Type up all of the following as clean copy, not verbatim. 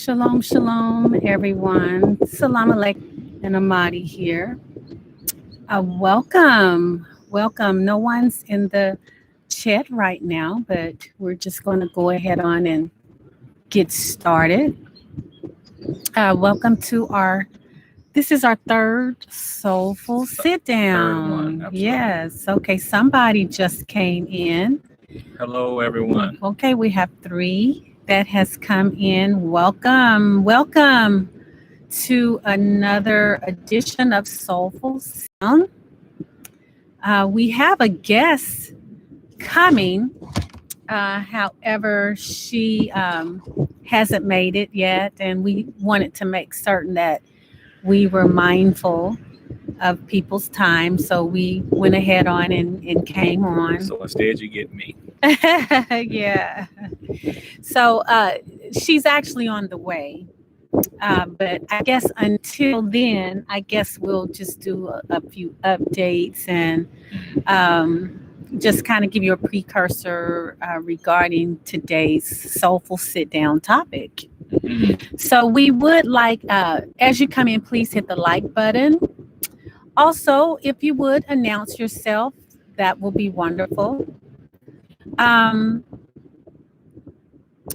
Shalom, shalom, everyone. Salam alaikum and Amadi here. Welcome. No one's in the chat right now, but we're just going to go ahead on and get started. Welcome to this is our third Soulful Sit Third one, Down. absolutely. Yes. Okay, somebody just came in. Hello, everyone. Okay, we have three that has come in. Welcome to another edition of Soulful Sound. We have a guest coming. However, she hasn't made it yet, and we wanted to make certain that we were mindful of people's time. So we went ahead on and came on. So instead, you get me. Yeah. So she's actually on the way. But I guess until then, I guess we'll just do a few updates and just kind of give you a precursor regarding today's Soulful Sit Down topic. So we would like, as you come in, please hit the like button. Also, if you would announce yourself, that will be wonderful. Um,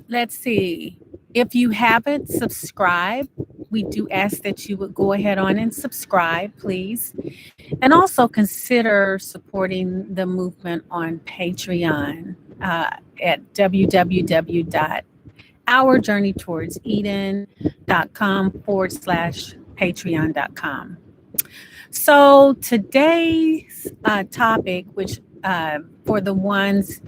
let's see. If you haven't subscribed, we do ask that you would go ahead on and subscribe, please. And also consider supporting the movement on Patreon at www.ourjourneytowardseden.com/patreon.com. So today's topic, which for the ones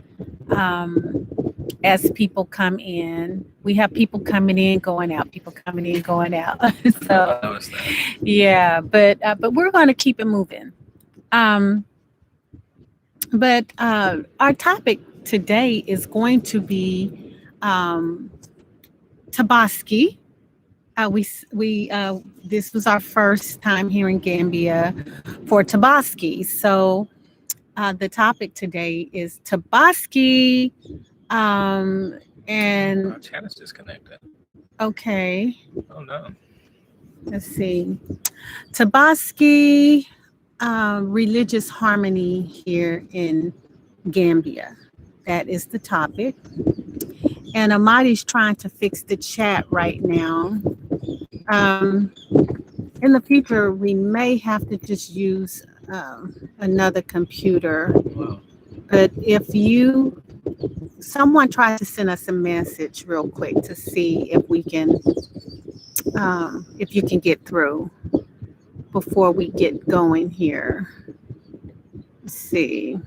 as people come in, we have people coming in, going out, people coming in, going out. So I noticed that. yeah, but we're going to keep it moving. But our topic today is going to be Tobaski. We this was our first time here in Gambia for Tobaski. So the topic today is Tobaski. And Our chat is disconnected. okay, Oh no. let's see. Tobaski, religious harmony here in Gambia. That is the topic. And Amadi's trying to fix the chat right now. In the future, we may have to just use another computer. Wow. But if someone tries to send us a message real quick to see if we can, if you can get through before we get going here. Let's see.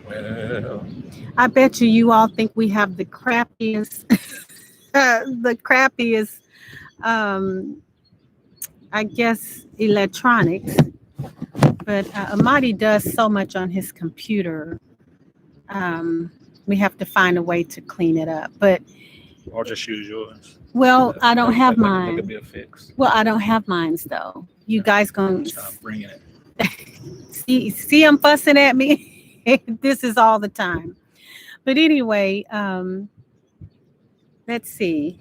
Well, I bet you all think we have the crappiest, I guess, electronics. But Amadi does so much on his computer. We have to find a way to clean it up. But I'll just use yours. well, I don't have That mine. could be a fix. Well, I don't have mines though. You guys gonna Stop bringing it. see I'm fussing at me. This is all the time. But anyway, let's see.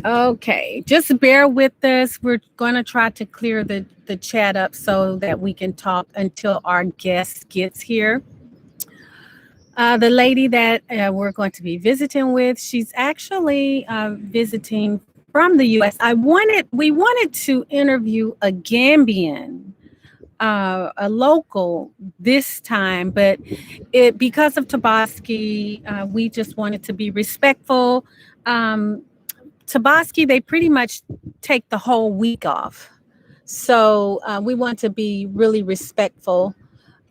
Okay, just bear with us. We're going to try to clear the chat up so that we can talk until our guest gets here. The lady that we're going to be visiting with, she's actually visiting from the U.S. We wanted to interview a Gambian, a local this time, but because of Tobaski, we just wanted to be respectful. Tobaski, they pretty much take the whole week off. So we want to be really respectful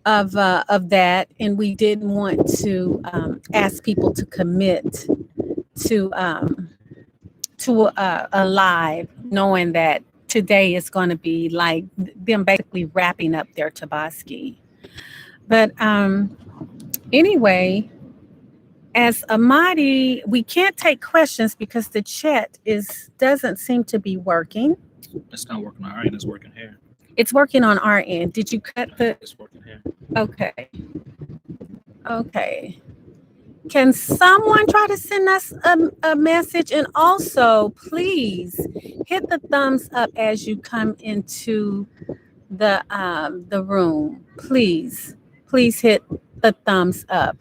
of that, and we didn't want to ask people to commit to a live, knowing that today is going to be like them basically wrapping up their Tobaski. But anyway, as Amadi, we can't take questions because the chat doesn't seem to be working. It's not working on our end. It's working here. It's working on our end. Did you cut the? It's working here. Okay. Okay. can someone try to send us a message? And also, please hit the thumbs up as you come into the room. Please hit the thumbs up.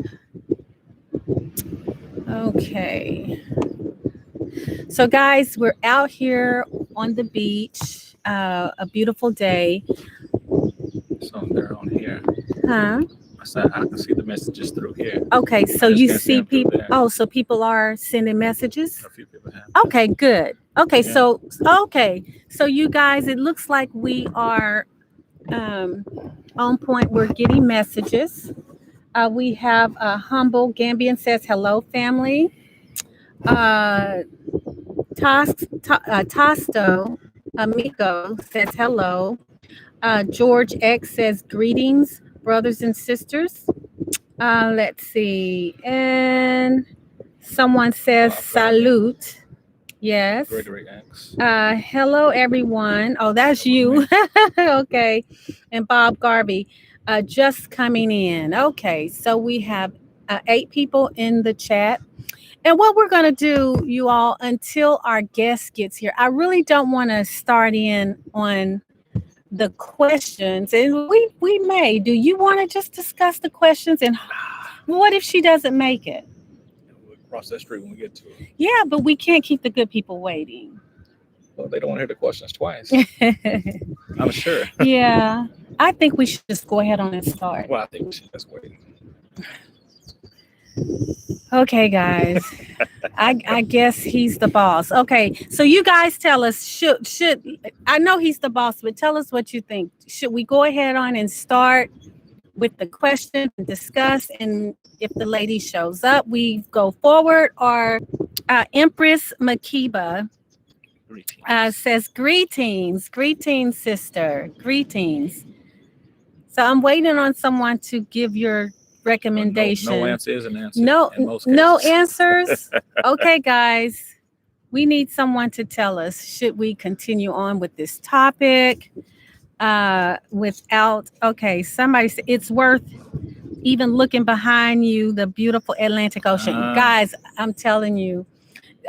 Okay. So, guys, we're out here on the beach. A beautiful day. So they're on here. Huh? I said I can see the messages through here. Okay, so I just you can't see them through people. there. Oh, so people are sending messages. A few people have. Okay, good. Okay, Yeah. so you guys, it looks like we are on point. We're getting messages. We have Humble Gambian says hello, family. Tosto Amigo says hello. George X says greetings, brothers and sisters. Let's see. And someone says salute. Yes. Gregory X. Hello, everyone. Oh, that's you. Okay. And Bob Garvey just coming in. Okay. So we have 8 people in the chat. And what we're going to do, you all, until our guest gets here, I really don't want to start in on the questions. And we may. Do you want to just discuss the questions? And what if she doesn't make it? We'll cross that street when we get to it. Yeah, but we can't keep the good people waiting. Well, they don't want to hear the questions twice. I'm sure. Yeah, I think we should just go ahead on and start. Well, I think we should just wait. Okay, guys. I guess he's the boss. Okay, so you guys tell us, should I know he's the boss, but tell us what you think. Should we go ahead on and start with the question and discuss? And if the lady shows up, we go forward. Or Empress Makiba says, greetings, sister, greetings. So I'm waiting on someone to give your recommendation. No answer is an answer. No answers. Okay, guys, we need someone to tell us, should we continue on with this topic without, okay, somebody said it's worth even looking behind you, the beautiful Atlantic Ocean. Guys, I'm telling you,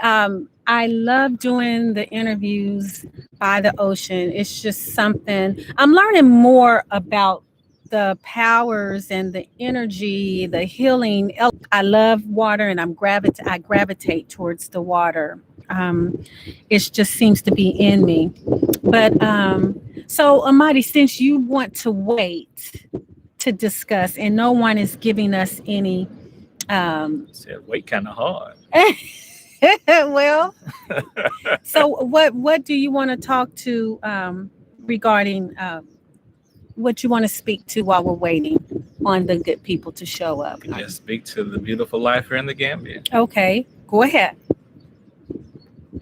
I love doing the interviews by the ocean. It's just something I'm learning more about the powers and the energy, the healing. I love water, and I gravitate towards the water. It just seems to be in me. But so Amadi, since you want to wait to discuss, and no one is giving us any. Said wait kind of hard. Well, so what do you want to talk to regarding? What you want to speak to while we're waiting on the good people to show up? Just speak to the beautiful life here in the Gambia. Okay, go ahead.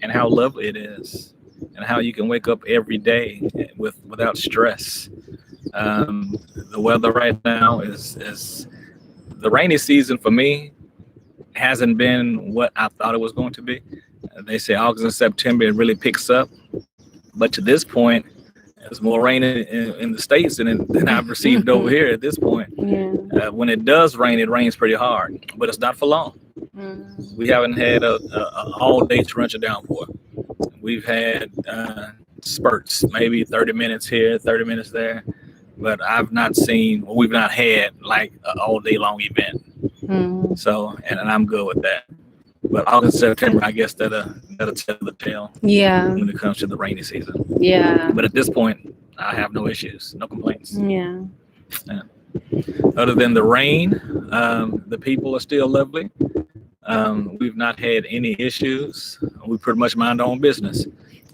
And how lovely it is, and how you can wake up every day without stress. The weather right now is the rainy season for me hasn't been what I thought it was going to be. They say August and September it really picks up, but to this point, there's more rain in the States than I've received over here at this point. Yeah. When it does rain, it rains pretty hard, but it's not for long. We haven't had a all-day torrential downpour. We've had spurts, maybe 30 minutes here, 30 minutes there, but we've not had like an all-day long event. So, and I'm good with that. But August, September, I guess that'll tell the tale. Yeah. When it comes to the rainy season. Yeah. But at this point, I have no issues, no complaints. Yeah. Other than the rain, the people are still lovely. We've not had any issues. We pretty much mind our own business.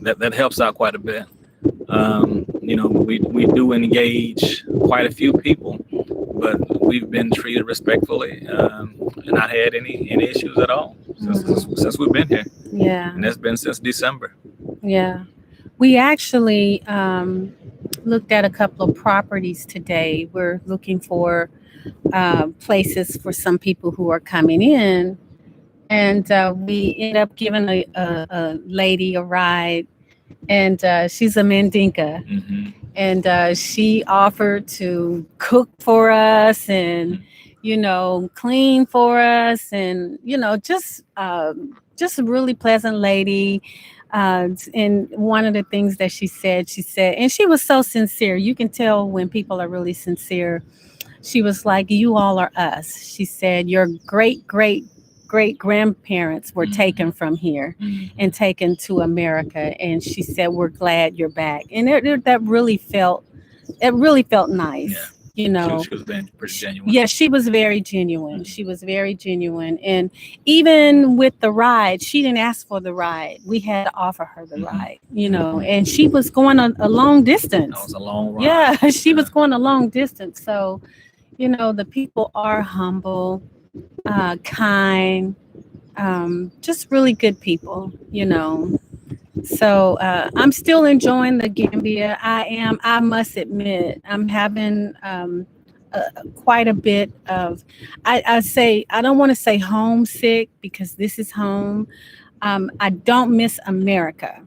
That helps out quite a bit. We do engage quite a few people, but we've been treated respectfully and not had any issues at all since we've been here. Yeah. And that's been since December. Yeah. We actually looked at a couple of properties today. We're looking for places for some people who are coming in. And we ended up giving a lady a ride. And she's a Mandinka. And she offered to cook for us and, clean for us, and just a really pleasant lady. And one of the things that she said, and she was so sincere. You can tell when people are really sincere. She was like, "You all are us." She said, "Your great grandparents were taken from here and taken to America." And she said, "We're glad you're back." And it really felt nice. Yeah. You know, She was being pretty genuine. yeah, she was very genuine. She was very genuine. And even with the ride, she didn't ask for the ride. We had to offer her the ride, and she was going a long distance. That was a long ride. Yeah, she was going a long distance. So, the people are humble, kind, just really good people, So I'm still enjoying the Gambia. I must admit, I'm having quite a bit of, I don't want to say homesick because this is home. I don't miss America.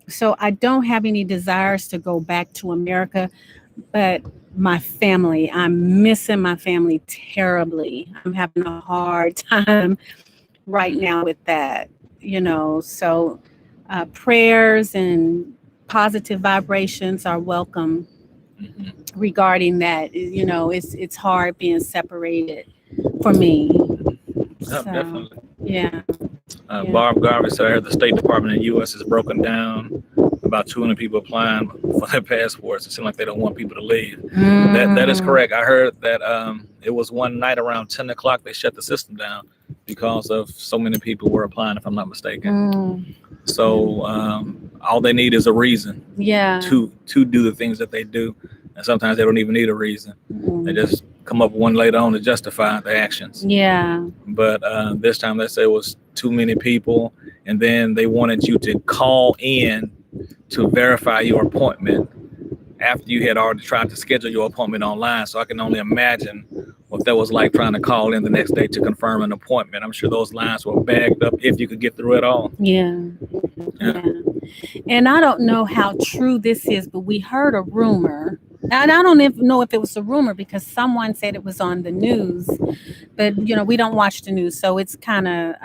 So I don't have any desires to go back to America, but my family, I'm missing my family terribly. I'm having a hard time right now with that, So prayers and positive vibrations are welcome regarding that. It's hard being separated for me. So, definitely. Yeah. Barb Garvey said, "I heard the State Department in the U.S. is broken down. About 200 people applying for their passports. It seems like they don't want people to leave." That is correct. I heard that it was one night around 10 o'clock they shut the system down because of so many people were applying, if I'm not mistaken. So all they need is a reason to do the things that they do. And sometimes they don't even need a reason. They just come up with one later on to justify the actions. Yeah. But this time they said it was too many people. And then they wanted you to call in to verify your appointment after you had already tried to schedule your appointment online. So I can only imagine what that was like trying to call in the next day to confirm an appointment. I'm sure those lines were bagged up if you could get through at all. Yeah. And I don't know how true this is, but we heard a rumor. And I don't even know if it was a rumor because someone said it was on the news, but we don't watch the news, so it's kind of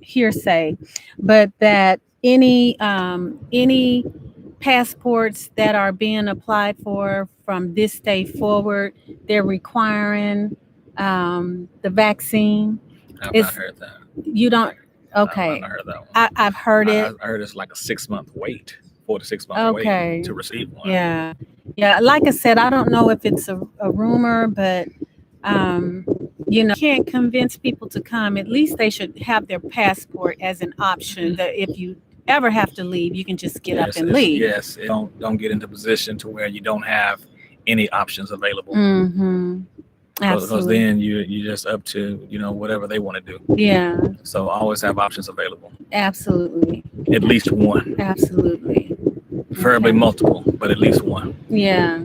hearsay. But that any passports that are being applied for from this day forward, they're requiring the vaccine. I've not heard that. You don't? Okay. I've not heard that one. I've heard it. I heard it's like a 6-month wait, 4 to 6 month wait to receive one. Yeah. Like I said, I don't know if it's a rumor, but can't convince people to come. At least they should have their passport as an option. That if you ever have to leave, you can just get up and leave. Yes, don't get into position to where you don't have any options available. Because then you're just up to whatever they want to do. Yeah. So always have options available. Absolutely. At least one. Absolutely. Preferably multiple, but at least one. Yeah.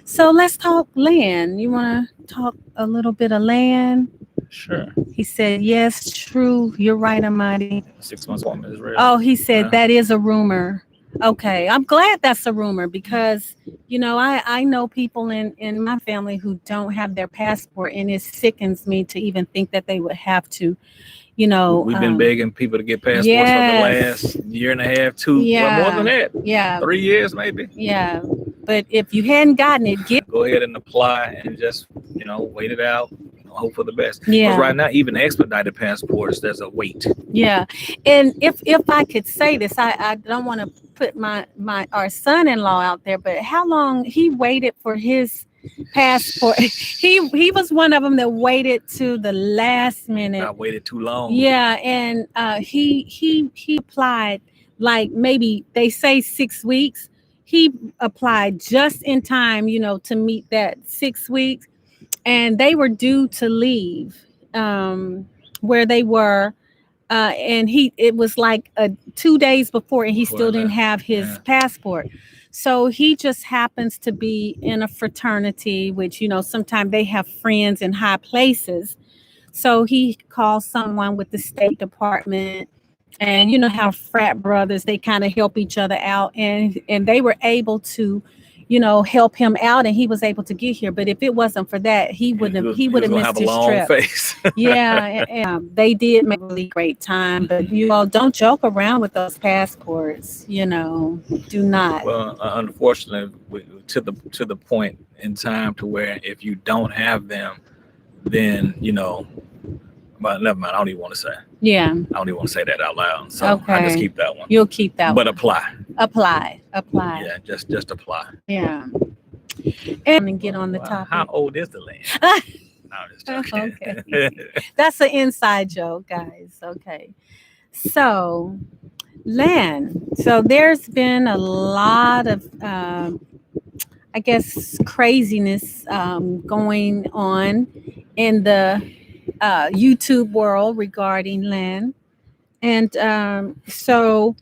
So let's talk land. You want to talk a little bit of land? Sure. He said, yes, true. You're right, Amadi. 6 months appointment is real. Oh, he said that is a rumor. Okay. I'm glad that's a rumor because, I know people in my family who don't have their passport, and it sickens me to even think that they would have to, We've been begging people to get passports for the last year and a half, 2, more than that. Yeah. 3 years maybe. Yeah. But if you hadn't gotten it, go ahead and apply and just, wait it out. Hope for the best. Yeah. Because right now, even expedited passports, there's a wait. Yeah. And if I could say this, I don't want to put our son-in-law out there, but how long he waited for his passport. He was one of them that waited to the last minute. I waited too long. Yeah, and he applied like maybe they say 6 weeks. He applied just in time, to meet that 6 weeks, and they were due to leave where they were, and it was like 2 days before, and he still didn't have his passport. So he just happens to be in a fraternity, which, sometimes they have friends in high places. So he calls someone with the State Department, and how frat brothers, they kind of help each other out. And they were able to, help him out, and he was able to get here. But if it wasn't for that, he would have gonna missed have a his long trip. face. Yeah, they did make a really great time, but you all don't joke around with those passports. Do not. Well, unfortunately, to the point in time to where if you don't have them, then but never mind. I don't even want to say. Yeah. I don't even want to say that out loud. So I just Okay. keep that one. You'll keep that But one. apply. Apply. Yeah, just apply. Yeah. And get on the topic. How old is the land? No, I'm just joking. Okay. That's an inside joke, guys. Okay. So, land. So there's been a lot of, I guess, craziness going on in the YouTube world regarding land. And so,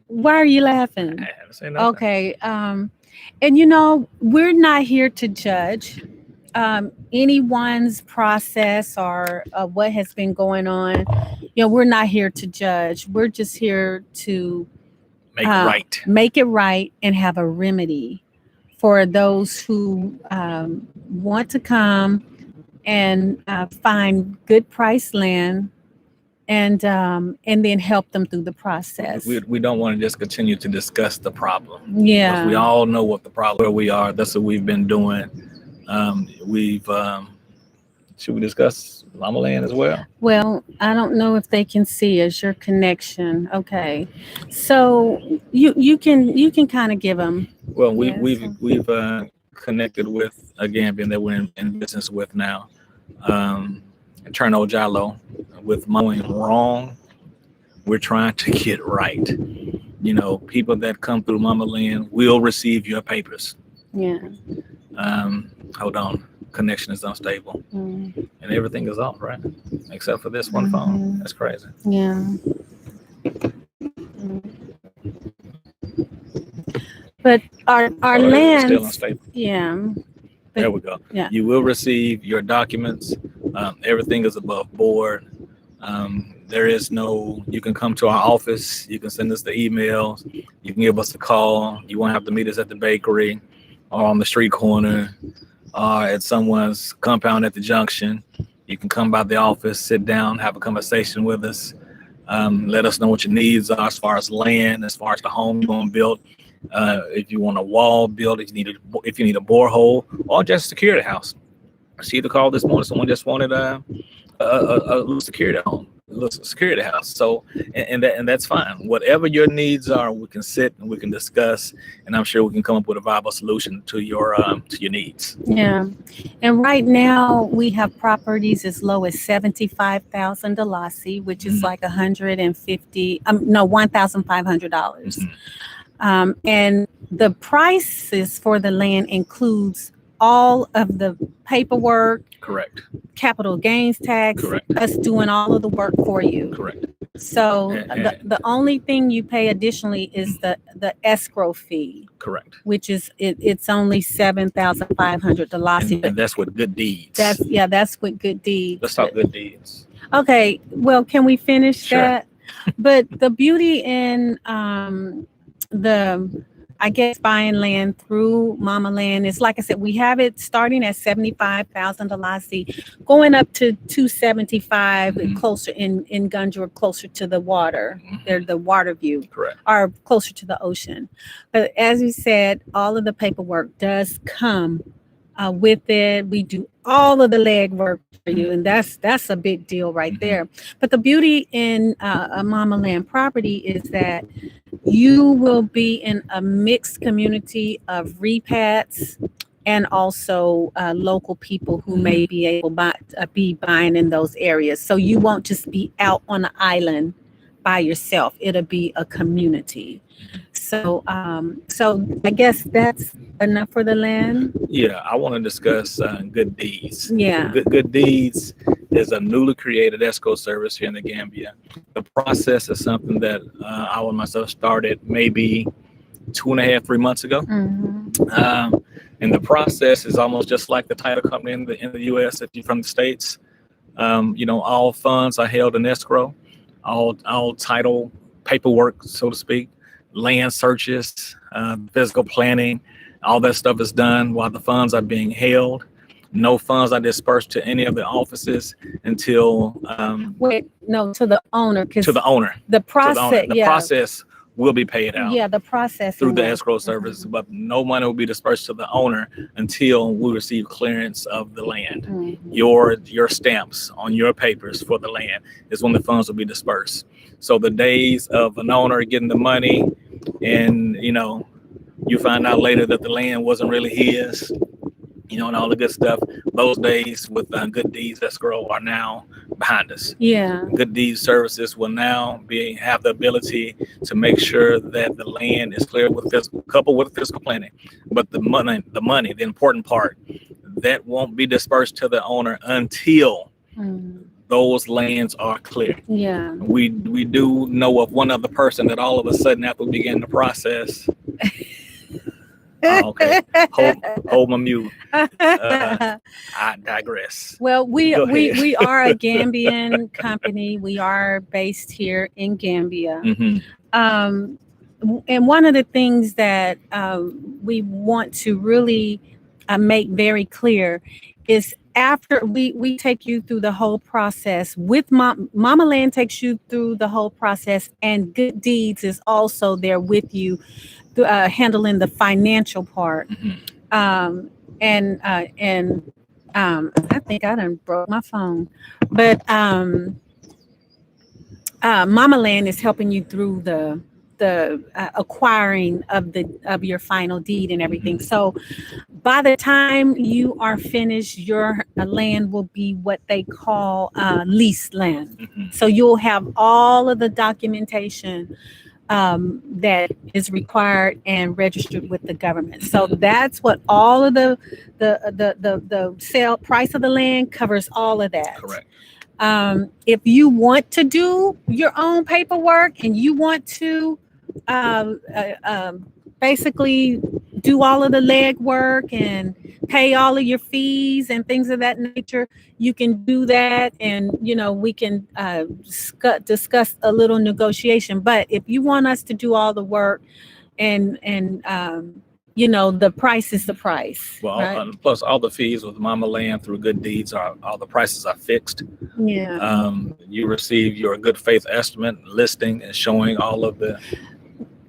why are you laughing? I haven't said nothing. Okay. And we're not here to judge anyone's process or what has been going on. We're not here to judge. We're just here to make it right and have a remedy for those who want to come and find good price land and then help them through the process. We don't want to just continue to discuss the problem. Yeah. We all know what the problem, where we are. That's what we've been doing. Should we discuss Llama Land as well? Well, I don't know if they can see us, your connection. Okay. So you can kind of give them. Well, we've connected with a Gambian that we're in business with now. Turno Jalo, with mowing wrong, we're trying to get right. People that come through Mama Land will receive your papers. Yeah. Hold on, connection is unstable, and everything is off, right? Except for this one phone. That's crazy. Yeah. But our land still unstable. Yeah. There we go. Yeah. You will receive your documents. Everything is above board. There is no, you can come to our office. You can send us the emails. You can give us a call. You won't have to meet us at the bakery or on the street corner or at someone's compound at the junction. You can come by the office, sit down, have a conversation with us. Let us know what your needs are as far as land, as far as the home you want built. If you want a wall built, if you need a borehole, or just a security house. I see the call this morning. Someone just wanted a little security home, a little security house. So, and that's fine. Whatever your needs are, we can sit and we can discuss, and I'm sure we can come up with a viable solution to your needs. Yeah, and right now we have properties as low as 75,000 Tobaski, which is like $1,500. And the prices for the land includes all of the paperwork, correct, capital gains tax, correct, us doing all of the work for you, correct. So the only thing you pay additionally is the escrow fee, correct, which is it's only $7,500. And that's with good deeds. That's with good deeds. Let's talk good deeds. Okay, well, can we finish Sure. that? But the beauty in I guess buying land through Mama Land is, like I said, we have it starting at 75,000 Tobaski, going up to 275 and closer in Gunjur, closer to the water. They're the water view, Correct. or closer to the ocean. But as you said, all of the paperwork does come with it. We do all of the legwork for you, and that's a big deal right there. But the beauty in a Mama Land property is that you will be in a mixed community of repats and also local people who may be able to be buying in those areas. So you won't just be out on an island by yourself. It'll be a community. So I guess that's enough for the land. Yeah, I want to discuss good deeds. Yeah. Good deeds is a newly created escrow service here in the Gambia. The process is something that I myself started maybe 2.5-3 months ago. And the process is almost just like the title company in the U.S. if you're from the States. All funds are held in escrow. All title paperwork, so to speak, land searches, physical planning, All that stuff is done while the funds are being held. No funds are dispersed to any of the offices until Wait, no, to the owner, because to the owner. the To the owner. process, The yeah, process will be paid out yeah, the process through the escrow service, but no money will be dispersed to the owner until we receive clearance of the land. Your stamps on your papers for the land is when the funds will be dispersed. So the days of an owner getting the money and you find out later that the land wasn't really his, and all the good stuff. Those days with Good Deeds Escrow are now behind us. Yeah. Good Deeds Services will now have the ability to make sure that the land is cleared coupled with fiscal planning. But the money, the important part, that won't be dispersed to the owner until those lands are clear. Yeah. We do know of one other person that all of a sudden, after we begin the process. Okay, hold my mute. I digress. Well, we are a Gambian company. We are based here in Gambia. And one of the things that we want to really make very clear is after we take you through the whole process with Mama Land takes you through the whole process, and Good Deeds is also there with you handling the financial part. I think I done broke my phone, but Mama Land is helping you through the acquiring of your final deed and everything. So by the time you are finished, your land will be what they call leased land. So you'll have all of the documentation that is required and registered with the government. So that's what all of the sale price of the land covers, all of that. Correct. If you want to do your own paperwork and you want to basically do all of the legwork and pay all of your fees and things of that nature, you can do that, and we can discuss a little negotiation. But if you want us to do all the work and the price is the price. Well, right? Plus all the fees with Mama Land through Good Deeds all the prices are fixed. Yeah. You receive your good faith estimate listing and showing all of the.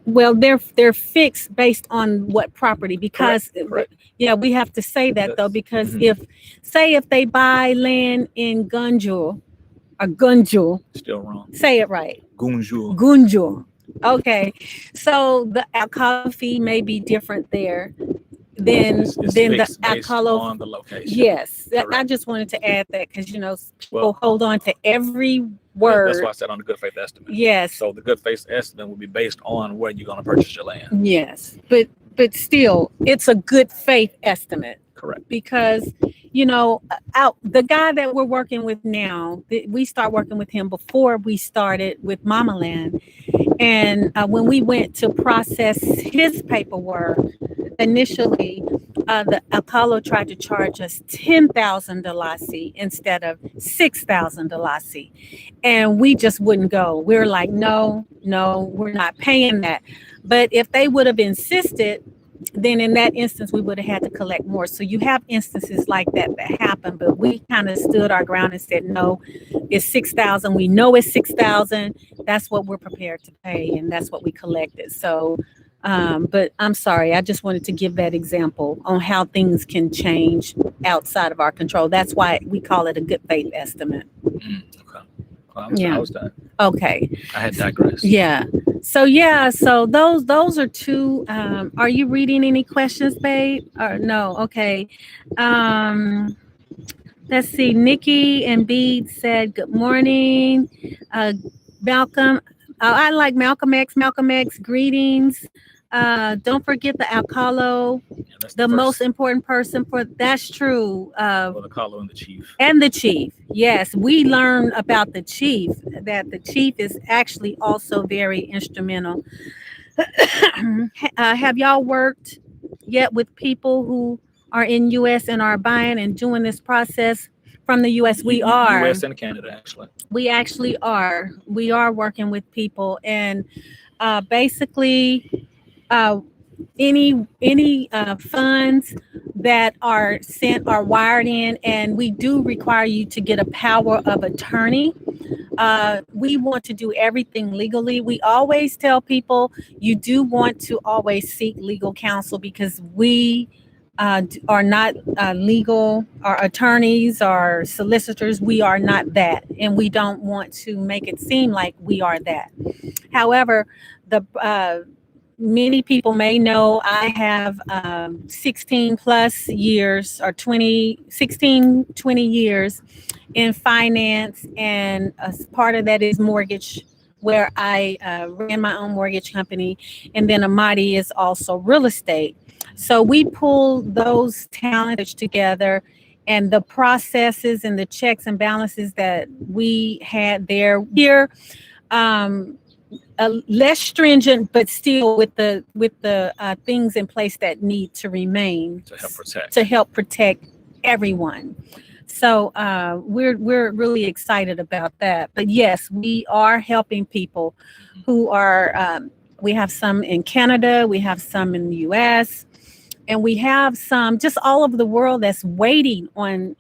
Well, they're fixed based on what property, because Correct. Yeah, we have to say that though, because if they buy land in Gunjul or Gunjul, Still wrong. Say it right. Gunjul. Okay, so the alcohol fee may be different there than the alcohol on the location. Yes, I just wanted to add that because people hold on to every word. That's why I said on the good faith estimate. Yes. So the good faith estimate will be based on where you're going to purchase your land. Yes, but still, it's a good faith estimate. Correct. Because the guy that we're working with now, we start working with him before we started with Mama Land, and when we went to process his paperwork initially, the Apollo tried to charge us 10,000 Dalasi instead of 6,000 Dalasi, and we just wouldn't go. We were like, no, we're not paying that. But if they would have insisted, then in that instance, we would have had to collect more. So you have instances like that happen, but we kind of stood our ground and said, no, it's 6,000. We know it's 6,000. That's what we're prepared to pay, and that's what we collected. So, but I'm sorry, I just wanted to give that example on how things can change outside of our control. That's why we call it a good faith estimate. Okay. Well, I was done. Okay. I had digressed. Yeah. So those are two. Are you reading any questions, babe? Or no? Okay. Let's see. Nikki and Bede said good morning. Malcolm. I like Malcolm X. Malcolm X. Greetings. Don't forget the Alcalo, the most important person that's true. The Alcalo and the chief. And the chief. Yes, we learned about the chief, that the chief is actually also very instrumental. Have y'all worked yet with people who are in U.S. and are buying and doing this process from the U.S.? We are. U.S. and Canada, actually. We actually are. We are working with people, and basically, any funds that are sent are wired in, and we do require you to get a power of attorney. We want to do everything legally. We always tell people you do want to always seek legal counsel, because we are not legal or attorneys or solicitors. We are not that, and we don't want to make it seem like we are that. However, the many people may know I have 16 plus years, or 20 years in finance, and part of that is mortgage, where I ran my own mortgage company, and then Amadi is also real estate. So we pull those talents together, and the processes and the checks and balances that we had there here, um, less stringent, but still with the things in place that need to remain to help protect everyone. So we're really excited about that. But yes, we are helping people who are. We have some in Canada, we have some in the U.S., and we have some just all over the world that's waiting on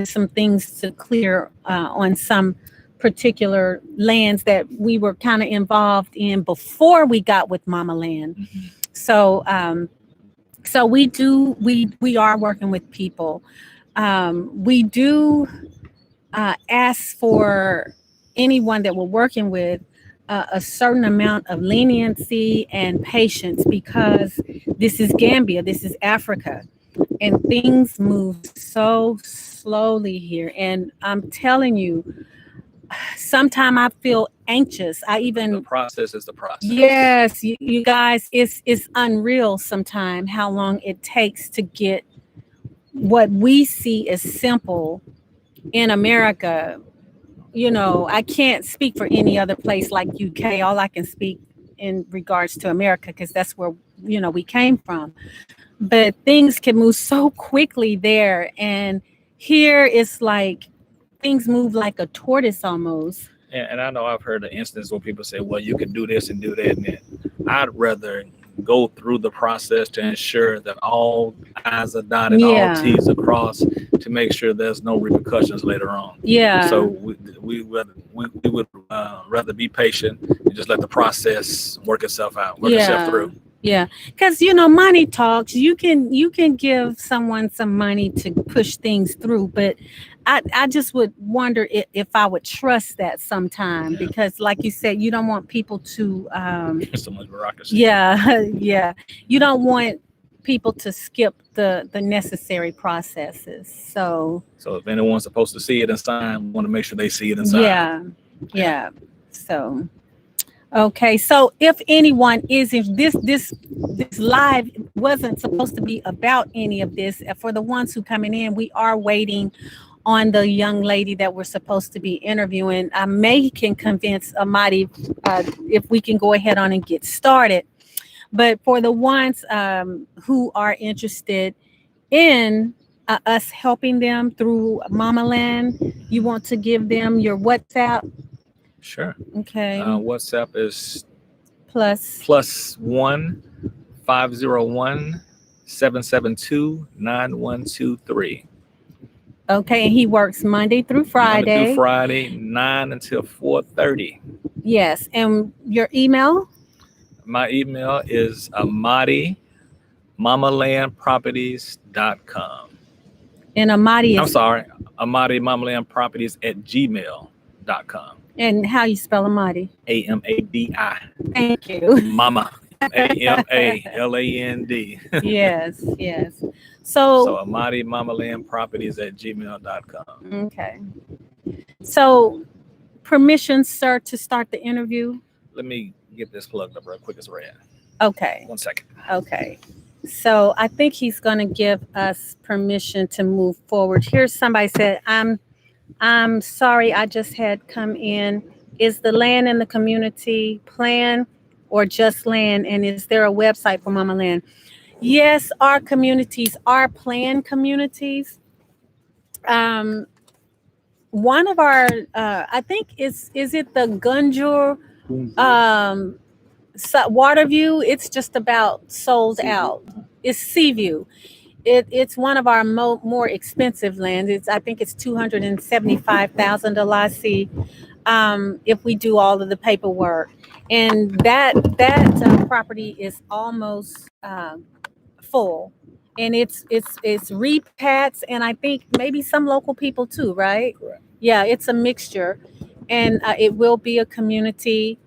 some things to clear on some particular lands that we were kind of involved in before we got with Mama Land. Mhm. So so we are working with people. We do ask for anyone that we're working with a certain amount of leniency and patience, because this is Gambia, this is Africa, and things move so slowly here. And I'm telling you, sometimes I feel anxious. I even The process is the process. Yes, you guys, it's unreal sometimes how long it takes to get what we see as simple in America. I can't speak for any other place like UK. All I can speak in regards to America, because that's where we came from. But things can move so quickly there, and here it's like things move like a tortoise almost. And I know I've heard the instance where people say, well, you can do this and do that. And I'd rather go through the process to ensure that all I's are dotted, all Yeah. T's are crossed, to make sure there's no repercussions later on. Yeah. So we would rather be patient and just let the process work itself out, work itself through. Yeah, because money talks. You can give someone some money to push things through, but I just would wonder if I would trust that sometime, Yeah. because, like you said, you don't want people to. So much bureaucracy. Yeah, yeah. You don't want people to skip the necessary processes. So So if anyone's supposed to see it and sign, we want to make sure they see it and sign. yeah. So. Okay, so if anyone is, if this live wasn't supposed to be about any of this, for the ones who coming in, we are waiting on the young lady that we're supposed to be interviewing. I may can convince Amadi if we can go ahead on and get started. But for the ones who are interested in us helping them through Mama Land, you want to give them your WhatsApp? Sure. Okay. WhatsApp is Plus +1 501 772 9123. Okay, and he works Monday through Friday. Monday through Friday, 9 until 4:30. Yes, and your email? My email is AmadiMamalandProperties.com. And Amadi I'm is, sorry, AmadiMamalandProperties@gmail.com. and how you spell Amadi? AMADI. Thank you. Mama. AMALAND. Yes. So So AmadiMamalandProperties@gmail.com. okay. So permission, sir, to start the interview? Let me get this plugged up real quick as red. Okay. 1 second. Okay. So I think he's going to give us permission to move forward. Here's somebody said, I'm sorry, I just had come in. Is the land in the community plan or just land? And is there a website for Mama Land? Yes, our communities are planned communities. One of our, I think is it the Gunjur Waterview, it's just about sold out. It's Seaview. It's one of our more expensive lands. I think it's $275,000 if we do all of the paperwork, and that property is almost full, and it's repats, and I think maybe some local people too, right? Correct. Yeah, it's a mixture, and it will be a community.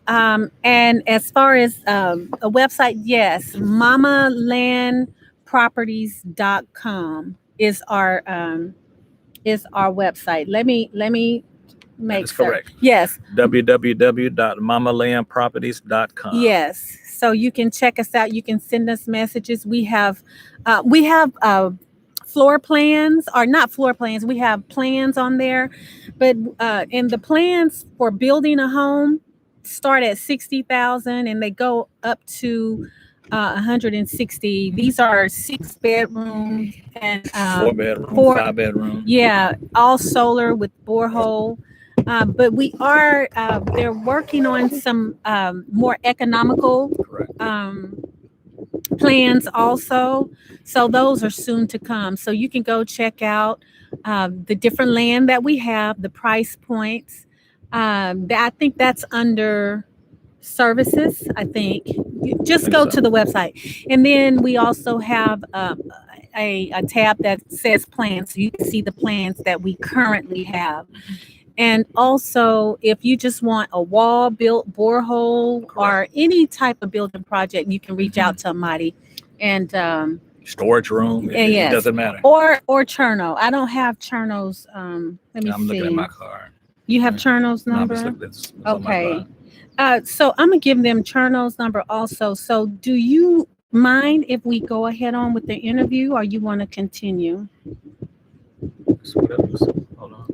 And as far as a website, yes, mamalandproperties.com is our website. Let me That make is sure. correct. Yes, www.mamalandproperties.com. yes. So you can check us out. You can send us messages. We have floor plans, or not floor plans. We have plans on there, but and the plans for building a home start at 60,000, and they go up to 160. These are 6 bedrooms and 4 bedroom, four. 5 bedroom. Yeah, all solar with borehole. But they're working on some more economical Correct. plans also. So those are soon to come. So you can go check out the different land that we have, the price points. I think that's under services. I think you just go to the website, and then we also have a tab that says plans, so you can see the plans that we currently have. And also, if you just want a wall built, borehole, or any type of building project, you can reach out to Amadi. And storage room. It yes, doesn't matter. Or Cherno. I don't have Cherno's. Let me I'm see. looking at my card. You have Cherno's No, number? it's on my Okay. card. So I'm gonna give them Cherno's number also. So do you mind if we go ahead on with the interview, or you want to continue? Hold on.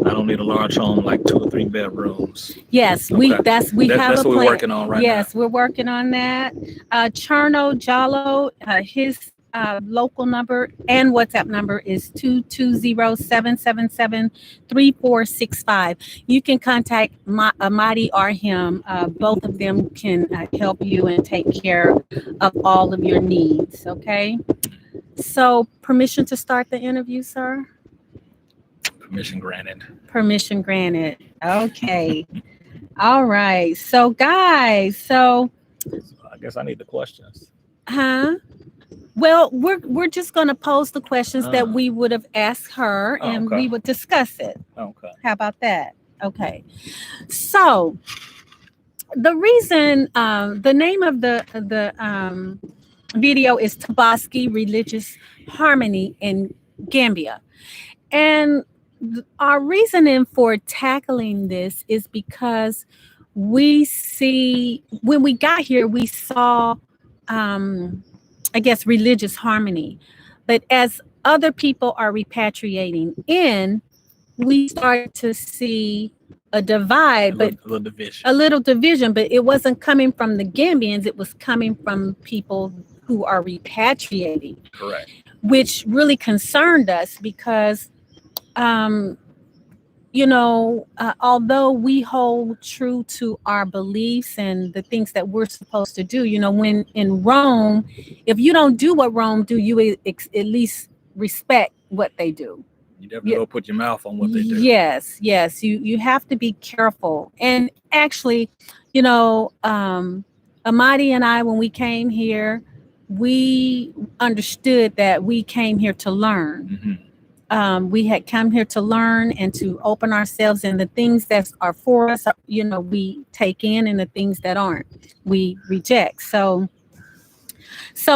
I don't need a large home, like 2 or 3 bedrooms. Yes, Okay. have That's a what plan. we're working on right Yes, now. we're working on that. Cherno Jalo, his local number and WhatsApp number is 220-777-3465. You can contact Amadi or him. Both of them can help you and take care of all of your needs. Okay. So, permission to start the interview, sir? Permission granted. Permission granted. Okay. All right. So, guys, I guess I need the questions. Well, we're just going to pose the questions that we would have asked her, and okay. we would discuss it. Okay. How about that? Okay. So, the reason, the name of the video is Tobaski Religious Harmony in Gambia, and our reasoning for tackling this is because when we got here, we saw, I guess, religious harmony. But as other people are repatriating in, we started to see a divide, but a little division, but it wasn't coming from the Gambians, it was coming from people who are repatriating. Correct. Which really concerned us because although we hold true to our beliefs and the things that we're supposed to do, when in Rome, if you don't do what Rome do, you at least respect what they do. You definitely don't put your mouth on what they do. Yes. You have to be careful. And actually, Amadi and I, when we came here, we understood that we came here to learn. Mm-hmm. We had come here to learn and to open ourselves, and the things that are for us, we take in, and the things that aren't, we reject. So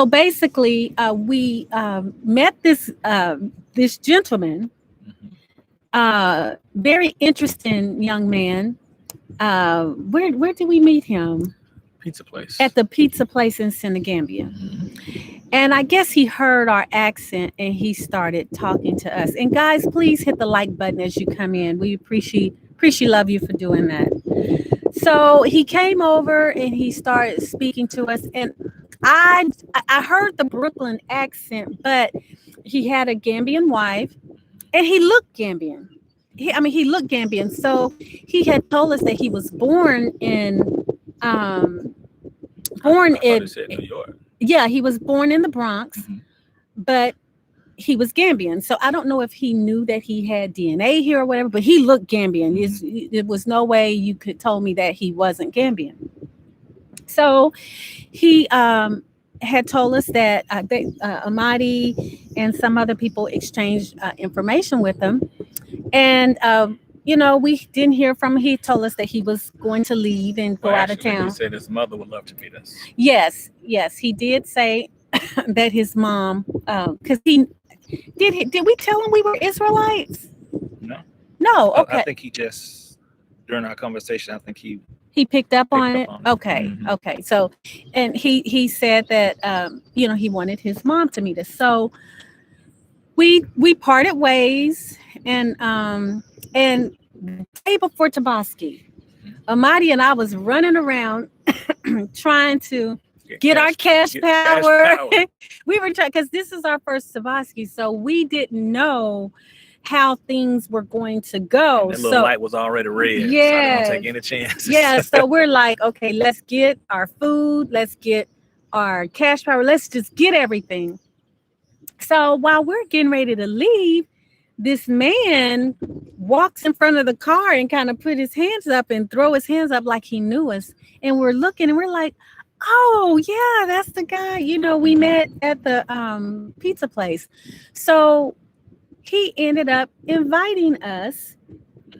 basically, we met this gentleman, very interesting young man. Where did we meet him? Pizza place. At the pizza place in Senegambia. Mm-hmm. And I guess he heard our accent and he started talking to us. And guys, please hit the like button as you come in. We appreciate love you for doing that. So he came over and he started speaking to us. And I heard the Brooklyn accent, but he had a Gambian wife and he looked Gambian. he looked Gambian. So he had told us that he was um, born I thought in, it said New York. yeah, he was born in the Bronx, Mhm. but he was Gambian. So I don't know if he knew that he had DNA here or whatever, but he looked Gambian. It was no way you could told me that he wasn't Gambian. So he had told us that Amadi and some other people exchanged information with him. And, we didn't hear from him. He told us that he was going to leave and Well, go out of actually, he town. said his mother would love to meet us. Yes, yes, he did say that his mom, because did we tell him we were Israelites? No, No, I okay. think he just during our conversation, I think He picked up picked on up it. on it. Okay, Mhm. okay. So, and he said that he wanted his mom to meet us. So we parted ways, and the day before Tobaski, Amadi and I was running around trying to get our cash Get cash power. power. We were trying because this is our first Tobaski, so we didn't know how things were going to go. And that little So light was already red, so I didn't want to yes, take any chances. yeah. So we're like, okay, let's get our food, let's get our cash power, let's just get everything. So while we're getting ready to leave, this man walks in front of the car and kind of put his hands up and throw his hands up like he knew us. And we're looking and we're like, oh yeah, that's the guy, we met at the pizza place. So he ended up inviting us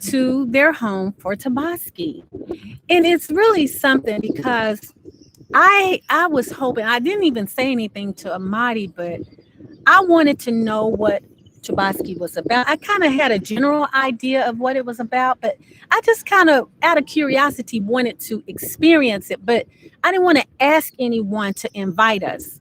to their home for Tobaski. And it's really something because I was hoping, I didn't even say anything to Amadi, but I wanted to know what Tobaski was about. I kind of had a general idea of what it was about, but I just kind of, out of curiosity, wanted to experience it. But I didn't want to ask anyone to invite us.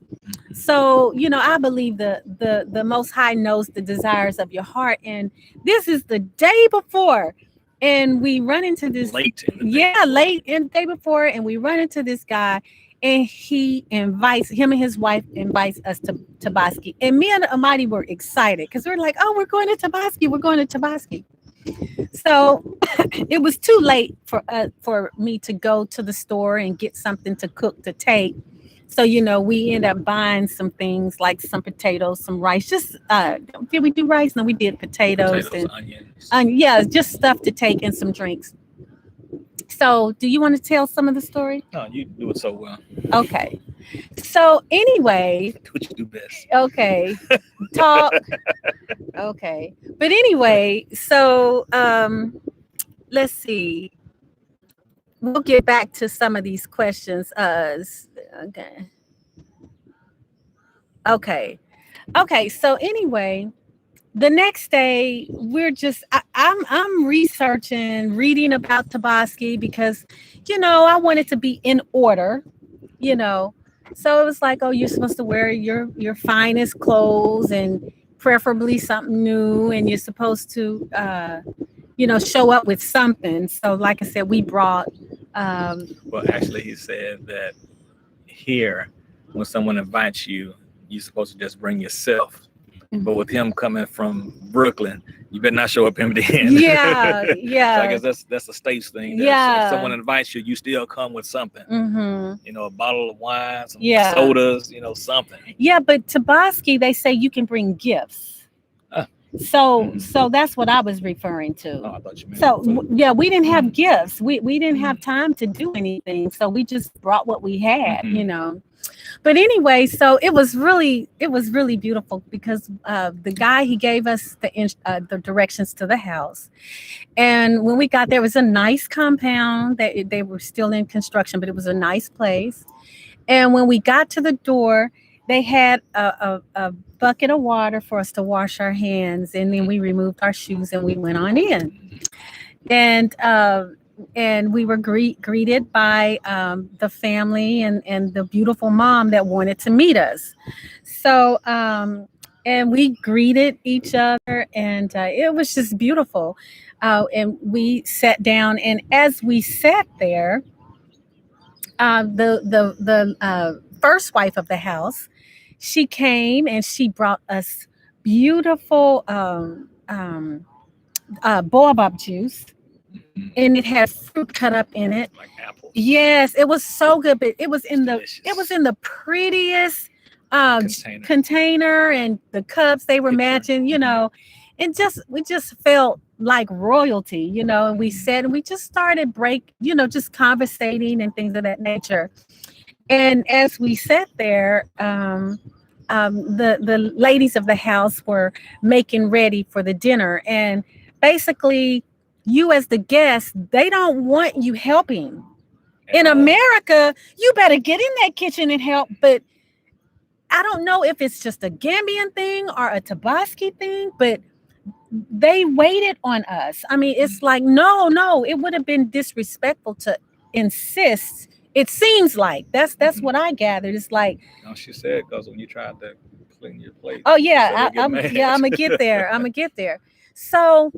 So, I believe the Most High knows the desires of your heart, and this is the day before, and we run into this late in the day. late in the day before, and we run into this guy, and he invites him and his wife invites us to Tobaski, and me and Amadi were excited because we're like, oh, we're going to Tobaski, we're going to Tobaski. So it was too late for me to go to the store and get something to cook to take. So we end up buying some things like some potatoes, some rice. Just did we do rice? No, we did potatoes, and onions. yeah, just stuff to take and some drinks. So, do you want to tell some of the story? No, you do it so well. Okay. So anyway, Do what you do best. okay, talk. Okay, but anyway, so let's see. We'll get back to some of these questions. Okay. Okay. Okay. So anyway, the next day I'm researching, reading about Tobaski because, I wanted to be in order, you know. So it was like, oh, you're supposed to wear your finest clothes and preferably something new, and you're supposed to show up with something. So like I said, we brought Well, actually, he said that here, when someone invites you, you're supposed to just bring yourself. But with him coming from Brooklyn, you better not show up empty-handed. yeah, So I yeah, guess that's a states thing. Yeah. If someone invites you, you still come with something. A bottle of wine, some Yeah. sodas, something. yeah. But Tobaski, they say you can bring gifts. So that's what I was referring to. Oh, I thought you meant So food. yeah, we didn't have gifts. We didn't have time to do anything. So we just brought what we had. But anyway, so it was really beautiful because the guy, he gave us the directions to the house, and when we got there, it was a nice compound that they were still in construction, but it was a nice place. And when we got to the door, they had a bucket of water for us to wash our hands, and then we removed our shoes and we went on in. And we were greeted by the family and the beautiful mom that wanted to meet us. So and we greeted each other, and it was just beautiful. And we sat down, and as we sat there, the first wife of the house, she came and she brought us beautiful baobab juice, Mhm. and it had fruit cut up in it. Like apples. Yes, it was so good, but it was in the Delicious. prettiest Container. container, and the cups they were Picture. matching, and just we just felt like royalty, and we sat and we just started just conversating and things of that nature. And as we sat there, the ladies of the house were making ready for the dinner, and basically, you as the guest, they don't want you helping. In America, you better get in that kitchen and help. But I don't know if it's just a Gambian thing or a Tobaski thing, but they waited on us. I mean, it's like, no, it would have been disrespectful to insist. It seems like that's what I gathered. It's like, No, she said because when you tried to clean your plate, oh she said yeah, they get I'm mad. yeah, I'm gonna get there. I'm gonna get there. So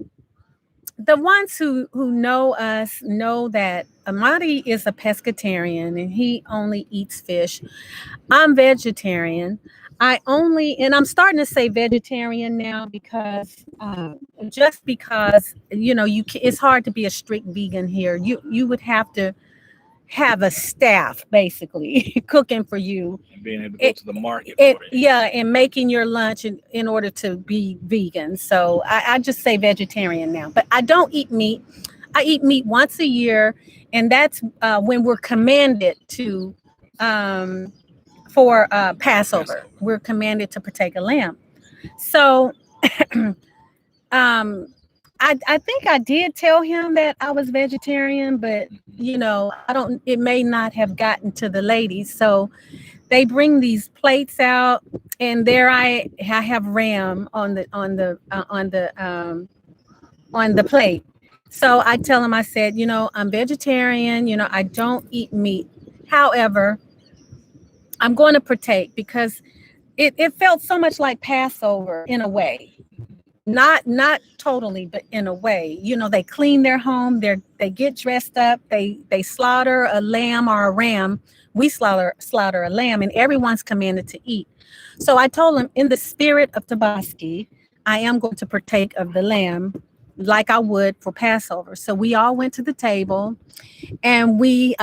the ones who know us know that Amadi is a pescatarian and he only eats fish. I'm vegetarian. And I'm starting to say vegetarian now because just because it's hard to be a strict vegan here. You would have to have a staff basically cooking for you. And being able to go to the market It for it. Yeah, and making your lunch in order to be vegan. So I just say vegetarian now, but I don't eat meat. I eat meat once a year, and that's when we're commanded to um, for Passover. We're commanded to partake a lamb. So um, I think I did tell him that I was vegetarian, but I don't. It may not have gotten to the ladies. So they bring these plates out, and there I have ram on the plate. So I tell him, I said, I'm vegetarian. I don't eat meat. However, I'm going to partake because it felt so much like Passover in a way. Not totally, but in a way. They clean their home, they get dressed up, they slaughter a lamb or a ram. We slaughter a lamb, and everyone's commanded to eat. So I told him, in the spirit of Tobaski, I am going to partake of the lamb like I would for Passover. So we all went to the table, and we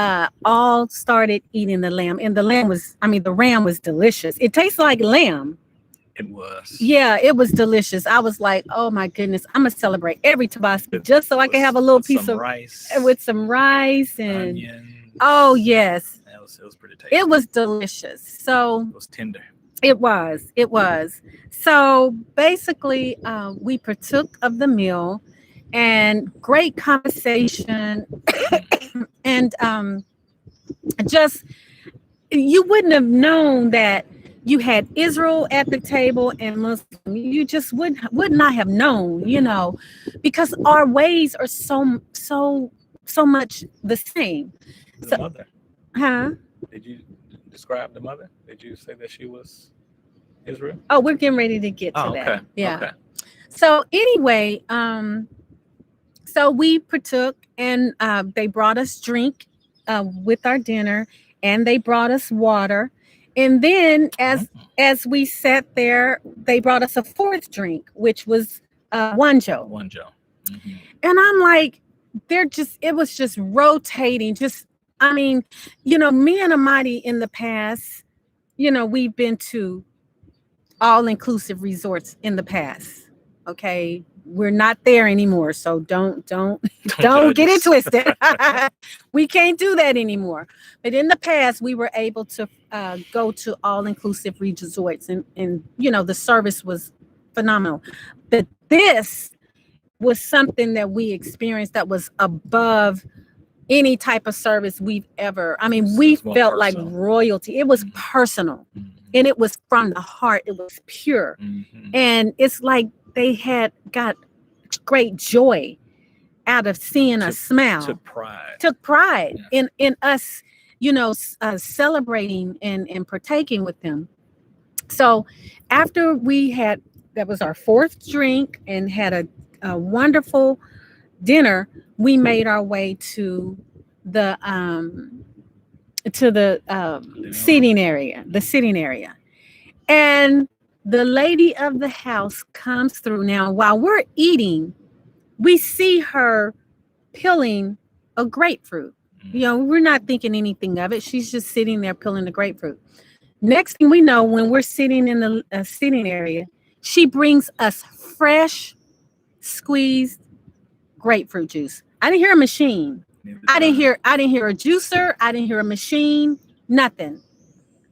all started eating the lamb. And the ram was delicious. It tastes like lamb. It was. Yeah, it was delicious. I was like, oh my goodness, I'm gonna celebrate every Tobaski just so I can have a little piece of rice with some rice and onions. Oh yes, it was pretty tasty. it was delicious. So It was tender. it was. So basically, we partook of the meal, and great conversation, and just you wouldn't have known that you had Israel at the table and Muslim. You just would not have known, because our ways are so much the same. The mother. Huh? Did you describe the mother? Did you say that she was Israel? Oh, we're getting ready to get to that. Okay. Yeah. Okay. So anyway, so we partook, and they brought us drink with our dinner, and they brought us water. And then as we sat there, they brought us a fourth drink, which was wanjo. Mm-hmm. And I'm like, it was just rotating. Me and Amadi in the past, we've been to all-inclusive resorts in the past. Okay. We're not there anymore. So don't get it twisted. We can't do that anymore. But in the past, we were able to go to all-inclusive resorts, and the service was phenomenal. But this was something that we experienced that was above any type of service we've ever. I mean, we felt like royalty. It was personal, and it was from the heart. It was pure, and it's like they had got great joy out of seeing us smile. Took pride in us, celebrating and partaking with them. So after that was our fourth drink, and had a wonderful dinner, we made our way to the sitting area. And the lady of the house comes through. Now, while we're eating, we see her peeling a grapefruit. You know, we're not thinking anything of it. She's just sitting there peeling the grapefruit. Next thing we know, when we're sitting in the sitting area, she brings us fresh squeezed grapefruit juice. I didn't hear a machine. I didn't hear a juicer. I didn't hear a machine. Nothing.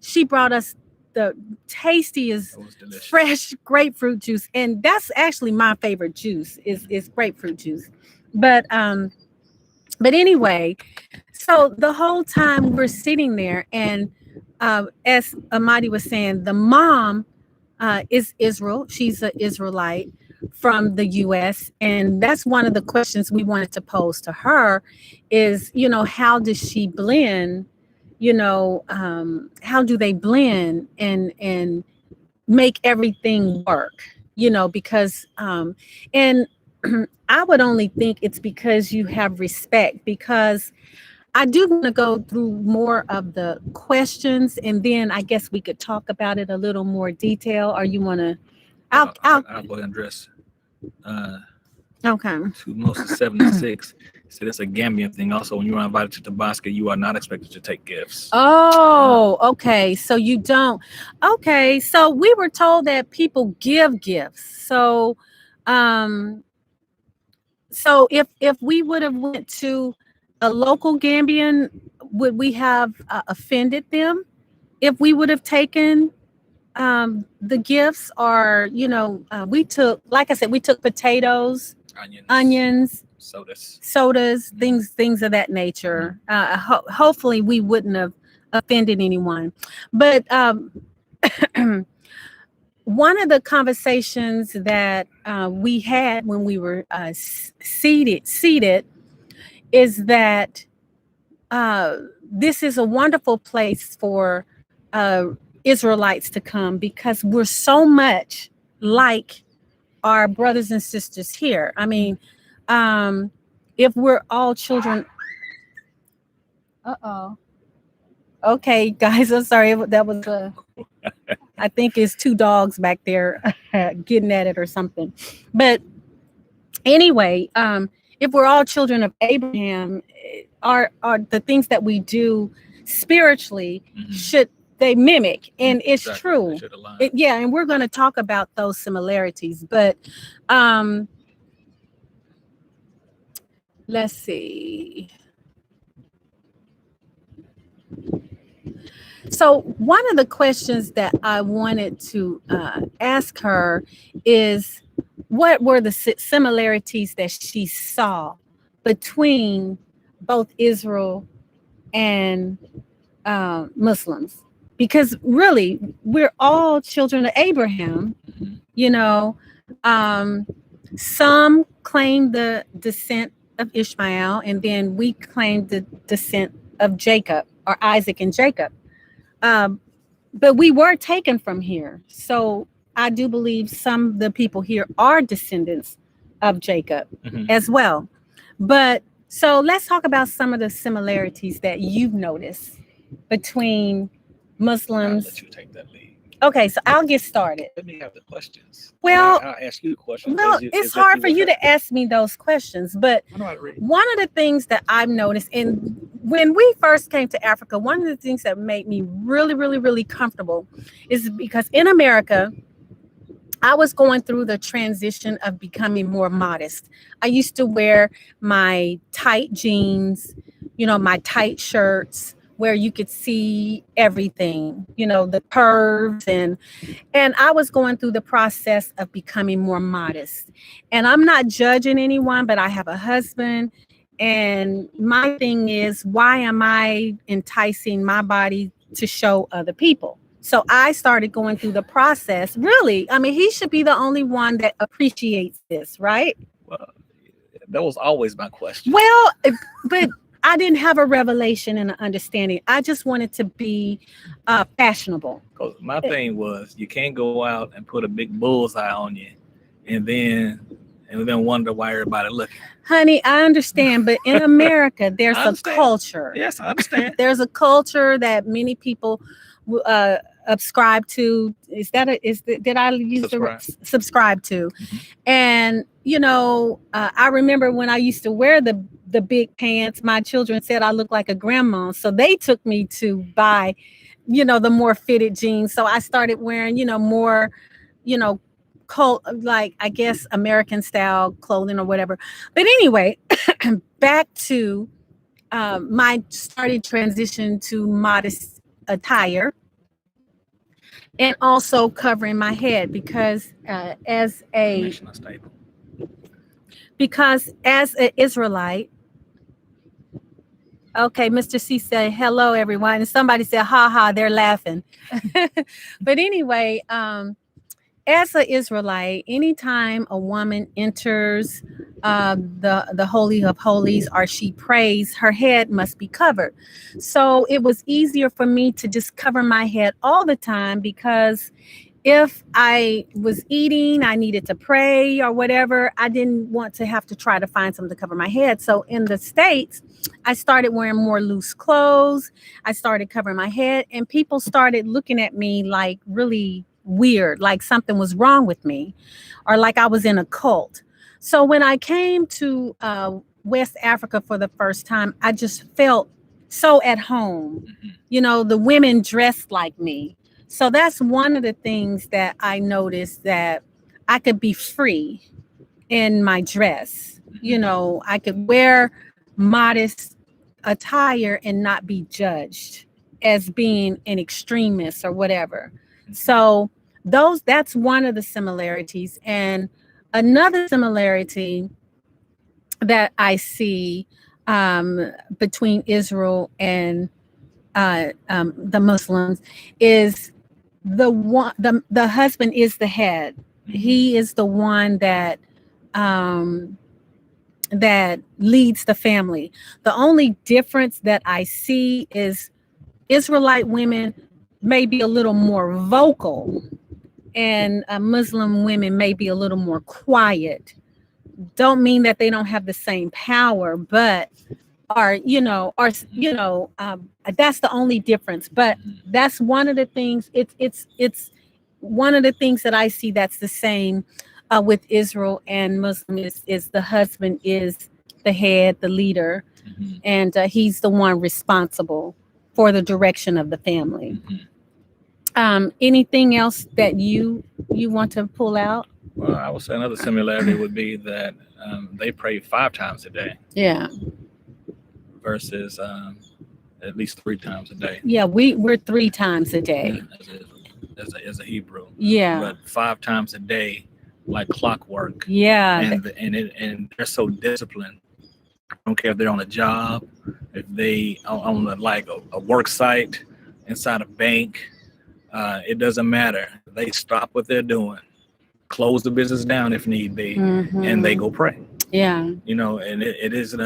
She brought us the tastiest fresh grapefruit juice, and that's actually my favorite juice is grapefruit juice. But anyway, so the whole time we're sitting there, and as Amadi was saying, the mom is Israel. She's an Israelite from the U.S., and that's one of the questions we wanted to pose to her is, you know, how does she blend? You know, how do they blend and make everything work? You know, because and I would only think it's because you have respect, because I do want to go through more of the questions, and then I guess we could talk about it a little more detail. Or you want to? I'll go ahead and address. Okay. To Moses 76. So that's a Gambian thing. Also, when you are invited to Tobaski, you are not expected to take gifts. Oh, okay. So you don't. Okay. So we were told that people give gifts. So, so if we would have went to a local Gambian, would we have offended them if we would have taken the gifts? Or, you know, we took, like I said, we took potatoes, onions, sodas, things of that nature. Hopefully we wouldn't have offended anyone. But one of the conversations that we had when we were seated is that this is a wonderful place for Israelites to come, because we're so much like our brothers and sisters here. I mean, if we're all children. Okay, guys, I'm sorry. That was I think it's two dogs back there getting at it or something. But anyway, if we're all children of Abraham, are the things that we do spiritually should they mimic? And it's true. Yeah, and we're going to talk about those similarities. But let's see. So one of the questions that I wanted to ask her is, what were the similarities that she saw between both Israel and Muslims? Because really, we're all children of Abraham. You know, some claim the descent of Ishmael, and then we claim the descent of Jacob, or Isaac and Jacob. But we were taken from here. So I do believe some of the people here are descendants of Jacob as well. But so let's talk about some of the similarities that you've noticed between Muslims. I'll let you take that lead. Okay, so I'll get started. Let me have the questions. Well, I'll ask you a question. Well, it's hard for you to ask me those questions, but one of the things that I've noticed, and when we first came to Africa, one of the things that made me really, really, really comfortable is because in America, I was going through the transition of becoming more modest. I used to wear my tight jeans, you know, my tight shirts, where you could see everything, you know, the curves, and I was going through the process of becoming more modest. And I'm not judging anyone, but I have a husband, and my thing is, why am I enticing my body to show other people? So I started going through the process. Really, I mean, he should be the only one that appreciates this, right? Well, that was always my question. Well, but I didn't have a revelation and an understanding. I just wanted to be fashionable. Because my thing was, you can't go out and put a big bullseye on you and then wonder why everybody looking. Honey, I understand, but in America, there's a culture. Yes, I understand. There's a culture that many people subscribe to. Did I use subscribe to? And I remember when I used to wear the big pants, my children said I looked like a grandma. So they took me to buy, the more fitted jeans. So I started wearing, more, you know, like I guess American style clothing or whatever. But anyway, back to my started transition to modest attire and also covering my head because Mission staple. as an Israelite. Okay, Mr. C said hello everyone, and somebody said ha ha, they're laughing. But anyway, as an Israelite, anytime a woman enters the holy of holies or she prays, her head must be covered. So it was easier for me to just cover my head all the time because if I was eating, I needed to pray or whatever, I didn't want to have to try to find something to cover my head. So in the States, I started wearing more loose clothes. I started covering my head, and people started looking at me like really weird, like something was wrong with me or like I was in a cult. So when I came to West Africa for the first time, I just felt so at home. The women dressed like me. So that's one of the things that I noticed, that I could be free in my dress. I could wear modest attire and not be judged as being an extremist or whatever. So that's one of the similarities. And another similarity that I see between Israel and the Muslims is the husband is the head. He is the one um, that leads the family. The only difference that I see is Israelite women may be a little more vocal, and Muslim women may be a little more quiet. Don't mean that they don't have the same power, but that's the only difference. But that's one of the things. It's one of the things that I see that's the same with Israel and Muslim is the husband is the head, the leader, and he's the one responsible for the direction of the family. Anything else that you want to pull out? Well, I would say another similarity would be that they pray 5 times a day. Yeah. Versus at least 3 times a day. Yeah, we're 3 times a day. As a Hebrew. Yeah. But 5 times a day, like clockwork. Yeah. And they're so disciplined. I don't care if they're on a job, if they on a work site, inside a bank. It doesn't matter. They stop what they're doing, close the business down if need be, and they go pray. Yeah. And it isn't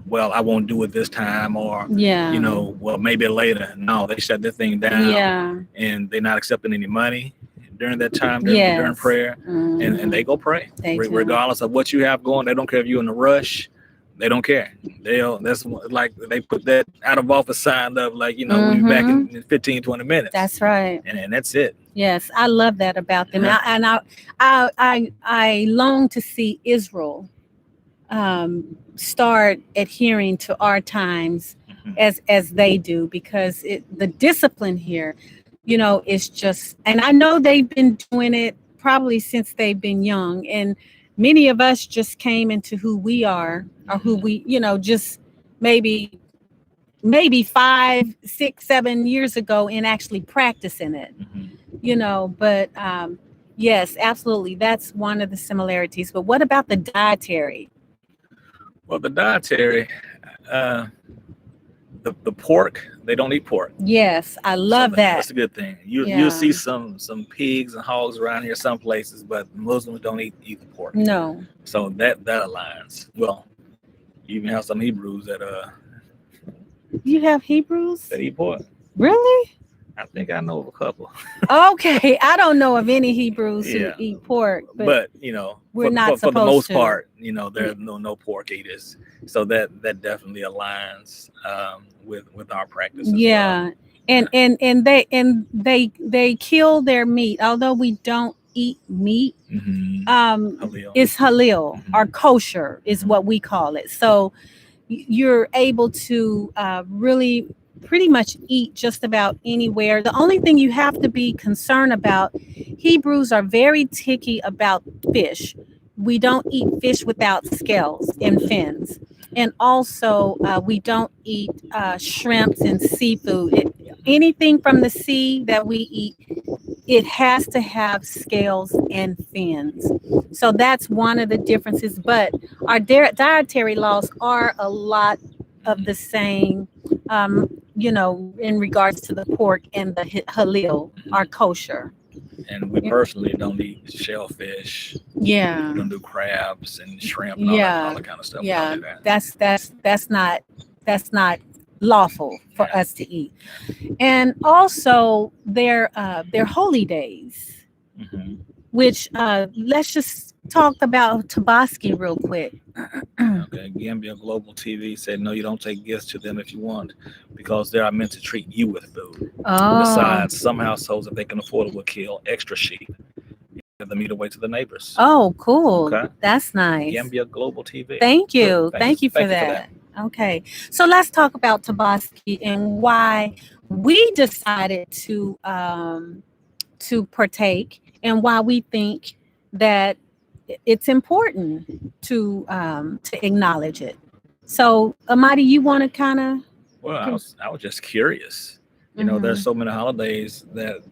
well, I won't do it this time, or well, maybe later. No, they shut that thing down, and they're not accepting any money during that time during prayer, and they go pray regardless of what you have going. They don't care if you're in a rush. They don't care. That's like they put that out of office sign up, like we'll be back in 15-20 minutes. That's right, and that's it. Yes, I love that about them. I long to see Israel start adhering to our times as they do, because the discipline here, is just, and I know they've been doing it probably since they've been young, and many of us just came into who we are, or who we, just maybe 5, 6, 7 years ago, and actually practicing it, but yes, absolutely, that's one of the similarities. But what about the dietary? Well, the dietary, the pork, they don't eat pork. Yes, I love that. That's a good thing. You'll see some pigs and hogs around here some places, but Muslims don't eat the pork. No. So that aligns. Well, you even have some Hebrews that You have Hebrews that eat pork. Really? I think I know of a couple. Okay, I don't know of any Hebrews who eat pork, but we're not for the most part, there's no pork eaters. So that definitely aligns with our practice. Yeah, well. And they kill their meat. Although we don't eat meat, Halil. is halal or kosher is what we call it. So you're able to really pretty much eat just about anywhere. The only thing you have to be concerned about, Hebrews are very ticky about fish. We don't eat fish without scales and fins. And also, we don't eat shrimps and seafood. Anything from the sea that we eat, it has to have scales and fins. So that's one of the differences. But our dietary laws are a lot of the same, in regards to the pork and the halal, are kosher. And we personally don't eat shellfish. Yeah. We don't do crabs and shrimp and all that kind of stuff. Yeah. That. That's not lawful for us to eat. And also their holy days, which let's just talk about Tobaski real quick. Okay, Gambia Global TV said, no, you don't take gifts to them if you want, because they are meant to treat you with food. Oh. Besides, some households, if they can afford it, will kill extra sheep. Give the meat away to the neighbors. Oh, cool. Okay. That's nice. Gambia Global TV. Thank you. Good. Thank you for that. Okay. So let's talk about Tobaski and why we decided to partake, and why we think that it's important to acknowledge it. So, Amadi, you want to kind of? Well, I was just curious. There's so many holidays that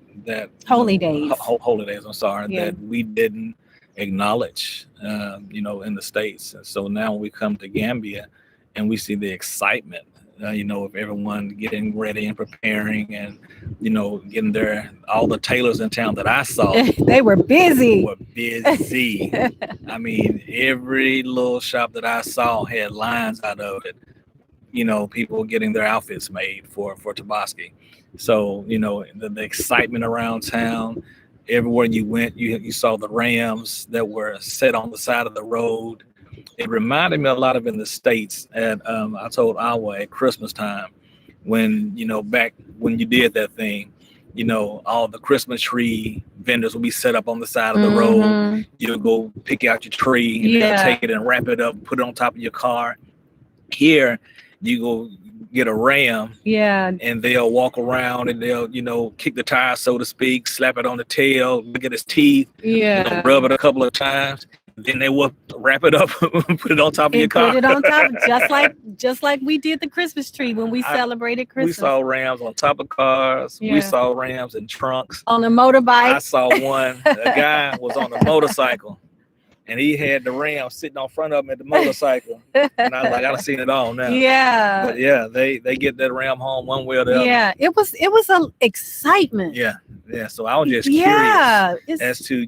holy days. Holy days. I'm sorry, that we didn't acknowledge. In the States. And so now when we come to Gambia, and we see the excitement, of everyone getting ready and preparing, and getting there. All the tailors in town that I saw, they were busy. I mean, every little shop that I saw had lines out of it. People getting their outfits made for Tobaski. So the excitement around town. Everywhere you went, you saw the rams that were set on the side of the road. It reminded me a lot of in the States at I told Awa at Christmas time, when back when you did that thing, all the Christmas tree vendors will be set up on the side of the road. You'll go pick out your tree and they'll take it and wrap it up, put it on top of your car. Here you go get a ram, and they'll walk around and they'll kick the tire, so to speak, slap it on the tail, look at his teeth, rub it a couple of times. Then they will wrap it up and put it on top of your car. Put it on top, just like we did the Christmas tree when we celebrated Christmas. We saw rams on top of cars. We saw rams in trunks. On a motorbike. I saw one. A guy was on a motorcycle, and he had the ram sitting on front of him at the motorcycle. And I was like, I've seen it all now. Yeah. But yeah, they get that ram home one way or the other. Yeah, it was an excitement. Yeah. So I was just curious as to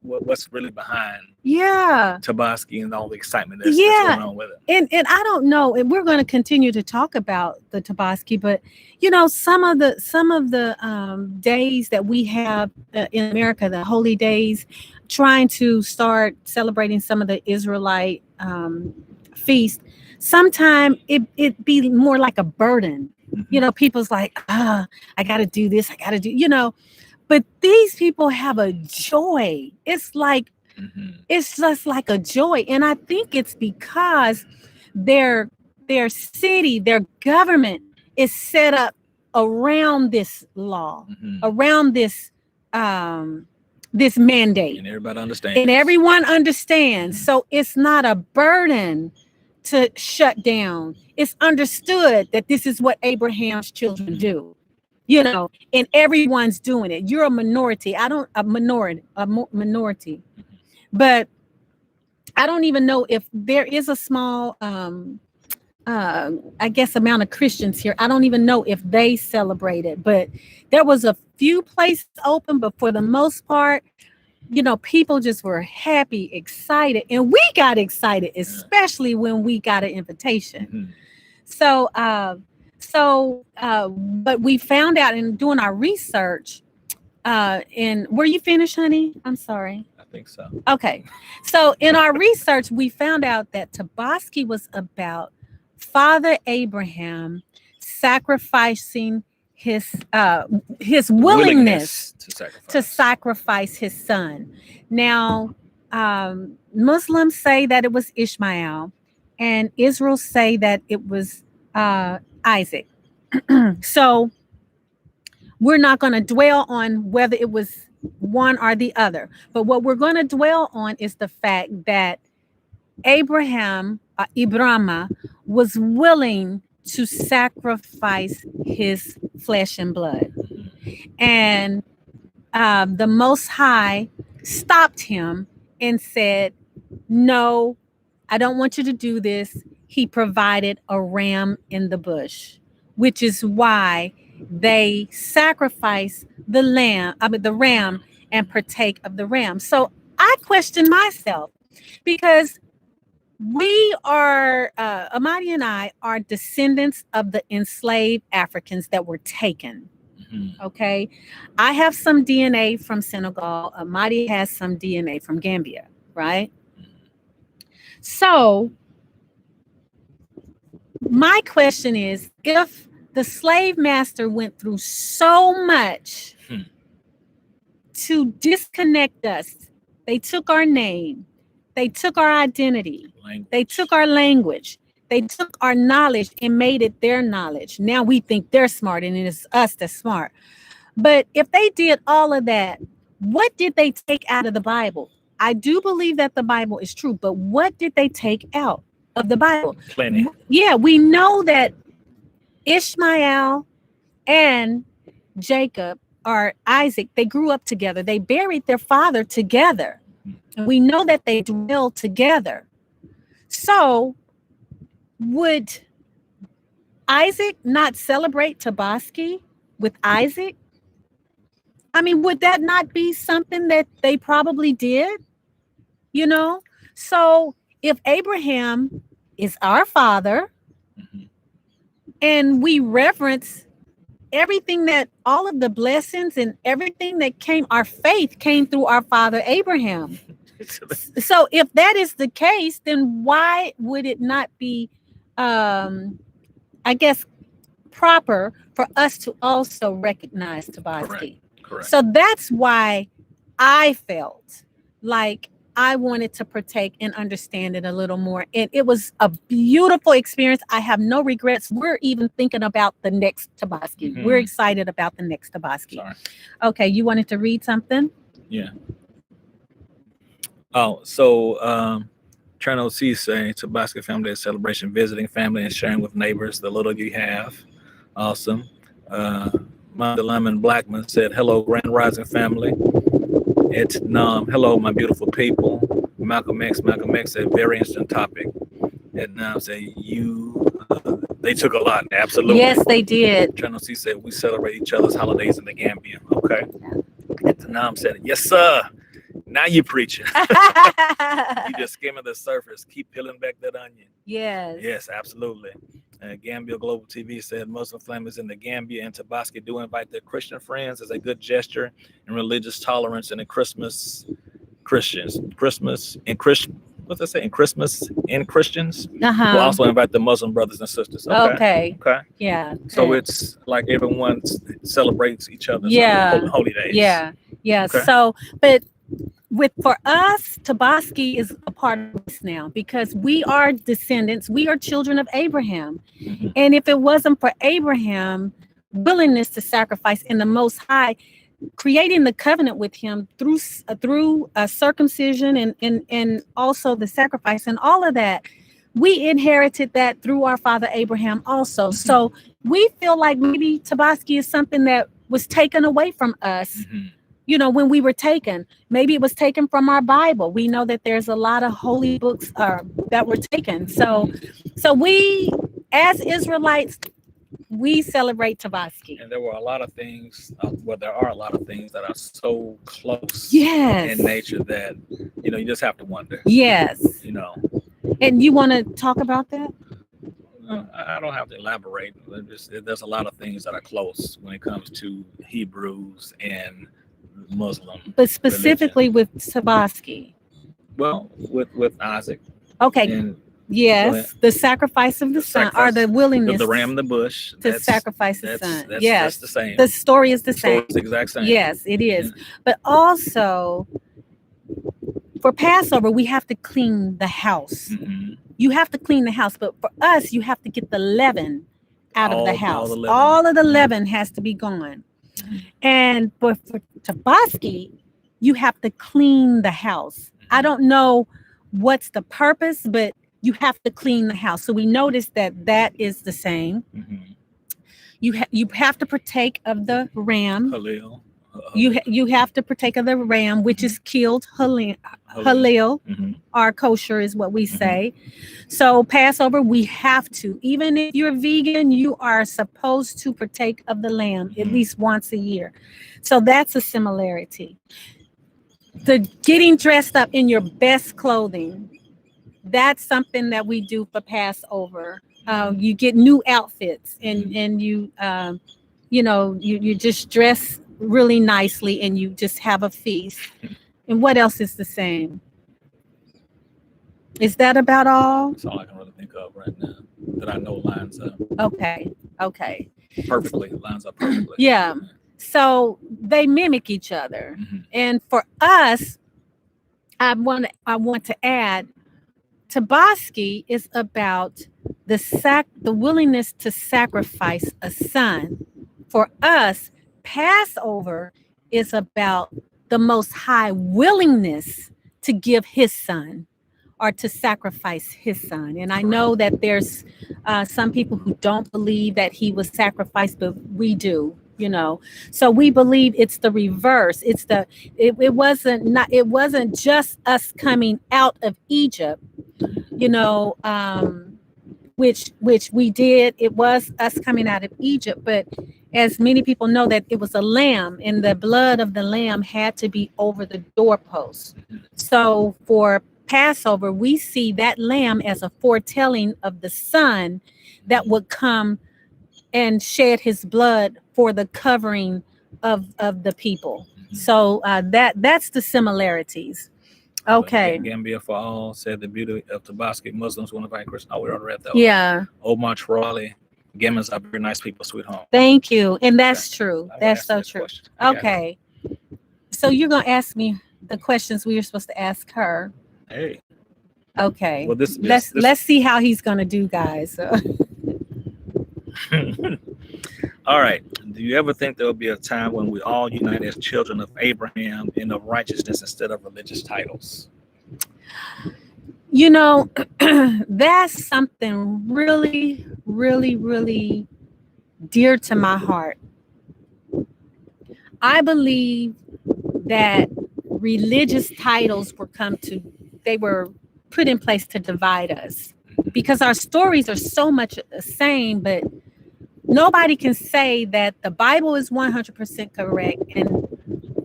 what's really behind Tobaski and all the excitement that's going on with it. And I don't know, and we're going to continue to talk about the Tobaski, but some of the days that we have in America, the holy days, trying to start celebrating some of the Israelite feast, sometimes it be more like a burden. People's like, I got to do this, I got to do, but these people have a joy. It's like, it's just like a joy. And I think it's because their city, their government is set up around this law, around this this mandate. And everybody understands. And everyone understands. So it's not a burden to shut down. It's understood that this is what Abraham's children do. And everyone's doing it. You're a minority. A minority. But I don't even know if there is a small, I guess, amount of Christians here. I don't even know if they celebrate it. But there was a few places open, but for the most part, people just were happy, excited. And we got excited, especially when we got an invitation. So, but we found out in doing our research, and were you finished, honey? I'm sorry. I think so. Okay. So in our research, we found out that Tobaski was about Father Abraham sacrificing his willingness to sacrifice. sacrifice his son. Now, Muslims say that it was Ishmael, and Israel say that it was Isaac. So we're not going to dwell on whether it was one or the other, but what we're going to dwell on is the fact that Ibrahim was willing to sacrifice his flesh and blood. And the Most High stopped him and said, no, I don't want you to do this. He provided a ram in the bush, which is why they sacrifice the ram, and partake of the ram. So I question myself, because we are, Amadi and I are descendants of the enslaved Africans that were taken. Okay. I have some DNA from Senegal. Amadi has some DNA from Gambia, right? So my question is, if the slave master went through so much to disconnect us, they took our name, they took our identity, they took our language, they took our knowledge and made it their knowledge. Now we think they're smart and it's us that's smart. But if they did all of that, what did they take out of the Bible? I do believe that the Bible is true, but what did they take out of the Bible? Plenty. Yeah, we know that Ishmael and Jacob or Isaac, they grew up together. They buried their father together. And we know that they dwelled together. So would Isaac not celebrate Tobaski with Isaac? I mean, would that not be something that they probably did? You know? So if Abraham is our father, and we reverence everything, that all of the blessings and everything that came, our faith came through our father Abraham. So if that is the case, then why would it not be, I guess, proper for us to also recognize Tobaski? Correct. So that's why I felt like I wanted to partake and understand it a little more. And it was a beautiful experience. I have no regrets. We're even thinking about the next Tobaski. We're excited about the next Tobaski. Sorry. Okay, you wanted to read something? Yeah. Oh, so Trano C saying Tobaski Family Day celebration, visiting family and sharing with neighbors the little you have. Awesome. Manda Lemon Blackman said, hello, Grand Rising family. It's Nam. Hello, my beautiful people. Malcolm X said, very interesting topic. And Nam said, they took a lot. Absolutely. Yes, they did. Trano C said, we celebrate each other's holidays in the Gambia. Okay. And Nam said, yes, sir. Now you're preaching. You just skimming the surface. Keep peeling back that onion. Yes. Yes, absolutely. Gambia Global TV said Muslim families in the Gambia and Tobaski do invite their Christian friends as a good gesture and religious tolerance, and in Christmas and Christians will also invite the Muslim brothers and sisters. Okay. Yeah. So it's like everyone celebrates each other's holy days. Yeah. Okay. So, but for us, Tobaski is a part of us now, because we are descendants. We are children of Abraham. And if it wasn't for Abraham's willingness to sacrifice in the Most High, creating the covenant with him through circumcision and also the sacrifice and all of that, we inherited that through our father Abraham also. So we feel like maybe Tobaski is something that was taken away from us. You know, when we were taken, maybe it was taken from our Bible. We know that there's a lot of holy books that were taken. So we, as Israelites, we celebrate Tobaski. And there were a lot of things, there are a lot of things that are so close in nature that, you just have to wonder. Yes. And you want to talk about that? I don't have to elaborate. There's a lot of things that are close when it comes to Hebrews and Muslim. But specifically religion. With Tobaski. Well, with Isaac. Okay. And Yes, the sacrifice of the son, or the willingness the ram in the bush to sacrifice the son. That's Yes, the same. the story is the story same. is the exact same. Yes, it is. Yeah. But also for Passover, we have to clean the house. Mm-hmm. You have to clean the house, but for us, you have to get the leaven out of the house. All of the leaven has to be gone. Mm-hmm. And for Tobaski, you have to clean the house. I don't know what's the purpose, but you have to clean the house. So we notice that is the same. Mm-hmm. You have to partake of the ram. Halil. You have to partake of the ram, which is killed halil. Mm-hmm. Our kosher is what we say. So Passover, we have to. Even if you're vegan, you are supposed to partake of the lamb at least once a year. So that's a similarity. The getting dressed up in your best clothing, that's something that we do for Passover. You get new outfits, and you you just dress really nicely, and you just have a feast. And what else is the same? Is that about all? That's all I can really think of right now that I know lines up. Okay. Perfectly. Lines up perfectly. Yeah. So they mimic each other. And for us, I want to add, Tobaski is about the willingness to sacrifice a son. For us, Passover is about the Most High willingness to give his son, or to sacrifice his son. And I know that there's some people who don't believe that he was sacrificed, but we do, So we believe it's the reverse. It wasn't just us coming out of Egypt, which we did. It was us coming out of Egypt, but as many people know, that it was a lamb, and the blood of the lamb had to be over the doorpost. So for Passover, we see that lamb as a foretelling of the son that would come and shed his blood for the covering of the people. So that's the similarities. Okay. Gambia for all said the beauty of Tobaski. Muslims want to invite Christian. Oh, we already read that one. Yeah. Omar Trolley. Gambians are very nice people, sweet home. Thank you. And that's true. That's so true. Okay. So you're going to ask me the questions we were supposed to ask her. Hey. Okay. Well, let's see how he's going to do, guys. So. All right. Do you ever think there will be a time when we all unite as children of Abraham in of righteousness instead of religious titles? That's something really, really, really dear to my heart. I believe that religious titles were put in place to divide us, because our stories are so much the same, but nobody can say that the Bible is 100% correct, and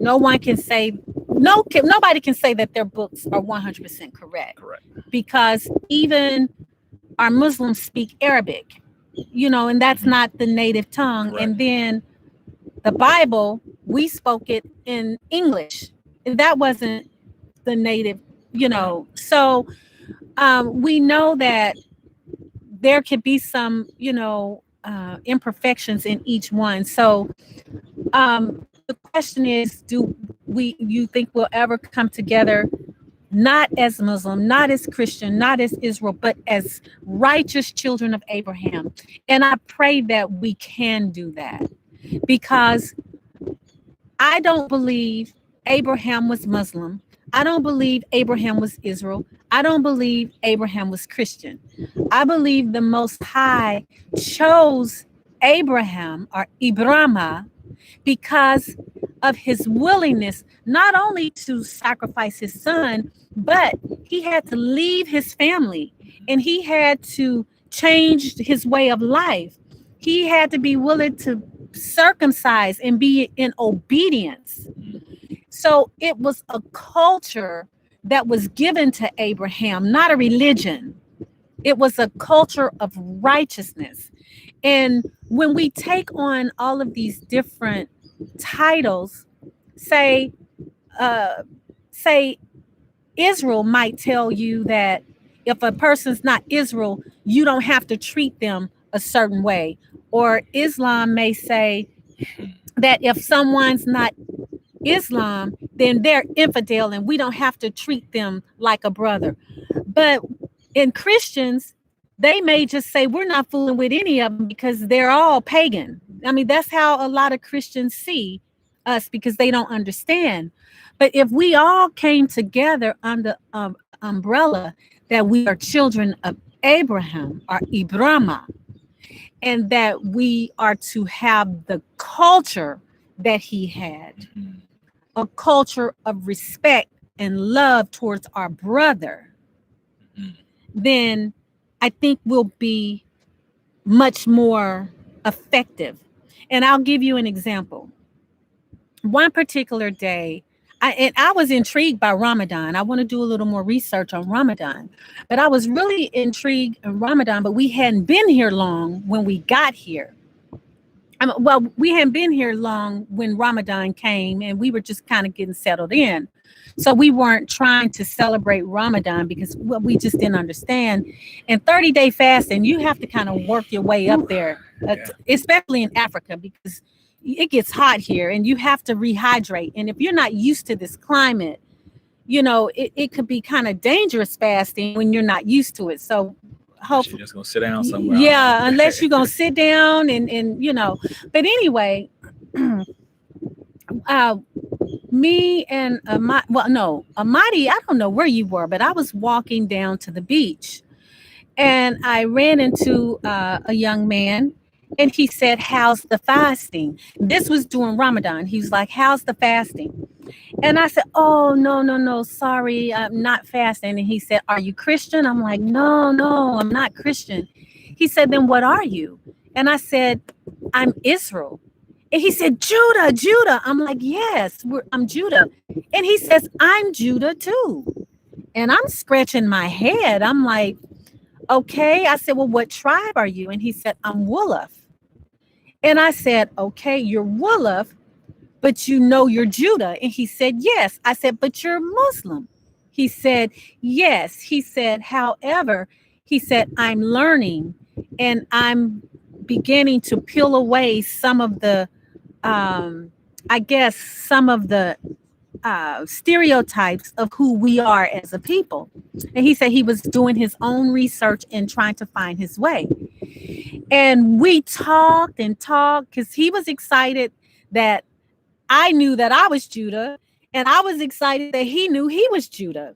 nobody can say that their books are 100% correct. Because even our Muslims speak Arabic, and that's not the native tongue. Correct. And then the Bible, we spoke it in English, and that wasn't the native, So we know that there could be some, imperfections in each one. So the question is, you think we'll ever come together, not as Muslim, not as Christian, not as Israel, but as righteous children of Abraham? And I pray that we can do that, because I don't believe Abraham was Muslim. I don't believe Abraham was Israel. I don't believe Abraham was Christian. I believe the Most High chose Abraham, or Ibrahim, because of his willingness not only to sacrifice his son, but he had to leave his family, and he had to change his way of life. He had to be willing to circumcise and be in obedience. So it was a culture that was given to Abraham, not a religion. It was a culture of righteousness. And when we take on all of these different titles, say Israel might tell you that if a person's not Israel, you don't have to treat them a certain way. Or Islam may say that if someone's not Islam, then they're infidel and we don't have to treat them like a brother. But in Christians, they may just say we're not fooling with any of them because they're all pagan. I mean, that's how a lot of Christians see us because they don't understand. But if we all came together under an umbrella that we are children of Abraham or Ibrahim, and that we are to have the culture that he had, a culture of respect and love towards our brother, then I think we'll be much more effective. And I'll give you an example. One particular day, I was intrigued by Ramadan. I want to do a little more research on Ramadan, but I was really intrigued in Ramadan, but we hadn't been here long when we got here. Well, we hadn't been here long when Ramadan came and we were just kind of getting settled in. So we weren't trying to celebrate Ramadan because we just didn't understand. And 30-day fasting, you have to kind of work your way up there, especially in Africa, because it gets hot here and you have to rehydrate. And if you're not used to this climate, it could be kind of dangerous fasting when you're not used to it. So hopefully you're just gonna sit down somewhere. Yeah, unless you're gonna sit down and But anyway, me and Amadi, I don't know where you were, but I was walking down to the beach, and I ran into a young man, and he said, "How's the fasting?" This was during Ramadan. He was like, "How's the fasting?" And I said, "Oh, no, sorry, I'm not fasting." And he said, "Are you Christian?" I'm like, no, I'm not Christian." He said, "Then what are you?" And I said, "I'm Israel." And he said, Judah." I'm like, "Yes, I'm Judah." And he says, "I'm Judah too." And I'm scratching my head. I'm like, "Okay." I said, "Well, what tribe are you?" And he said, "I'm Wolof." And I said, "Okay, you're Wolof, but you're Judah." And he said, "Yes." I said, "But you're Muslim." He said, "Yes." He said, "However," he said, "I'm learning and I'm beginning to peel away some of the, stereotypes of who we are as a people." And he said he was doing his own research and trying to find his way. And we talked because he was excited that I knew that I was Judah, and I was excited that he knew he was Judah.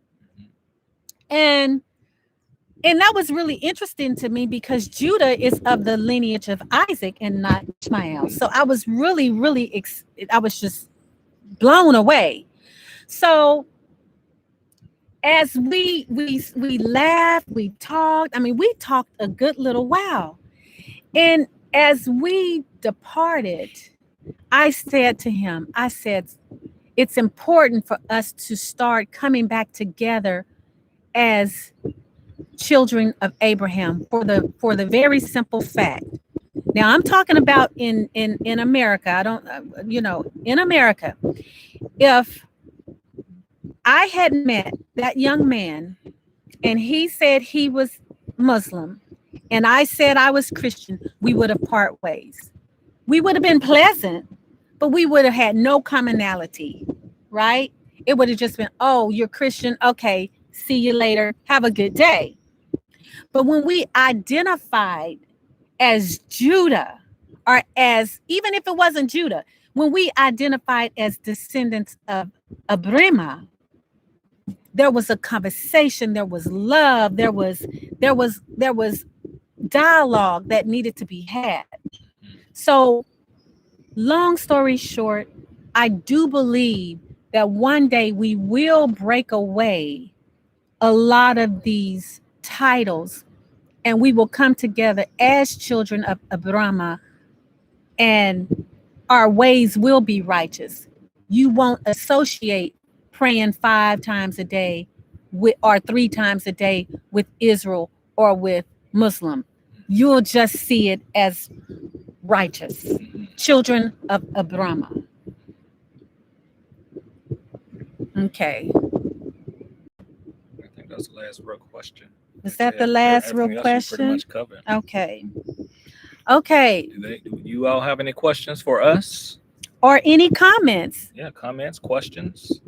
And that was really interesting to me because Judah is of the lineage of Isaac and not Ishmael. So I was really, really, I was just blown away. So as we laughed, we talked. I mean, we talked a good little while. And as we departed, I said to him, I said, it's important for us to start coming back together as children of Abraham for the very simple fact. Now I'm talking about in America. I don't, in America, if I had met that young man and he said he was Muslim and I said I was Christian, we would have part ways. We would have been pleasant, but we would have had no commonality, right? It would have just been, "Oh, you're Christian. Okay, see you later. Have a good day." But when we identified as Judah, or as, even if it wasn't Judah, when we identified as descendants of Abraham, there was a conversation, there was love, there was dialogue that needed to be had. So, long story short, I do believe that one day we will break away a lot of these titles and we will come together as children of Abraham, and our ways will be righteous. You won't associate praying 5 times a day or 3 times a day with Israel or with Muslim. You'll just see it as righteous children of Abraham. Okay. I think was the last real question. Was that the last real Everything else we pretty question? much covered. Okay. Okay. Do you all have any questions for us? Or any comments? Yeah, comments, questions.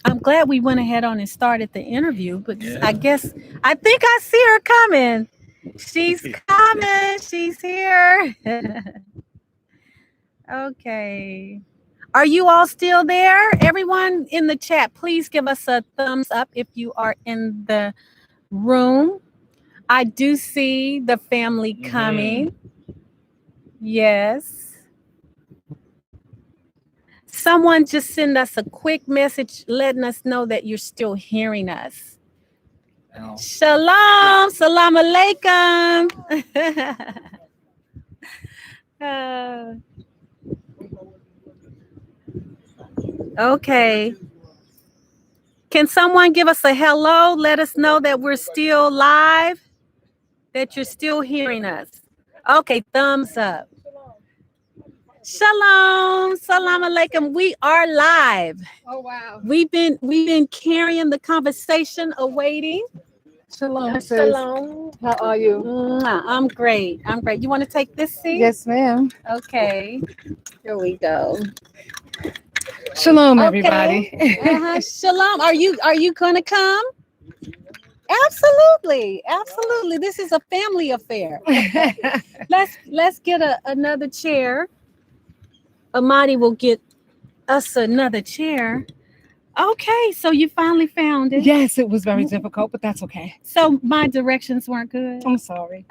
I'm glad we went ahead on and started the interview, but Yeah. I think I see her coming. She's coming. She's here. Okay. Are you all still there? Everyone in the chat, please give us a thumbs up if you are in the room. I do see the family coming. Yes. Someone just send us a quick message letting us know that you're still hearing us. Ow. Shalom. Salam alaikum. Okay. Can someone give us a hello? Let us know that we're still live, that you're still hearing us. Okay, thumbs up. Shalom, salam alaikum. We are live. Oh wow. We've been carrying the conversation, awaiting. Shalom. sis. Shalom. How are you? I'm great. You want to take this seat? Yes, ma'am. Okay. Here we go. Shalom, Okay. everybody. Shalom. Are you gonna come? Absolutely. This is a family affair. Let's get another chair. Amadi will get us another chair. Okay, so you finally found it. Yes, it was very difficult, but that's okay. So my directions weren't good. I'm sorry.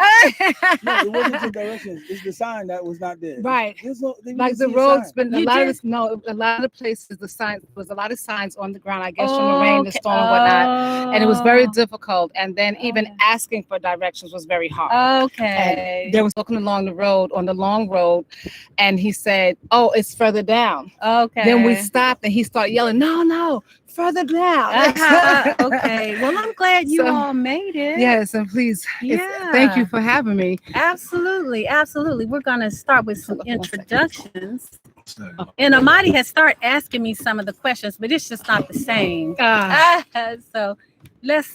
No, it wasn't the directions. It's the sign that was not there. Right. Like the road's been a lot of the places, the signs was a lot of signs on the ground, I guess, from the rain, the storm, and whatnot. And it was very difficult. And then even asking for directions was very hard. Okay. And they was walking along the road on the long road, and he said, "Oh, it's further down." Okay. Then we stopped, and he started yelling, "No, further down." Okay. Well, I'm glad you all made it. Yes, and please, thank you for having me. Absolutely. We're gonna start with some introductions. And Amadi has started asking me some of the questions, but it's just not the same. So let's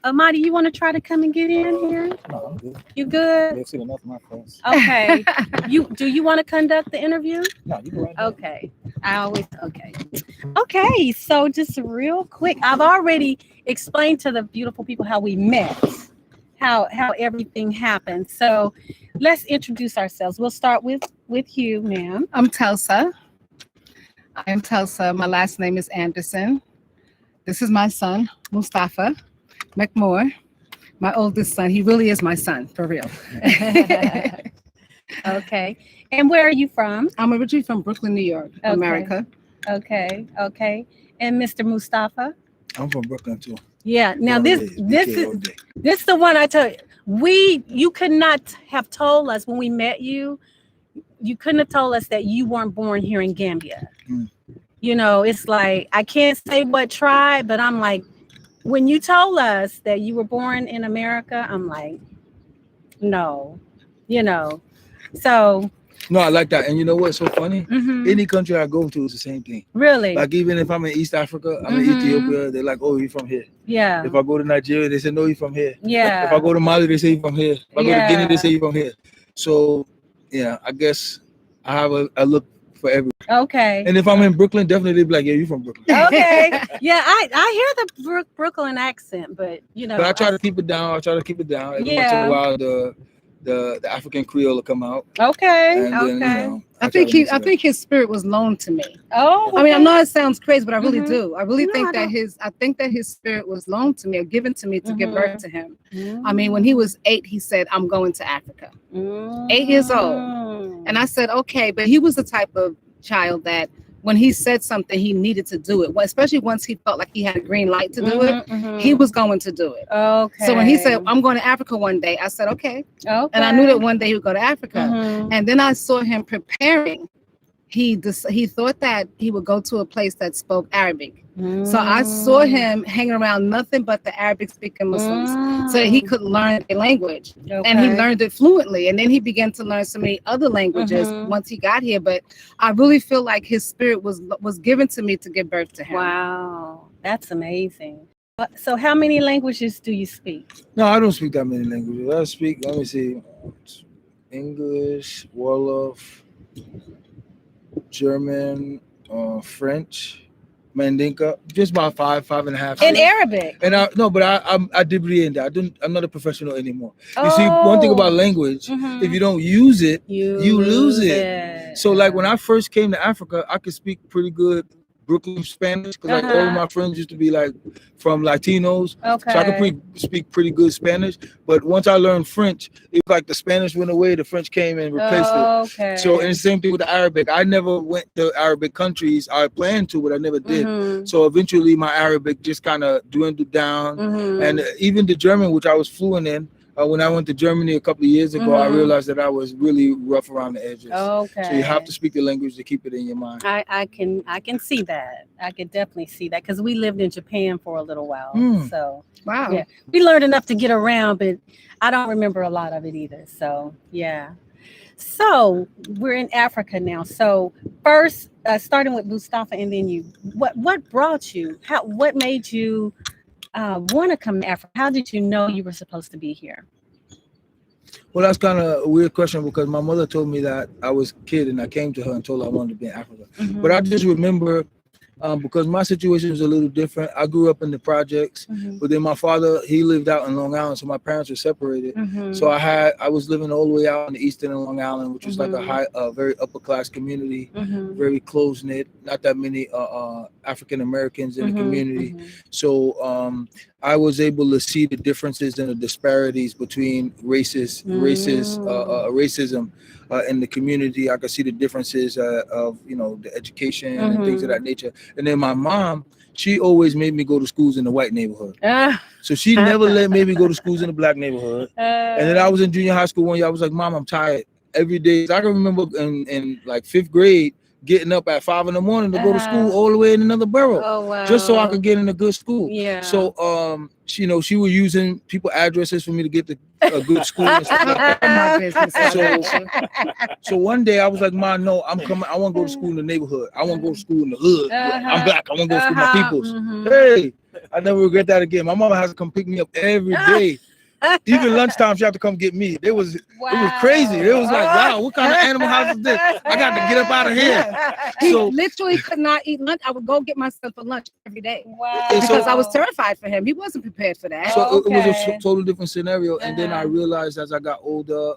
Amadi, you want to try to come and get in here? No, I'm good. You good? They've seen enough of my face. Okay. Do you want to conduct the interview? No, you go right now. Okay. Okay. So just real quick, I've already explained to the beautiful people how we met, how everything happened. So let's introduce ourselves. We'll start with you, ma'am. I'm Telsa. My last name is Anderson. This is my son, Mustafa McMore, my oldest son. He really is my son, for real. Okay. And where are you from? I'm originally from Brooklyn, New York, America. Okay. And Mr. Mustafa? I'm from Brooklyn too. Yeah. Now this is the one I tell you. You could not have told us when we met you. You couldn't have told us that you weren't born here in Gambia. You know, it's like I can't say what tribe, but I'm like, when you told us that you were born in America, I'm like, no, So No, I like that. And you know what's so funny? Any country I go to is the same thing. Really? Like even if I'm in East Africa, I'm in Ethiopia, they're like, "Oh, you're from here." Yeah. If I go to Nigeria, they say, "No, you're from here." Yeah. If I go to Mali, they say you're from here. If I go to Guinea, they say you're from here. So yeah, I guess I have a look for everywhere. Okay. And if I'm in Brooklyn, definitely be like, "Yeah, you're from Brooklyn." Okay. Yeah, I hear the Brooklyn accent, but But I try to keep it down. Every once in a while, the African Creole will come out. Okay. And then, I think his spirit was loaned to me. Oh, okay. I mean, I know it sounds crazy, but I really do. I really think that his spirit was loaned to me or given to me to give birth to him. I mean, when he was 8, he said, "I'm going to Africa." 8 years old. And I said, okay, but he was the type of child that when he said something, he needed to do it. Well, especially once he felt like he had a green light to do it, he was going to do it. Okay. So when he said, "I'm going to Africa one day," I said, okay. And I knew that one day he would go to Africa. And then I saw him preparing he thought that he would go to a place that spoke Arabic. So I saw him hanging around nothing but the Arabic speaking Muslims, so he could learn a language, and he learned it fluently. And then he began to learn so many other languages once he got here. But I really feel like his spirit was given to me to give birth to him. Wow, that's amazing. So how many languages do you speak? No, I don't speak that many languages. I speak, let me see, English, Wolof, German, French, Mandinka, just about five and a half. In Arabic. And I did in that. I'm not a professional anymore. You see, one thing about language, if you don't use it, you lose it. So like when I first came to Africa, I could speak pretty good Brooklyn Spanish, because like all of my friends used to be like from Latinos, so I could speak pretty good Spanish. But once I learned French, it was like the Spanish went away, the French came and replaced it. So and the same thing with the Arabic. I never went to Arabic countries. I planned to, but I never did. So eventually my Arabic just kind of dwindled down, and even the German, which I was fluent in. When I went to Germany a couple of years ago, I realized that I was really rough around the edges. So you have to speak the language to keep it in your mind. I can see that. I can definitely see that, because we lived in Japan for a little while. So wow, yeah, we learned enough to get around, but I don't remember a lot of it either. So yeah. So we're in Africa now. So first, starting with Mustafa, and then you. What brought you? What made you want to come to Africa? How did you know you were supposed to be here? Well, that's kind of a weird question, because my mother told me that I was a kid and I came to her and told her I wanted to be in Africa. But I just remember, because my situation was a little different. I grew up in the projects, but then my father, he lived out in Long Island, so my parents were separated. So I was living all the way out in the east end of Long Island, which was like a very upper class community, very close knit, not that many African Americans in the community. So I was able to see the differences and the disparities between racism in the community. I could see the differences of the education and things of that nature. And then my mom, she always made me go to schools in the white neighborhood. So she never made me go to schools in the black neighborhood. And then I was in junior high school one year. I was like, Mom, I'm tired. Every day. I can remember in like 5th grade, getting up at 5 a.m. to go to school all the way in another borough, just so I could get in a good school. So she was using people addresses for me to get to a good school and stuff like that. So one day I was like, Mom, no, I'm coming. I want to go to school in the neighborhood. I want to go to school in the hood. I'm black. I want to go to school with my peoples. Hey, I never regret that again. My mama has to come pick me up every day. Even lunchtime, she had to come get me. It was crazy. It was like, wow, what kind of animal house is this? I got to get up out of here. He literally could not eat lunch. I would go get myself for lunch every day. Because I was terrified for him. He wasn't prepared for that. So it was a totally different scenario. And then I realized as I got older,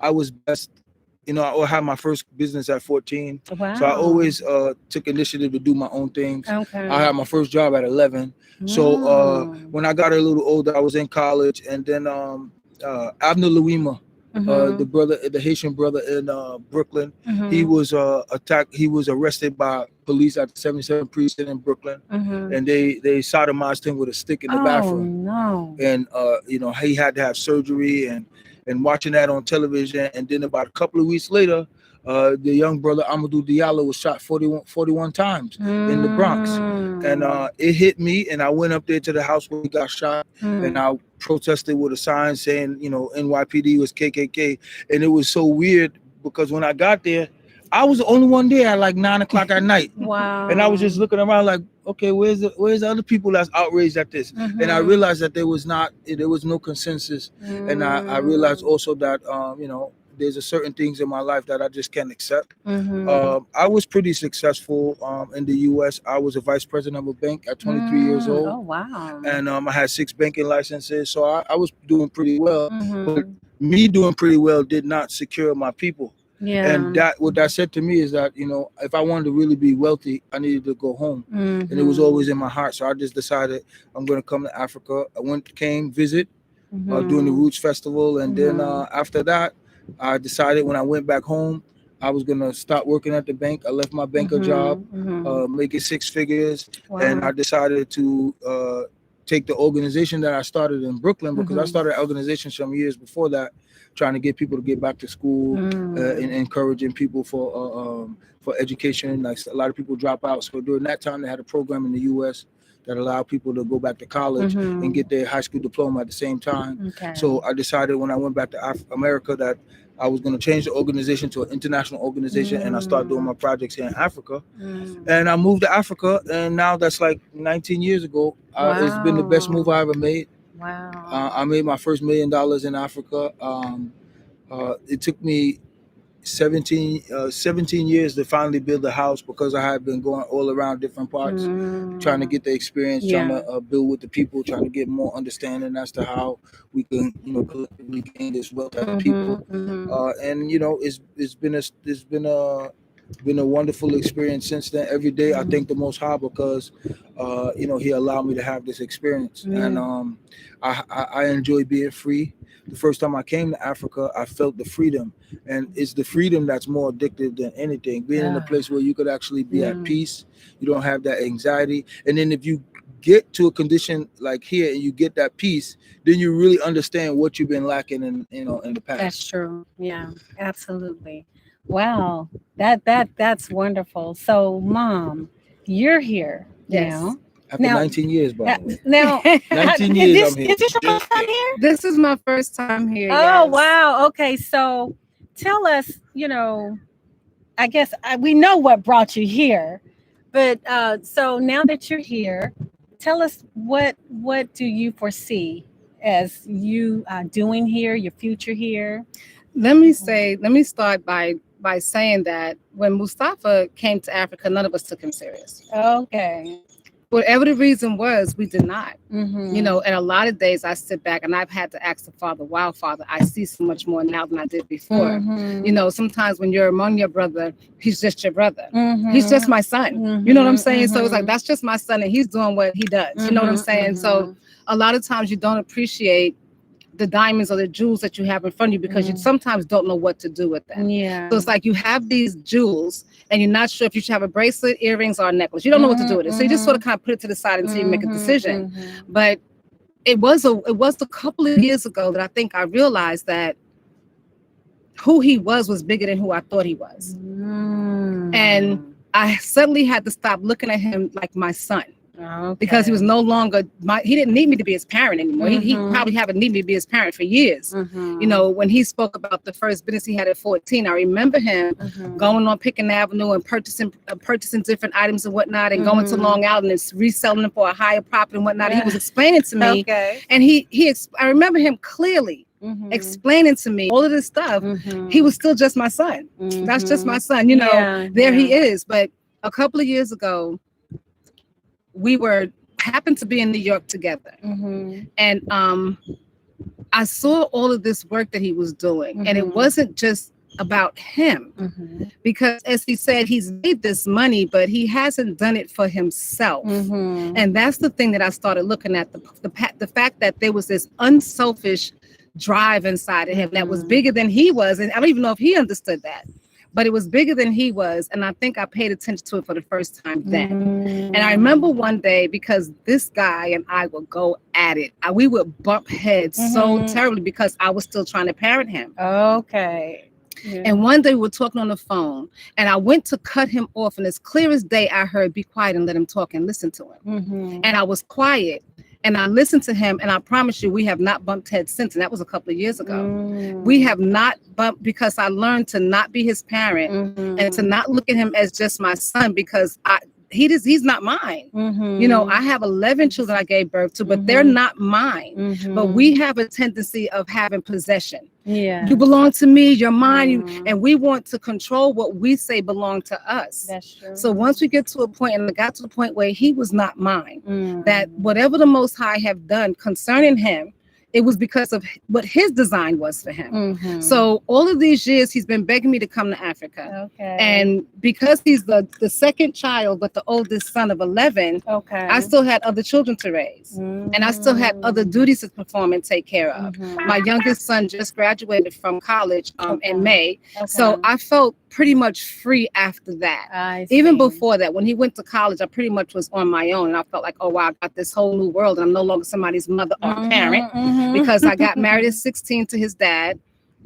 I was best. I had my first business at 14. So I always took initiative to do my own things. I had my first job at 11. So when I got a little older, I was in college, and then Abner Louima, the Haitian brother in Brooklyn, he was attacked. He was arrested by police at the 77th precinct in Brooklyn, and they sodomized him with a stick in the bathroom. And he had to have surgery, and watching that on television. And then about a couple of weeks later, the young brother Amadou Diallo was shot 41 times in the Bronx. And it hit me, and I went up there to the house where he got shot, and I protested with a sign saying, NYPD was KKK. And it was so weird, because when I got there, I was the only one there at like 9 o'clock at night. And I was just looking around like, okay, where's the other people that's outraged at this? And I realized that there was no consensus. And I realized also that there's a certain things in my life that I just can't accept. I was pretty successful in the U.S. I was a vice president of a bank at 23 years old. Oh wow! And I had 6 banking licenses, so I was doing pretty well. But me doing pretty well did not secure my people. And what that said to me is that, if I wanted to really be wealthy, I needed to go home. And it was always in my heart. So I just decided I'm going to come to Africa. I came visit during the Roots Festival. And then after that, I decided when I went back home, I was going to start working at the bank. I left my banker job, making 6 figures. And I decided to take the organization that I started in Brooklyn, because I started an organization some years before that, trying to get people to get back to school and encouraging people for education. Like a lot of people drop out. So during that time, they had a program in the U.S. that allowed people to go back to college and get their high school diploma at the same time. Okay. So I decided when I went back to America that I was going to change the organization to an international organization, and I started doing my projects here in Africa. And I moved to Africa, and now that's like 19 years ago. It's been the best move I ever made. Wow. I made my first $1 million in Africa. It took me 17 years to finally build a house, because I had been going all around different parts, trying to get the experience, trying to build with the people, trying to get more understanding as to how we can, collectively gain this wealth as people. And it's been a wonderful experience since then. Every day I thank the Most High, because He allowed me to have this experience, and I enjoy being free. The first time I came to Africa, I felt the freedom, and it's the freedom that's more addictive than anything. Being in a place where you could actually be at peace, you don't have that anxiety, and then if you get to a condition like here and you get that peace, then you really understand what you've been lacking in the past. That's true. Yeah, absolutely. Wow, that's wonderful. So, Mom, you're here now. After 19 years, by the way. Now, 19 years I'm here. Is this your first time here? This is my first time here. Oh, yes. wow. Okay, so tell us, I guess we know what brought you here, but so now that you're here, tell us what do you foresee as you doing here, your future here? Let me start by saying that when Mustafa came to Africa, none of us took him serious. Okay. Whatever the reason was, we did not. Mm-hmm. And a lot of days I sit back and I've had to ask the Father, wow, Father, I see so much more now than I did before. Mm-hmm. Sometimes when you're among your brother, he's just your brother. Mm-hmm. He's just my son. Mm-hmm. You know what I'm saying? So it's Mm-hmm. like, that's just my son and he's doing what he does. You know what I'm saying? So a lot of times you don't appreciate the diamonds or the jewels that you have in front of you, because you sometimes don't know what to do with them. Yeah. So it's like you have these jewels and you're not sure if you should have a bracelet, earrings, or a necklace. You don't know what to do with it. So you just sort of kind of put it to the side until you make a decision. But it was a couple of years ago that I think I realized that who he was bigger than who I thought he was. And I suddenly had to stop looking at him like my son. Okay. Because he was no longer he didn't need me to be his parent anymore. He probably haven't needed me to be his parent for years. When he spoke about the first business he had at 14, I remember him going on Pickens Avenue and purchasing different items and whatnot, and going to Long Island and reselling them for a higher profit and whatnot. He was explaining to me, and I remember him clearly explaining to me all of this stuff. He was still just my son. That's just my son. There he is. But a couple of years ago, we happened to be in New York together. And I saw all of this work that he was doing. And it wasn't just about him. Because as he said, he's made this money, but he hasn't done it for himself. And that's the thing that I started looking at, the fact that there was this unselfish drive inside of him that was bigger than he was. And I don't even know if he understood that. But it was bigger than he was. And I think I paid attention to it for the first time then. And I remember one day, because this guy and I would go at it. We would bump heads so terribly because I was still trying to parent him. Okay. Yeah. And one day we were talking on the phone, and I went to cut him off. And as clear as day, I heard, be quiet and let him talk and listen to him. And I was quiet. And I listened to him, and I promise you, we have not bumped heads since. And that was a couple of years ago. We have not bumped, because I learned to not be his parent and to not look at him as just my son, because he's not mine. I have 11 children I gave birth to, but they're not mine. But we have a tendency of having possession. Yeah. You belong to me, you're mine, and we want to control what we say belong to us. That's true. So once we get to a point, and I got to the point where he was not mine, that whatever the Most High have done concerning him, it was because of what his design was for him. Mm-hmm. So all of these years, he's been begging me to come to Africa. Okay. And because he's the second child, but the oldest son of 11, okay. I still had other children to raise. Mm-hmm. And I still had other duties to perform and take care of. Mm-hmm. My youngest son just graduated from college in May. Okay. So I felt pretty much free after that. Even before that, when he went to college, I pretty much was on my own. And I felt like, oh, wow, I got this whole new world. And I'm no longer somebody's mother or parent because I got married at 16 to his dad.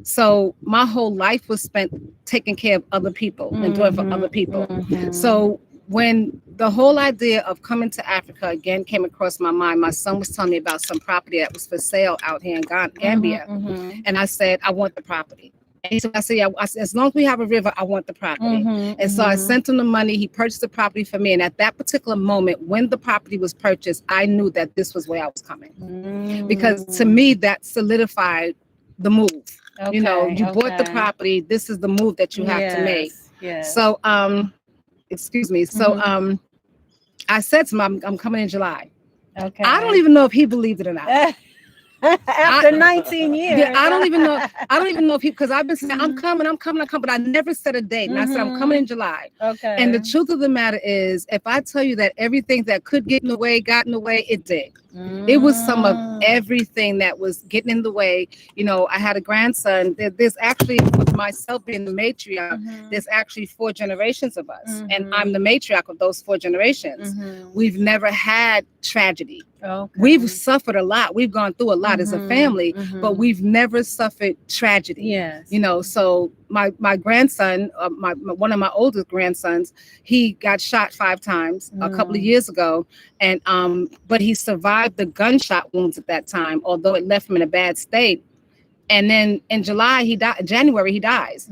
So my whole life was spent taking care of other people and doing for other people. So when the whole idea of coming to Africa again came across my mind, my son was telling me about some property that was for sale out here in Gambia. And I said, I want the property. And so I said, yeah, as long as we have a river, I want the property. And so I sent him the money. He purchased the property for me. And at that particular moment, when the property was purchased, I knew that this was where I was coming. Because to me, that solidified the move. Okay, you know, you bought the property. This is the move that you have to make. Yes. So, excuse me. So, I said to him, I'm coming in July. Okay. I don't even know if he believed it or not. After 19 years. Yeah, I don't even know if he, because I've been saying, I'm coming, but I never set a date. And I said, I'm coming in July. Okay. And the truth of the matter is, if I tell you that everything that could get in the way, got in the way, it did. It was some of everything that was getting in the way. You know, I had a grandson. There's actually, with myself being the matriarch, there's actually 4 generations of us. And I'm the matriarch of those 4 generations. We've never had tragedy. Okay. We've suffered a lot. We've gone through a lot as a family, but we've never suffered tragedy. Yes. You know, so my grandson, one of my oldest grandsons, he got shot 5 times a couple of years ago, and but he survived the gunshot wounds at that time, although it left him in a bad state. And then in January he dies.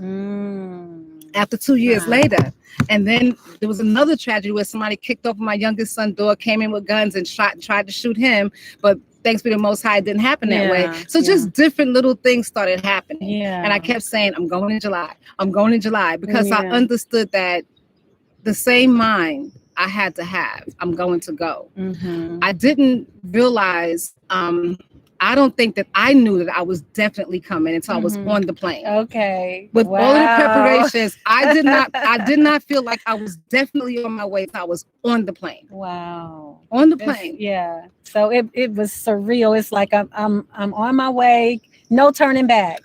After 2 years later. And then there was another tragedy where somebody kicked open my youngest son's door, came in with guns and tried to shoot him, but thanks be the Most High, it didn't happen that way. So just different little things started happening. And I kept saying, I'm going in July. I'm going in July, because I understood that the same mind I had to have, I'm going to go. I didn't realize, I don't think that I knew that I was definitely coming until I was on the plane. Okay. With all of the preparations, I did not feel like I was definitely on my way until I was on the plane. Wow. On the plane. Yeah. So it was surreal. It's like I'm on my way, no turning back.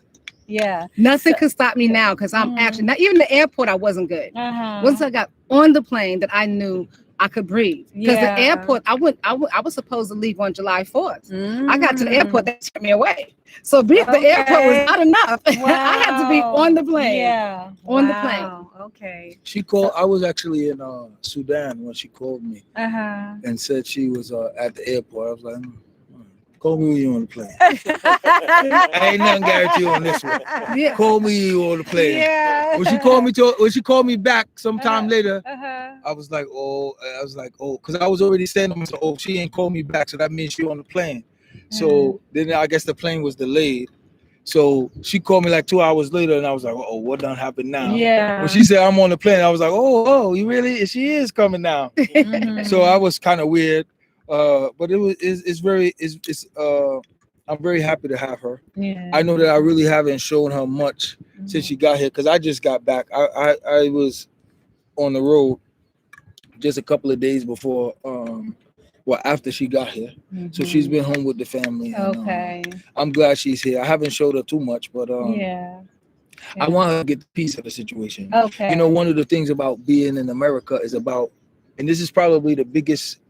Yeah. Nothing could stop me now, because I'm actually not even the airport. I wasn't good. Once I got on the plane, that I knew I could breathe, because the airport, I was supposed to leave on July 4th. I got to the airport, they took me away. So being at the airport was not enough. I had to be on the plane. Yeah. On the plane. Okay. She called. I was actually in Sudan when she called me and said she was at the airport. I was like, call me when you're on the plane. I ain't nothing guarantee on this one. Yeah. Call me when you're on the plane. Yeah. When she called me back sometime later, I was like, because I was already saying to myself, oh, she ain't called me back, so that means she on the plane. So then I guess the plane was delayed. So she called me like 2 hours later, and I was like, oh, what done happened now? Yeah. When she said I'm on the plane, I was like, oh, you really? She is coming now. So I was kind of weird. But I'm very happy to have her. Yeah. I know that I really haven't shown her much since she got here, because I just got back. I was on the road just a couple of days before, after she got here. So she's been home with the family. And, I'm glad she's here. I haven't showed her too much, but I want her to get the piece of the situation. Okay. You know, one of the things about being in America is about, and this is probably the biggest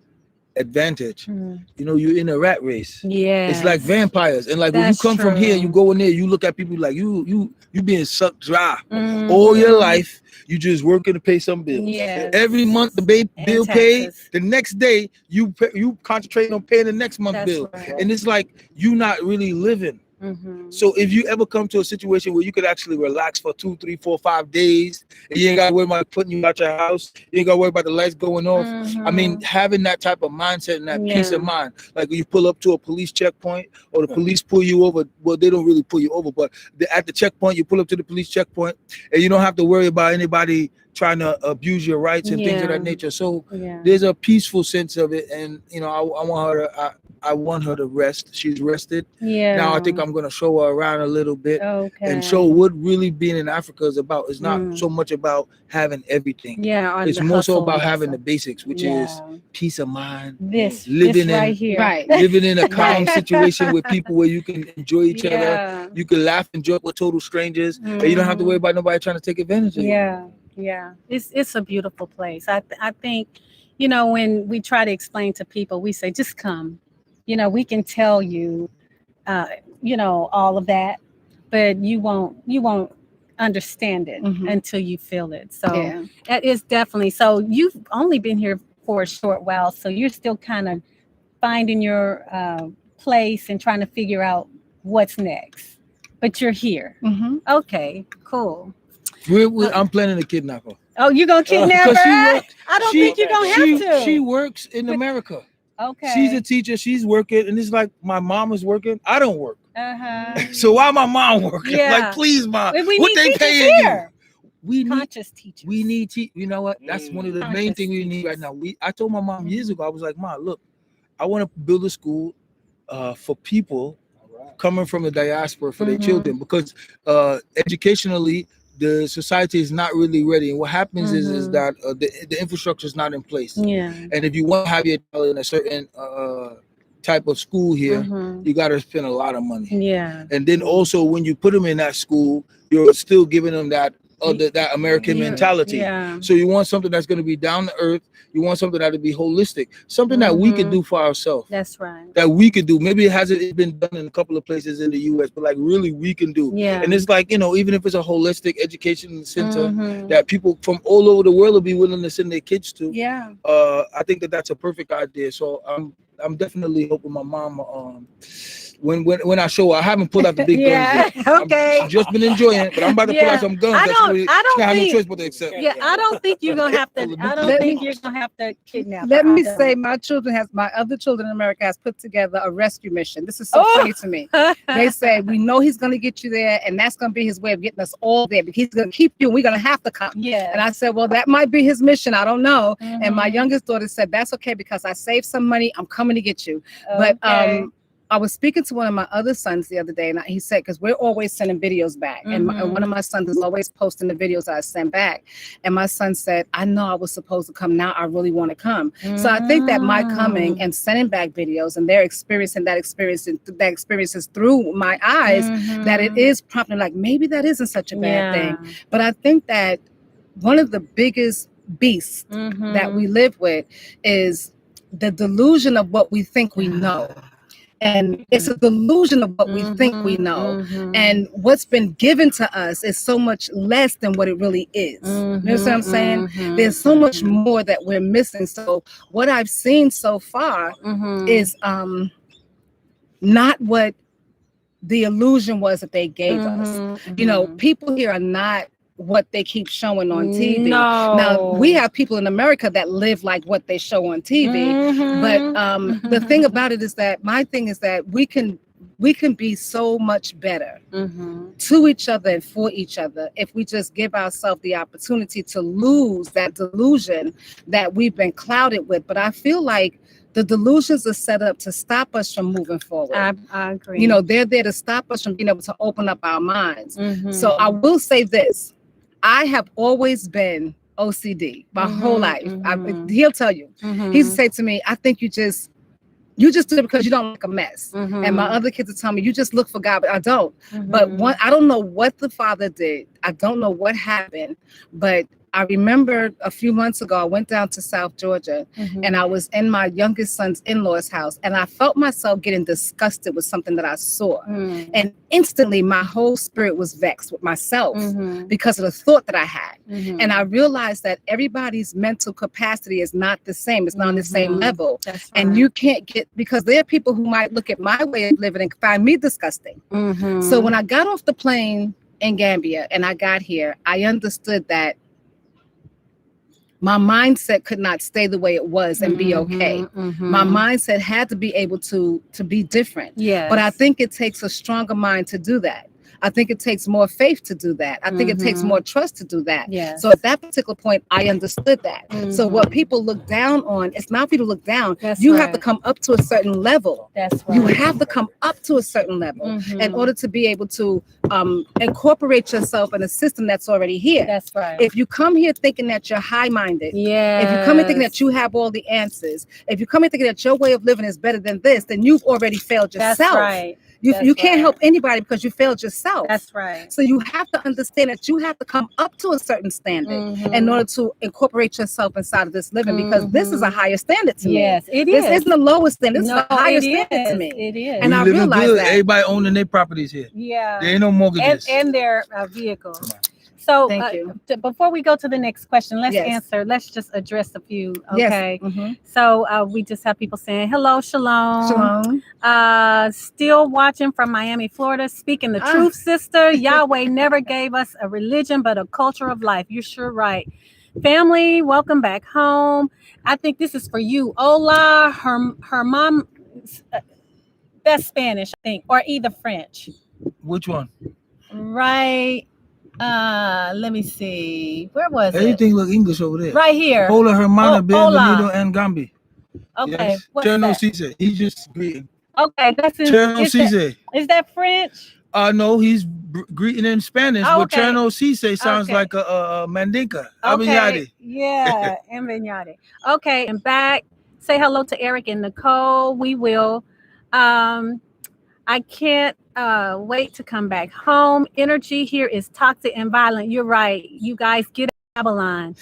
advantage, you know, you're in a rat race. It's like vampires, and like when you come from here, you go in there, you look at people like you being sucked dry all your life. You just working to pay some bills. Every month the bill paid, the next day you concentrate on paying the next month bill. And it's like you not really living. So if you ever come to a situation where you could actually relax for 2, 3, 4, 5 days, and you ain't got to worry about putting you out your house, you ain't got to worry about the lights going off. I mean, having that type of mindset and that peace of mind, like when you pull up to a police checkpoint or the police pull you over, well, they don't really pull you over, but at the checkpoint, you pull up to the police checkpoint, and you don't have to worry about anybody trying to abuse your rights and things of that nature. So there's a peaceful sense of it, and you know, I want her to. I want her to rest. She's rested. Yeah. Now I think I'm gonna show her around a little bit and show Okay. what really being in Africa is about. It's not Mm. so much about having everything. Yeah. on It's the more so hustle about and having the bustle. basics, which is peace of mind, this living right in here. Right. living in a calm Right. situation with people where you can enjoy each other. Yeah. You can laugh and joke with total strangers, and you don't have to worry about nobody trying to take advantage of you. Yeah. It's a beautiful place. I think, when we try to explain to people, we say just come. We can tell you, all of that, but you won't understand it until you feel it. So that is definitely. So you've only been here for a short while, so you're still kind of finding your place and trying to figure out what's next. But you're here. Okay, cool. I'm planning to kidnap her. Oh, you're gonna kidnap her? Because she works. I don't think you're gonna have to. She works in America. Okay. She's a teacher. She's working, and it's like my mom is working. I don't work. Uh-huh. So why my mom working? Yeah. Like, please, mom. We What need they teachers paying here. you? We need Conscious teachers. We need you know what? That's one of the main things we need right now. I told my mom years ago, I was like, Mom, look, I want to build a school for people coming from the diaspora for their children, because educationally the society is not really ready, and what happens is that the infrastructure is not in place. Yeah. And if you want to have your child in a certain type of school here, you got to spend a lot of money. Yeah. And then also when you put them in that school, you're still giving them that American mentality. Yeah. So you want something that's going to be down to earth. You want something that'll be holistic, something that we could do for ourselves. That's right. That we could do. Maybe it hasn't been done in a couple of places in the U.S., but like really we can do. Yeah. And it's like, even if it's a holistic education center that people from all over the world will be willing to send their kids to. Yeah. I think that's a perfect idea. So I'm definitely hoping my mom when I show her, I haven't pulled out the big guns yet. Okay. I've just been enjoying it, but I'm about to pull out some guns. I don't she have no think- choice but to accept. Yeah, I don't think you're gonna have to. I don't think you're gonna have to kidnap. Let her. me say, my other children in America has put together a rescue mission. This is so funny to me. They say, we know he's going to get you there, and that's going to be his way of getting us all there, because he's going to keep you, and we're going to have to come. Yeah. And I said, well, that might be his mission. I don't know. And my youngest daughter said, that's okay, because I saved some money. I'm coming to get you. But I was speaking to one of my other sons the other day, and he said, because we're always sending videos back, and one of my sons is always posting the videos that I send back. And my son said, I know I was supposed to come. Now I really want to come. So I think that my coming and sending back videos and their experiencing that experiences through my eyes, that it is prompting, like, maybe that isn't such a bad thing. But I think that one of the biggest beasts that we live with is the delusion of what we think we know. And it's a delusion of what we think we know. And what's been given to us is so much less than what it really is. You know what I'm saying? There's so much more that we're missing. So what I've seen so far is not what the illusion was that they gave us. People here are not what they keep showing on TV. No. Now, we have people in America that live like what they show on TV. But the thing about it is that my thing is that we can be so much better to each other and for each other if we just give ourselves the opportunity to lose that delusion that we've been clouded with. But I feel like the delusions are set up to stop us from moving forward. I agree. They're there to stop us from being able to open up our minds. So I will say this. I have always been OCD my whole life. He'll tell you. He used to say to me, I think you just do it because you don't like a mess. And my other kids would tell me, you just look for God, but I don't. But I don't know what the Father did. I don't know what happened, but I remember a few months ago, I went down to South Georgia and I was in my youngest son's in-laws house, and I felt myself getting disgusted with something that I saw. And instantly my whole spirit was vexed with myself because of the thought that I had. And I realized that everybody's mental capacity is not the same. It's not on the same level. That's and right. you can't because there are people who might look at my way of living and find me disgusting. So when I got off the plane in Gambia and I got here, I understood that my mindset could not stay the way it was and be okay. My mindset had to be able to be different. Yeah. But I think it takes a stronger mind to do that. I think it takes more faith to do that. I think it takes more trust to do that. Yes. So at that particular point, I understood that. So what people look down on, it's not for you to look down. That's You have to right. come up to a certain level. That's right. You have to come up to a certain level in order to be able to incorporate yourself in a system that's already here. That's right. If you come here thinking that you're high-minded, Yeah. if you come here thinking that you have all the answers, if you come here thinking that your way of living is better than this, then you've already failed yourself. That's right. You can't help anybody because you failed yourself. That's right. So you have to understand that you have to come up to a certain standard in order to incorporate yourself inside of this living, because this is a higher standard to me. Yes, it This is. isn't the lowest standard. This is No, a higher it standard to is. me. It is. And We I living realize good. that. Everybody owning their properties here. Yeah. There ain't no mortgages. And their vehicles. So Thank you. Before we go to the next question, let's Yes. let's just address a few. Yes. Okay. Mhm. So we just have people saying hello, shalom. Shalom. Still watching from Miami, Florida. Speaking the truth, sister. Yahweh never gave us a religion, but a culture of life. You're sure right. Family, welcome back home. I think this is for you. Hola, her mom. That's Spanish, I think, or either French. Which one? Right. Let me see. Where was Everything look English over there. it? Right here. Hola, hermana, Hola. bienvenido en Gambia. Okay. Yes. What's Cherno that? Cisse. He's just greeting. Okay, that's in. Cherno Is that, Cisse. is that French? No, he's greeting in Spanish, Oh, but okay. Cherno Cisse sounds Okay. like a Mandinka. Okay. Abiyadi. Yeah, Embeñade. Okay, and back. Say hello to Eric and Nicole. We will. I can't wait to come back home. Energy here is toxic and violent. You're right. You guys get out of Babylon.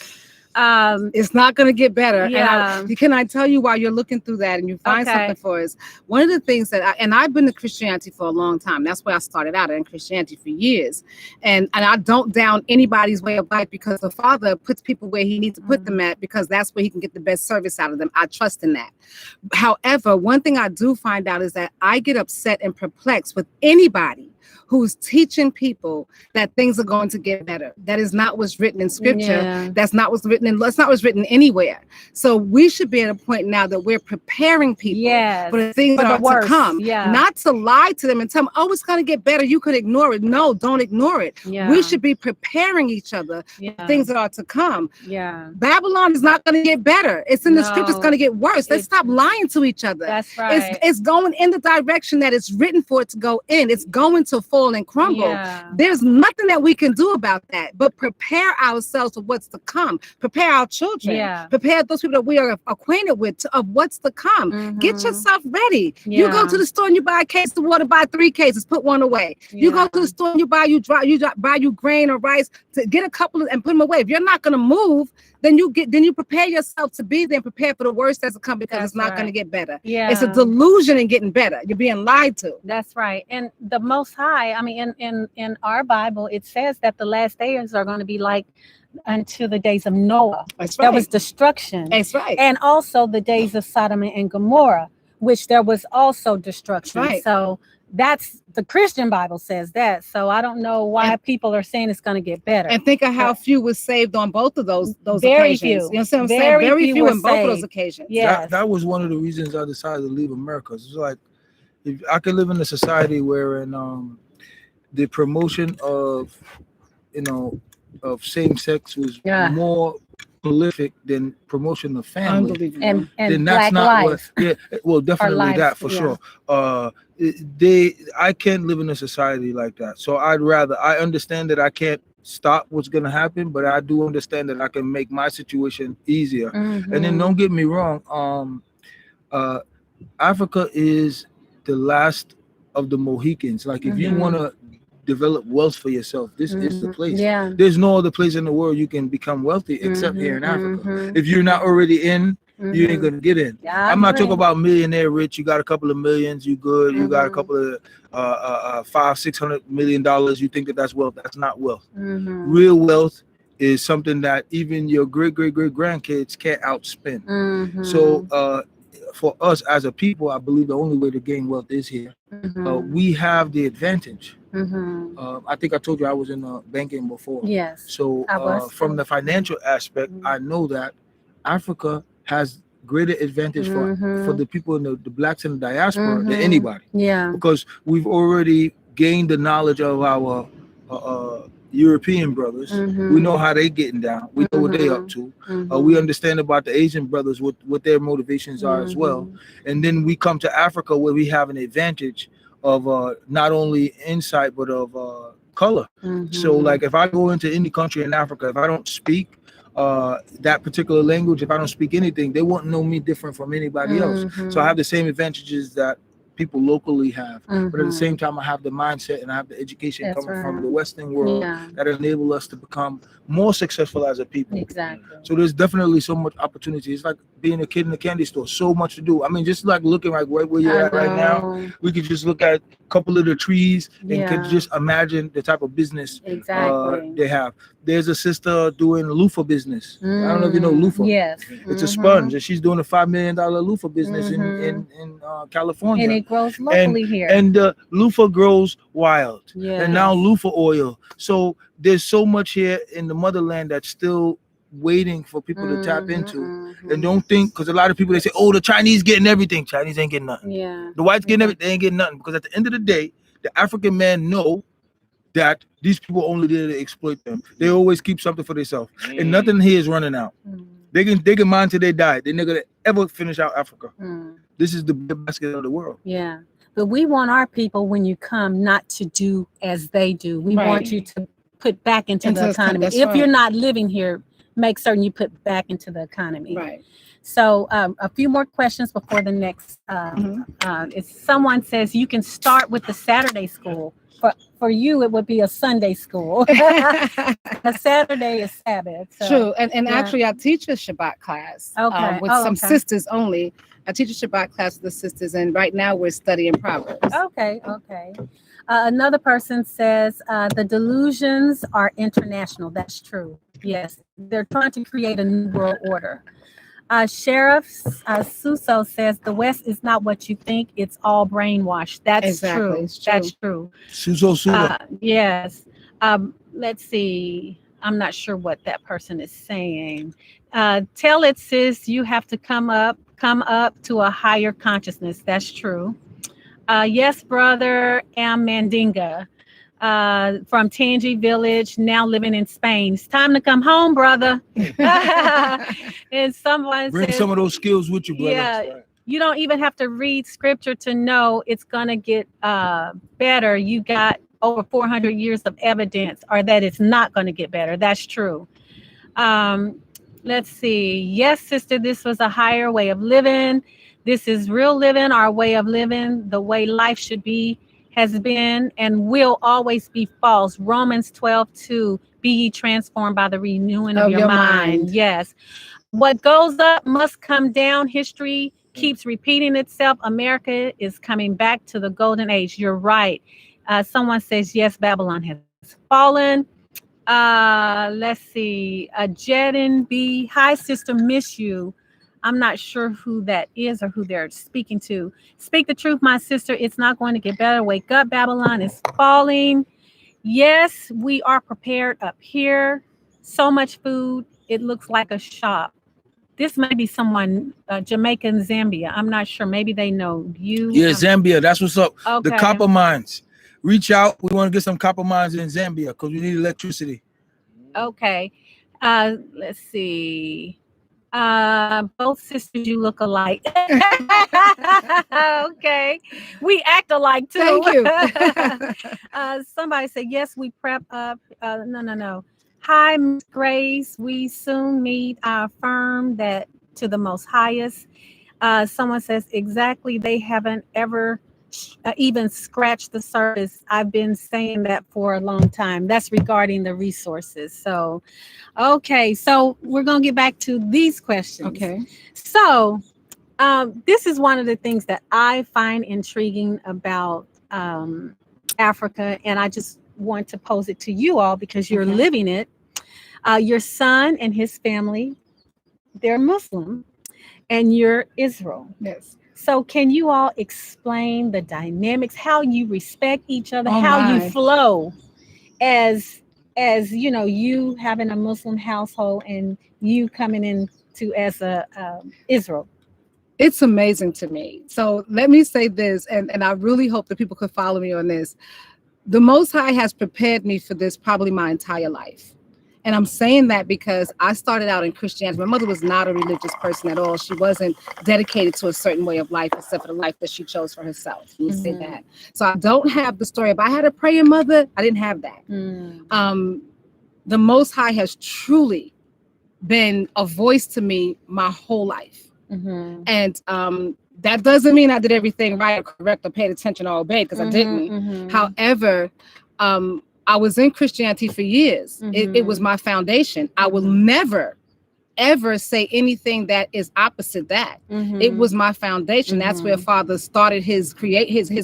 It's not going to get better. Yeah. And can I tell you, while you're looking through that and you find Okay. something for us, one of the things that I've been to Christianity for a long time. That's where I started out in Christianity for years. And I don't down anybody's way of life, because the Father puts people where he needs to put them at, because that's where he can get the best service out of them. I trust in that. However, one thing I do find out is that I get upset and perplexed with anybody who's teaching people that things are going to get better. That is not what's written in scripture. Yeah. That's not what's written that's not what's written anywhere. So we should be at a point now that we're preparing people Yes. for the things For that the are worst. to come. Yeah. Not to lie to them and tell them, oh, it's going to get better. You could ignore it. No, don't ignore it. Yeah. We should be preparing each other Yeah. for things that are to come. Yeah. Babylon is not going to get better. It's in the scripture. It's No. going to get worse. Let's It- stop lying to each other. That's right. It's going in the direction that it's written for it to go in. It's going to fall and crumble. Yeah. There's nothing that we can do about that, but prepare ourselves for what's to come. Prepare our children. Yeah. Prepare those people that we are acquainted with of what's to come. Get Mhm. yourself ready. You go Yeah. to the store and you buy a case of water, buy 3 cases, put one away. You go Yeah. to the store and you buy grain or rice, to get a couple of, and put them away. If you're not going to move, then you prepare yourself to be there and prepare for the worst that's to come, because That's it's not going to right. get better. Yeah. It's a delusion in getting better. You're being lied to. That's right. And the Most High, I mean, in our Bible, it says that the last days are going to be like until the days of Noah. That's There was destruction. That's right. And also the days of Sodom and Gomorrah, which there was also destruction. Right. So that's the Christian Bible says that. So I don't know why people are saying it's going to get better. And think of how few was saved on both of those Very occasions. few. You know what I'm saying? Very Very few few were in both of those saved. occasions. Yes. That was one of the reasons I decided to leave America. It's like, if I could live in a society wherein the promotion of, of same sex was Yeah. more prolific than promotion of family. Unbelievable. and Then Black that's not life. well, definitely lives, that for yeah. sure. I can't live in a society like that. So I understand that I can't stop what's gonna happen, but I do understand that I can make my situation easier. Mhm. And then don't get me wrong, Africa is the last of the Mohicans. Like if you Mhm. want to develop wealth for yourself, this is the Mhm. place. Yeah. There's no other place in the world you can become wealthy except here in Africa. Mhm. If you're not already in, you ain't Mhm. gonna get in. Yeah, I I'm not agree. talking about millionaire rich. You got a couple of millions, you good. You got a Mhm. couple of $500-600 million. You think that's wealth? That's not wealth. Mhm. Real wealth is something that even your great grandkids can't outspend. Mhm. So for us as a people, I believe the only way to gain wealth is here. Mhm. We have the advantage. Mhm. I think I told you I was in banking before. Yes. So I was from too. the financial aspect, Mhm. I know that Africa has greater advantage for Mhm. the people in the blacks in the diaspora than Mhm. anybody, Yeah. because we've already gained the knowledge of our European brothers. We know how they getting down. We know what they up to. We understand about the Asian brothers, what their motivations are as well. And then we come to Africa where we have an advantage of not only insight but of color. So like if I go into any country in Africa, if I don't speak that particular language, if I don't speak anything, they won't know me different from anybody else. So I have the same advantages that people locally have, but at the same time I have the mindset and I have the education coming from the Western world that enable us to become more successful as a people. Exactly. So there's definitely so much opportunity. It's like being a kid in a candy store, so much to do. I mean, just like looking like right where you're at right now, we could just look at a couple of the trees and could just imagine the type of business they have. There's a sister doing loofah business. I don't know if you know loofah. Yes. It's a sponge, and she's doing a $5 million loofah business in California. And it grows locally here. And the loofah grows wild. And now loofah oil. So there's so much here in the motherland that's still waiting for people to tap into. And don't think, because a lot of people, they say, oh, the Chinese getting everything. Chinese ain't getting nothing. The whites getting everything, they ain't getting nothing. Because at the end of the day, the African man know that these people only there to exploit them. They always keep something for themselves. And nothing here is running out. They can mine till they die. They're not gonna ever finish out Africa. This is the basket of the world. Yeah. But we want our people, when you come, not to do as they do. We want you to put back into the economy. If you're not living here, make certain you put back into the economy. Right. So a few more questions before the next. If someone says you can start with the Saturday school, for you it would be a Sunday school. A Saturday is Sabbath. So, true. And actually I teach a Shabbat class with some sisters only. I teach a Shabbat class with the sisters, and right now we're studying Proverbs. Okay. Another person says the delusions are international. That's true. Yes, they're trying to create a new world order. Sheriff Suso says the West is not what you think. It's all brainwashed. That's true. That's true. Suso. Yes. Let's see. I'm not sure what that person is saying. Tell it, sis, you have to come up to a higher consciousness. That's true. Yes, brother, am Mandinga. From Tangi Village, now living in Spain. It's time to come home, brother. And someone bring some of those skills with you, brother. Yeah, you don't even have to read scripture to know it's gonna get better. You got over 400 years of evidence, or that it's not gonna get better. That's true. Let's see. Yes, sister, this was a higher way of living. This is real living, our way of living, the way life should be, has been, and will always be false. Romans 12:2, be ye transformed by the renewing of your mind. Yes. What goes up must come down. History keeps repeating itself. America is coming back to the golden age. You're right. Someone says, yes, Babylon has fallen. Let's see. Jedin B. Hi, sister, miss you. I'm not sure who that is or who they're speaking to. Speak the truth, my sister. It's not going to get better. Wake up. Babylon is falling. Yes, we are prepared up here. So much food. It looks like a shop. This may be someone, Jamaica and Zambia. I'm not sure. Maybe they know you. Yeah, Zambia. That's what's up. Okay. The copper mines. Reach out. We want to get some copper mines in Zambia because we need electricity. Okay. Let's see. Both sisters, you look alike. Okay. We act alike too. Thank you. Somebody said, yes, we prep up. No. Hi, Ms. Grace. We soon meet. I affirm that to the most highest. Someone says, exactly. They haven't ever even scratched the surface. I've been saying that for a long time. That's regarding the resources. So, okay. So we're going to get back to these questions. Okay. So this is one of the things that I find intriguing about Africa. And I just want to pose it to you all because you're living it. Your son and his family, they're Muslim, and you're Israel. Yes. So can you all explain the dynamics, how you respect each other, how you flow as you know, you having a Muslim household and you coming into as a Israel? It's amazing to me. So let me say this, and I really hope that people could follow me on this. the Most High has prepared me for this probably my entire life. And I'm saying that because I started out in Christianity. My mother was not a religious person at all. She wasn't dedicated to a certain way of life, except for the life that she chose for herself. Let me say that. So I don't have the story. If I had a praying mother, I didn't have that. The Most High has truly been a voice to me my whole life. And that doesn't mean I did everything right or correct or paid attention or obeyed, because I didn't. However, I was in Christianity for years. It was my foundation. I will never, ever say anything that is opposite that. It was my foundation. That's where Father started his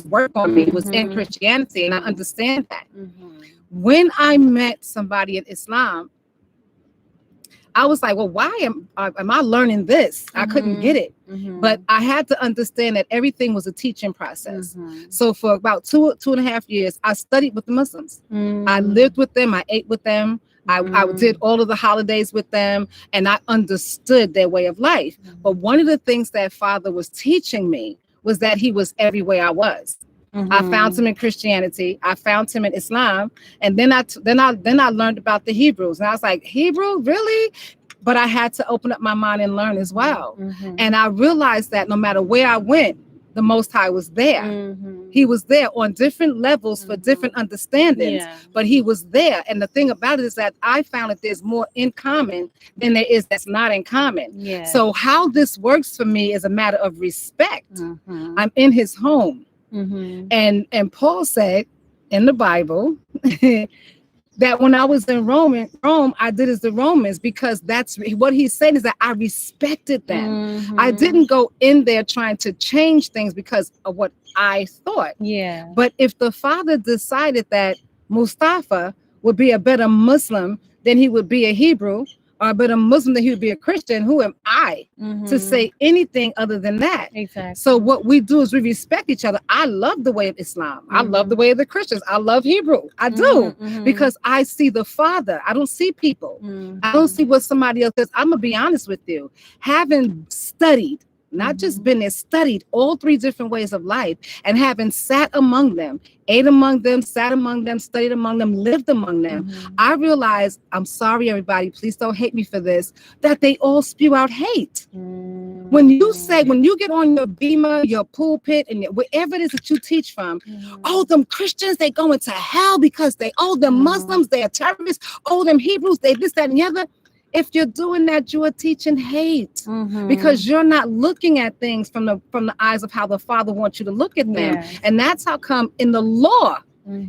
work on me, was in Christianity, and I understand that. When I met somebody in Islam, I was like, well, why am I learning this? I couldn't get it. But I had to understand that everything was a teaching process. So for about two and a half years, I studied with the Muslims. I lived with them. I ate with them. I did all of the holidays with them, and I understood their way of life. But one of the things that Father was teaching me was that he was everywhere I was. I found him in Christianity. I found him in Islam, and then I learned about the Hebrews, and I was like, Hebrew, really? But I had to open up my mind and learn as well. And I realized that no matter where I went, the Most High was there. He was there on different levels for different understandings, but he was there. And the thing about it is that I found that there's more in common than there is that's not in common. So how this works for me is a matter of respect. I'm in his home. And Paul said in the Bible that when I was in Rome, I did as the Romans, because that's what he's saying, is that I respected them. I didn't go in there trying to change things because of what I thought. But if the Father decided that Mustafa would be a better Muslim than he would be a Hebrew, or a better Muslim than he would be a Christian, who am I to say anything other than that? So what we do is we respect each other. I love the way of Islam. I love the way of the Christians. I love Hebrew. I do, because I see the Father. I don't see people. I don't see what somebody else does. I'm going to be honest with you. Having studied, not just been there, studied all three different ways of life, and having sat among them, ate among them, sat among them, studied among them, lived among them, I realized, I'm sorry, everybody, please don't hate me for this, that they all spew out hate. When you get on your beamer, your pulpit, and wherever it is that you teach from, oh, them Christians, they go into hell because them Muslims, they are terrorists, oh, them Hebrews, they this, that, and the other. If you're doing that, you are teaching hate, because you're not looking at things from the eyes of how the Father wants you to look at them. And that's how come in the law,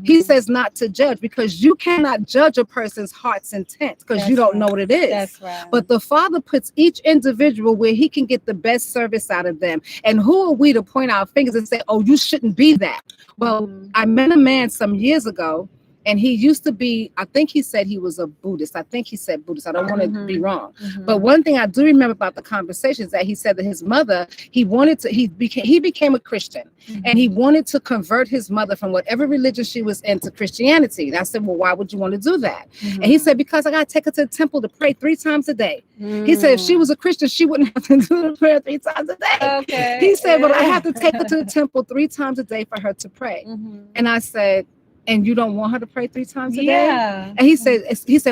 he says not to judge, because you cannot judge a person's heart's intent, because you don't know what it is. But the Father puts each individual where he can get the best service out of them. And who are we to point our fingers and say, oh, you shouldn't be that? Well, I met a man some years ago, and he used to be, I think he said he was a Buddhist. I think he said Buddhist. I don't want to be wrong. But one thing I do remember about the conversation is that he said that his mother, he became a Christian, and he wanted to convert his mother from whatever religion she was in to Christianity. And I said, well, why would you want to do that? And he said, because I got to take her to the temple to pray 3 times a day. He said, if she was a Christian, she wouldn't have to do the prayer 3 times a day. He said, but I have to take her to the temple 3 times a day for her to pray. And I said, and you don't want her to pray 3 times a day? And he said,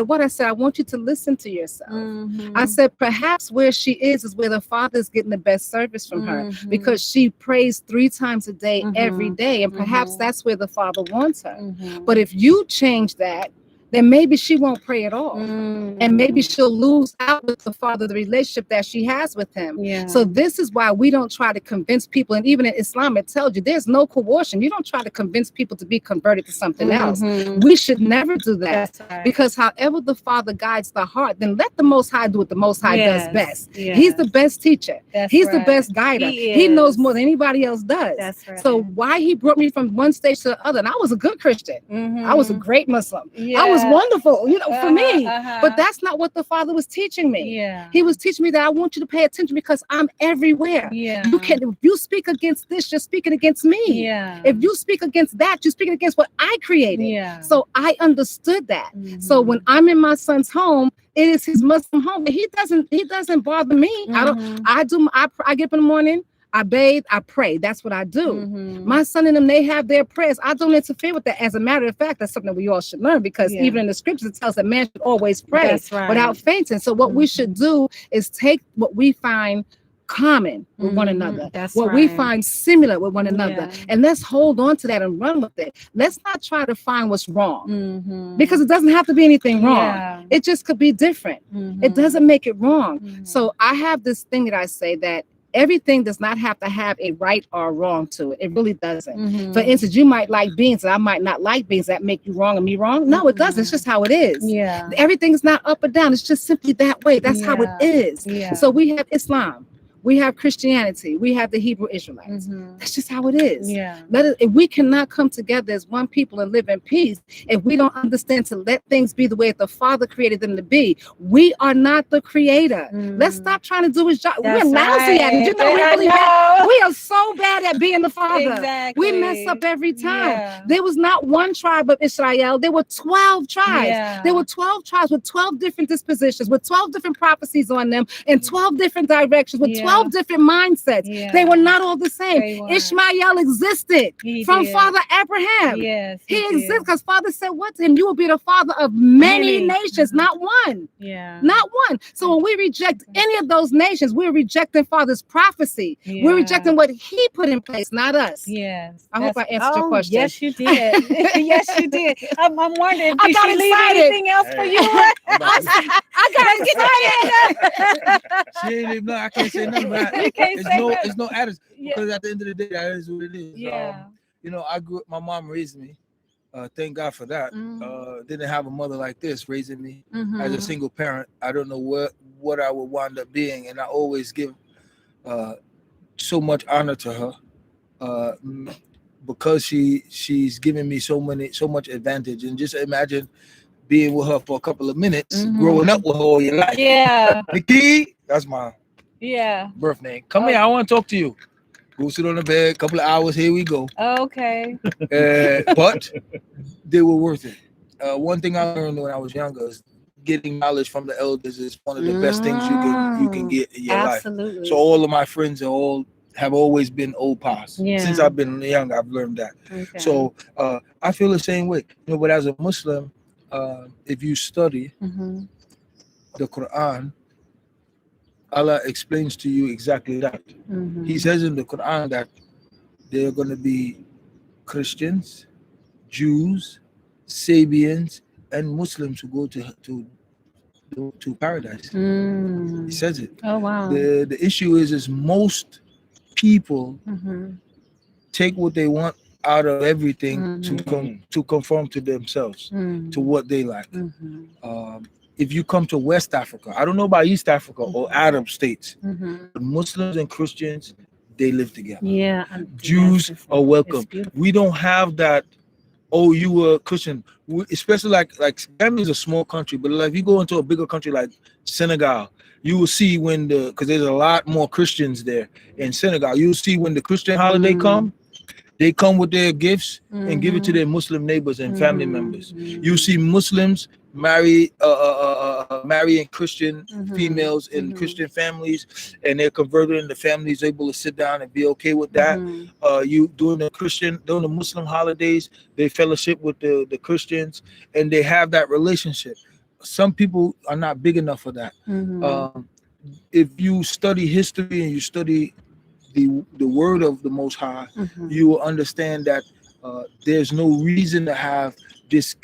what? I said, I want you to listen to yourself. I said, perhaps where she is where the Father is getting the best service from her, because she prays 3 times a day, every day. And perhaps that's where the Father wants her. But if you change that, then maybe she won't pray at all. And maybe she'll lose out with the Father, the relationship that she has with him. So this is why we don't try to convince people. And even in Islam, it tells you there's no coercion. You don't try to convince people to be converted to something else. We should never do that. Because however the Father guides the heart, then let the Most High do what the Most High does best. He's the best teacher. He's the best guider. He knows more than anybody else does. So why he brought me from one stage to the other, and I was a good Christian. I was a great Muslim. I was wonderful, for me. But that's not what the Father was teaching me. He was teaching me that I want you to pay attention, because I'm everywhere. If you speak against this, you're speaking against me. If you speak against that, you're speaking against what I created. So I understood that. So when I'm in my son's home, it is his Muslim home, but he doesn't bother me. I get up in the morning, I bathe, I pray. That's what I do. Mhm. My son and them, they have their prayers. I don't interfere with that. As a matter of fact, that's something we all should learn, because Yeah. even in the scriptures, it tells that man should always pray That's right. without fainting. So what we should do is take what we find common with one another, That's what right. we find similar with one another, Yeah. and let's hold on to that and run with it. Let's not try to find what's wrong, Mhm. because it doesn't have to be anything wrong. Yeah. It just could be different. Mhm. It doesn't make it wrong. Mhm. So I have this thing that I say that everything does not have to have a right or wrong to it. It really doesn't. Mhm. For instance, you might like beans and I might not like beans. That make you wrong and me wrong? No, it doesn't. It's just how it is. Yeah. Everything's not up or down. It's just simply that way. That's how it Yeah. is. Yeah. So we have Islam, we have Christianity, we have the Hebrew Israelites. Mhm. That's just how it is. Yeah. If we cannot come together as one people and live in peace, if we don't understand to let things be the way the Father created them to be, we are not the creator. Let's stop trying to do his job. That's We're lousy at it. You know, right. we're really I bad. know. We are so bad at being the Father. Exactly. We mess up every time. Yeah. There was not one tribe of Israel. There were 12 tribes. Yeah. There were 12 tribes with 12 different dispositions, with 12 different prophecies on them, in 12 different directions, with Yeah. 12 different mindsets. Yeah. They were not all the same. They weren't. Ishmael existed He from did. Father Abraham. Yes. He did. exists because Father said what to him? You will be the father of many Many. nations, not one. Yeah. Not one. So when we reject any of those nations, we're rejecting Father's prophecy. We're Yeah. rejecting what he put in place, not us. Yes. I hope I answered your question. Yes, you did. Yes, you did. I'm wondering, I did got she leave excited. anything else for you? I got excited. She ain't even know. I can't say nothing. But You can't it's say no, nothing. it's no attitude. Yeah. Because at the end of the day, that is what it is. Yeah. You know, I grew up. My mom raised me. Thank God for that. Didn't have a mother like this raising me as a single parent. I don't know what I would wind up being, and I always give so much honor to her because she's given me so much advantage. And just imagine being with her for a couple of minutes, growing up with her all your life. Yeah. Nikki, that's my Yeah. birth name. Come here, I want to talk to you. Go sit on the bed, couple of hours, here we go. Okay. But they were worth it. One thing I learned when I was younger is getting knowledge from the elders is one of the best things you can get in your Absolutely. life. So all of my friends have always been old past. Yeah. Since I've been young, I've learned that. Okay. So I feel the same way. You know, but as a Muslim, if you study the Quran, Allah explains to you exactly that. He says in the Quran that there are going to be Christians, Jews, Sabians, and Muslims who go to paradise. He says it. Oh wow. The issue is most people take what they want out of everything to conform to themselves, to what they like. If you come to West Africa, I don't know about East Africa or Arab states, but Muslims and Christians, they live together. Yeah. Jews are welcome. We don't have that. Oh, you were Christian, especially like Gambia is a small country, but like if you go into a bigger country like Senegal, you will see because there's a lot more Christians there in Senegal. You'll see when the Christian holiday come, they come with their gifts and give it to their Muslim neighbors and family members. You see Muslims marrying Christian females in Christian families, and they're converted, and the family is able to sit down and be okay with that. You during the Muslim holidays, they fellowship with the Christians, and they have that relationship. Some people are not big enough for that. If you study history and you study the word of the Most High, you will understand that there's no reason to have this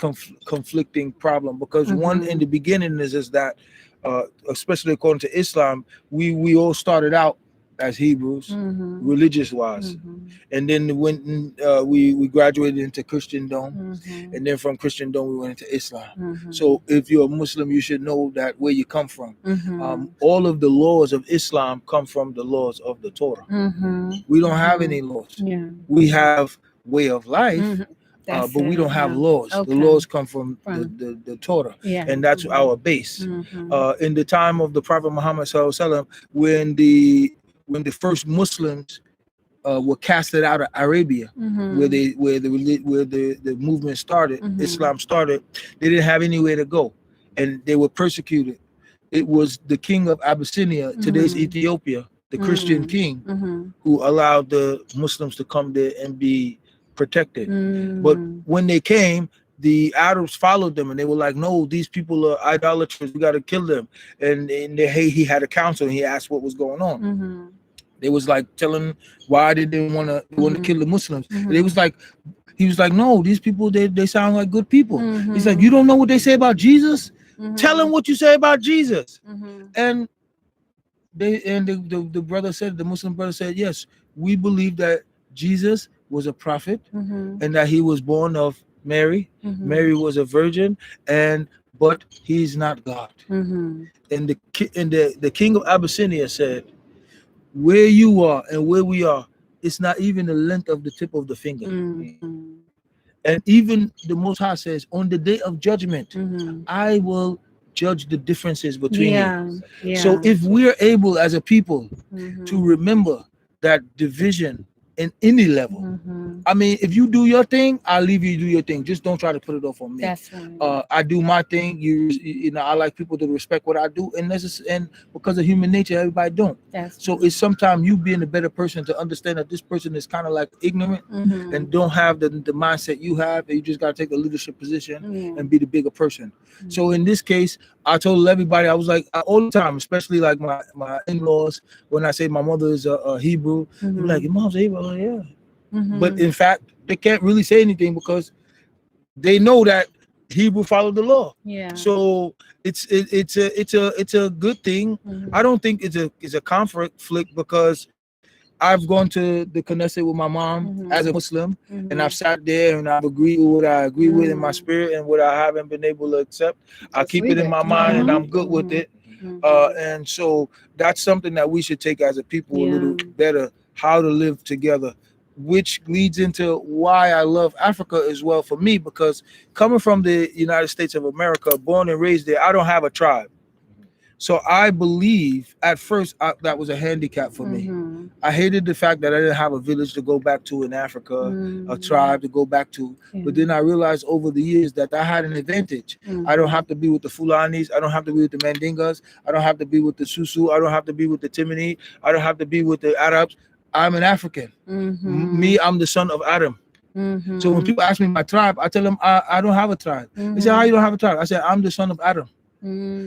conflicting problem, because one in the beginning is that especially according to Islam, we all started out as Hebrews, religious wise, and then when we graduated into Christendom, and then from Christendom we went into Islam. So if you're a Muslim, you should know that where you come from. All of the laws of Islam come from the laws of the Torah. We don't have any laws. We have way of life. But we don't have laws. The laws come from the Torah, and that's our base. In the time of the Prophet Muhammad sallallahu alaihi wasallam, when the first Muslims were casted out of Arabia, where the movement started, Islam started, they didn't have anywhere to go, and they were persecuted. It was the king of Abyssinia, today's Ethiopia, the Christian king, who allowed the Muslims to come there and be protected. But when they came, the Arabs followed them, and they were like, "No, these people are idolaters. We got to kill them." And he had a council, and he asked what was going on. They was like telling why they didn't want to kill the Muslims. And he was like, "No, these people they sound like good people." He's like, "You don't know what they say about Jesus? Tell them what you say about Jesus." And the brother said, the Muslim brother said, "Yes, we believe that Jesus was a prophet and that he was born of Mary. Mary was a virgin, but he's not God." And the king of Abyssinia said, "Where you are and where we are, it's not even the length of the tip of the finger." And even the Most High says, on the day of judgment, I will judge the differences between you. So if we're able as a people to remember that division in any level, I mean, if you do your thing, I'll leave you to do your thing. Just don't try to put it off on me. That's right. I do my thing. You know, I like people to respect what I do, and because of human nature, everybody don't. So it's sometimes you being a better person to understand that this person is kind of like ignorant and don't have the mindset you have, and you just got to take a leadership position and be the bigger person. So in this case, I told everybody, I was like, all the time, especially like my in-laws, when I say my mother is a Hebrew, they're like, "Your mom's a Hebrew?" I'm like, "Yeah." But in fact, they can't really say anything because they know that Hebrew followed the law. So it's a good thing. I don't think it's a conflict because I've gone to the Knesset with my mom as a Muslim, and I've sat there and I've agreed with what I agree with in my spirit, and what I haven't been able to accept, I keep it in my mind and I'm good with it. And so that's something that we should take as a people a little better, how to live together, which leads into why I love Africa as well for me, because coming from the United States of America, born and raised there, I don't have a tribe. So I believe at first that was a handicap for me. I hated the fact that I didn't have a village to go back to in Africa, a tribe to go back to. But then I realized over the years that I had an advantage. I don't have to be with the Fulanis. I don't have to be with the Mandingas. I don't have to be with the Susu. I don't have to be with the Timini. I don't have to be with the Arabs. I'm an African. Me, I'm the son of Adam. So when people ask me my tribe, I tell them I don't have a tribe. They say, "How you don't have a tribe?" I say, "I'm the son of Adam."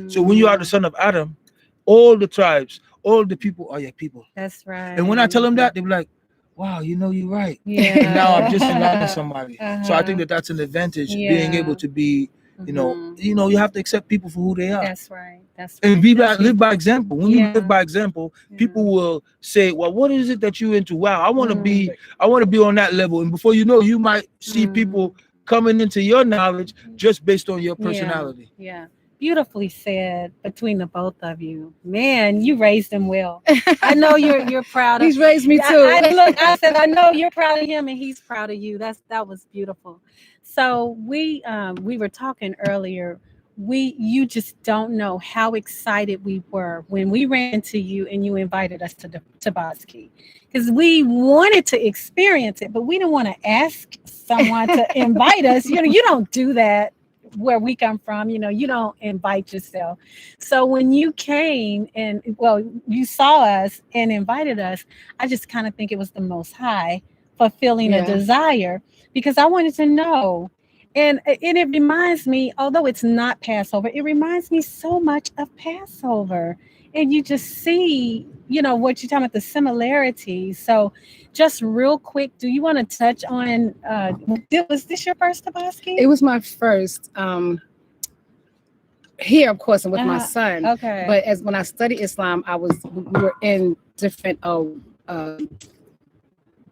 So when you are the son of Adam, all the tribes, all the people are your people. That's right. And when I tell them that, they be like, "Wow, you know, you're right." And now I'm just enlightening somebody. So I think that that's an advantage, being able to be, you know, you have to accept people for who they are. That's right. And live by example. When you live by example, people will say, "Well, what is it that you into? Wow, I want to be on that level." And before you know, you might see people coming into your knowledge just based on your personality. Beautifully said between the both of you. Man, you raised him well. I know you're proud of him. He's raised me too. I said, I know you're proud of him and he's proud of you. That was beautiful. So we were talking earlier. You just don't know how excited we were when we ran into you and you invited us to the Tobaski, because we wanted to experience it, but we didn't want to ask someone to invite us. You know, you don't do that where we come from. You know, you don't invite yourself. So when you came and you saw us and invited us, I just kind of think it was the Most High fulfilling a desire, because I wanted to know. And it reminds me, although it's not Passover, it reminds me so much of Passover. And you just see, you know, what you're talking about, the similarities. So just real quick, do you want to touch on, was this your first Tobaski? It was my first here, of course, and with my son. Okay. But when I studied Islam, we were in different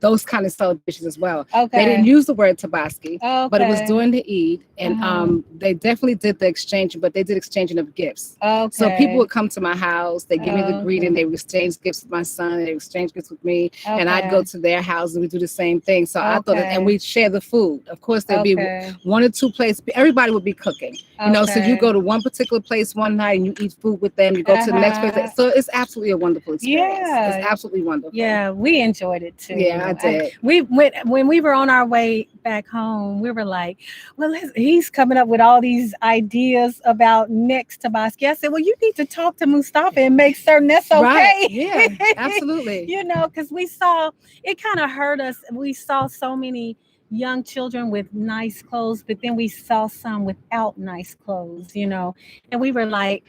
those kind of celebrations as well. They didn't use the word Tobaski, but it was during the Eid, and they definitely did the exchange, but they did exchanging of gifts. So people would come to my house, they give me the greeting, they would exchange gifts with my son, they exchange gifts with me, and I'd go to their house and we do the same thing. So I thought and we'd share the food. Of course, there'd be one or two places, everybody would be cooking. You know, so you go to one particular place one night and you eat food with them, you go to the next place. So it's absolutely a wonderful experience. It's absolutely wonderful. Yeah, we enjoyed it too. Yeah, I did. We went when we were on our way back home. We were like, "Well, he's coming up with all these ideas about next Tobaski." I said, "Well, you need to talk to Mustafa and make certain that's okay." Right. Yeah, absolutely. You know, because we saw it kind of hurt us. We saw so many young children with nice clothes, but then we saw some without nice clothes. You know, and we were like.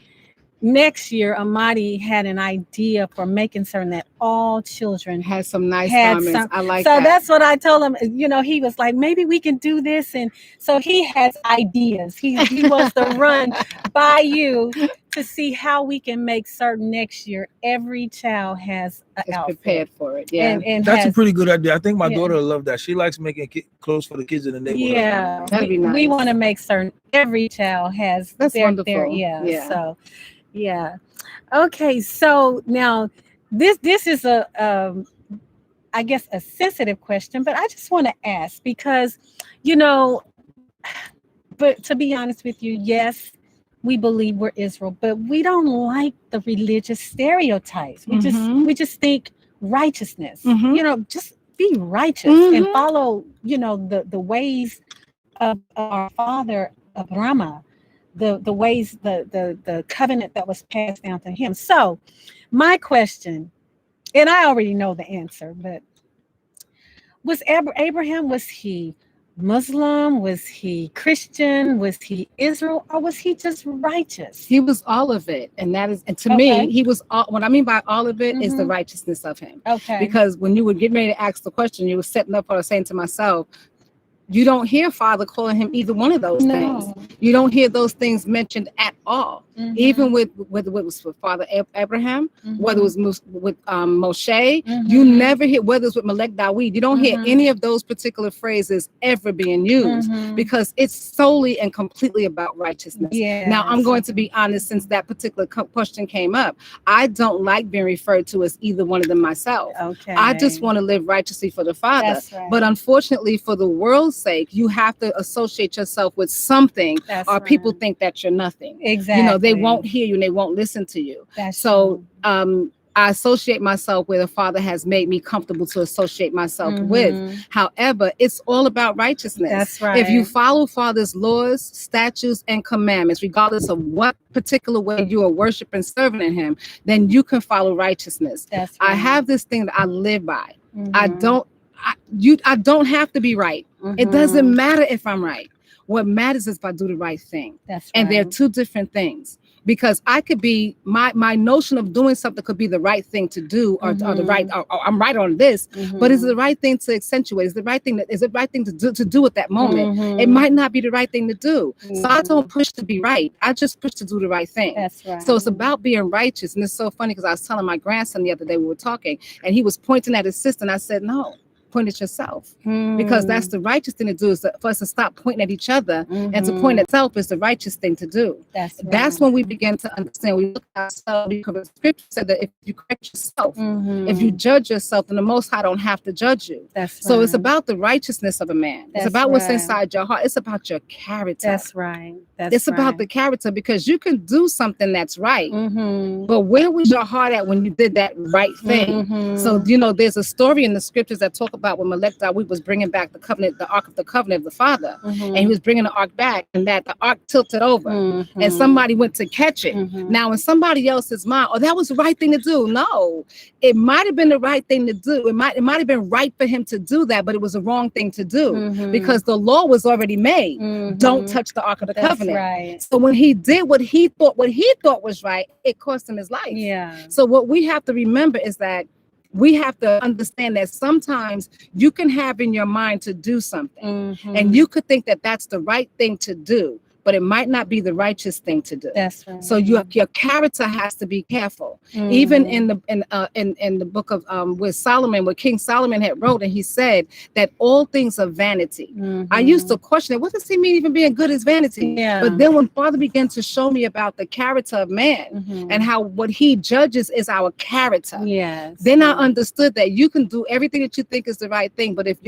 Next year, Amadi had an idea for making certain that all children Had some nice garments. I like so that. that's what I told him. You know, he was like, maybe we can do this, and so he has ideas. He wants to run by you to see how we can make certain next year every child has an It's outfit. prepared for it. Yeah. And That's a has, pretty good idea. I think my Yeah. daughter will love that. She likes making clothes for the kids in the neighborhood. yeah, That'd be we nice. want to make certain every child has That's their wonderful. yeah. So yeah. Okay, so now this is a I guess a sensitive question, but I just want to ask because you know, but to be honest with you, yes, we believe we're Israel, but we don't like the religious stereotypes. We just think righteousness. Mhm. You know, just be righteous and follow, you know, the ways of our father Abraham. The ways the covenant that was passed down to him. So my question, and I already know the answer, but was Abraham, was he Muslim? Was he Christian? Was he Israel? Or was he just righteous? He was all of it. And that is, and to me, he was all, what I mean by all of it is the righteousness of him. Okay. Because when you were getting ready to ask the question, you were setting up or saying to myself, you don't hear Father calling him either one of those things. You don't hear those things mentioned at all. Even with whether it was with Father Abraham, whether it was with Moshe, you never hear, whether it's with Melech Dawid, you don't hear any of those particular phrases ever being used because it's solely and completely about righteousness. Now, I'm going to be honest, since that particular question came up, I don't like being referred to as either one of them myself. Okay. I just want to live righteously for the Father. That's right. But unfortunately, for the world's sake, you have to associate yourself with something, or people think that you're nothing. Exactly. You know, they won't hear you and they won't listen to you. So I associate myself where the Father has made me comfortable to associate myself with. However, it's all about righteousness. That's right. If you follow Father's laws, statutes, and commandments, regardless of what particular way you are worshiping, serving in Him, then you can follow righteousness. That's right. I have this thing that I live by. I don't have to be right. It doesn't matter if I'm right. What matters is if I do the right thing. That's right. And they're two different things. Because I could be, my notion of doing something could be the right thing to do, or the right, or I'm right on this, but is it the right thing to accentuate? Is the right thing to do at that moment? It might not be the right thing to do. So I don't push to be right. I just push to do the right thing. That's right. So it's about being righteous. And it's so funny because I was telling my grandson the other day, we were talking, and he was pointing at his sister, and I said, no. Point at yourself, because that's the righteous thing to do, is for us to stop pointing at each other, and to point at self is the righteous thing to do. That's when we begin to understand. We look at ourselves, because the scripture said that if you correct yourself, if you judge yourself, then the Most High don't have to judge you. So it's about the righteousness of a man. It's about what's inside your heart. It's about your character. That's right. It's about the character, because you can do something that's right, but where was your heart at when you did that right thing? So, you know, there's a story in the scriptures that talk about when Melech Dawid was bringing back the covenant, the Ark of the Covenant of the Father, and he was bringing the Ark back, and that the Ark tilted over, and somebody went to catch it. Now, in somebody else's mind, oh, that was the right thing to do. No, it might have been the right thing to do. It might have been right for him to do that, but it was the wrong thing to do, because the law was already made. Don't touch the Ark of the Covenant. Right. So when he did what he thought was right, it cost him his life. So what we have to remember is that we have to understand that sometimes you can have in your mind to do something, and you could think that that's the right thing to do, but it might not be the righteous thing to do. That's right. So your character has to be careful. Even in the book of with Solomon, what King Solomon had wrote, and he said that all things are vanity. I used to question it. What does he mean even being good is vanity? But then when Father began to show me about the character of man, and how what he judges is our character, then I understood that you can do everything that you think is the right thing, but if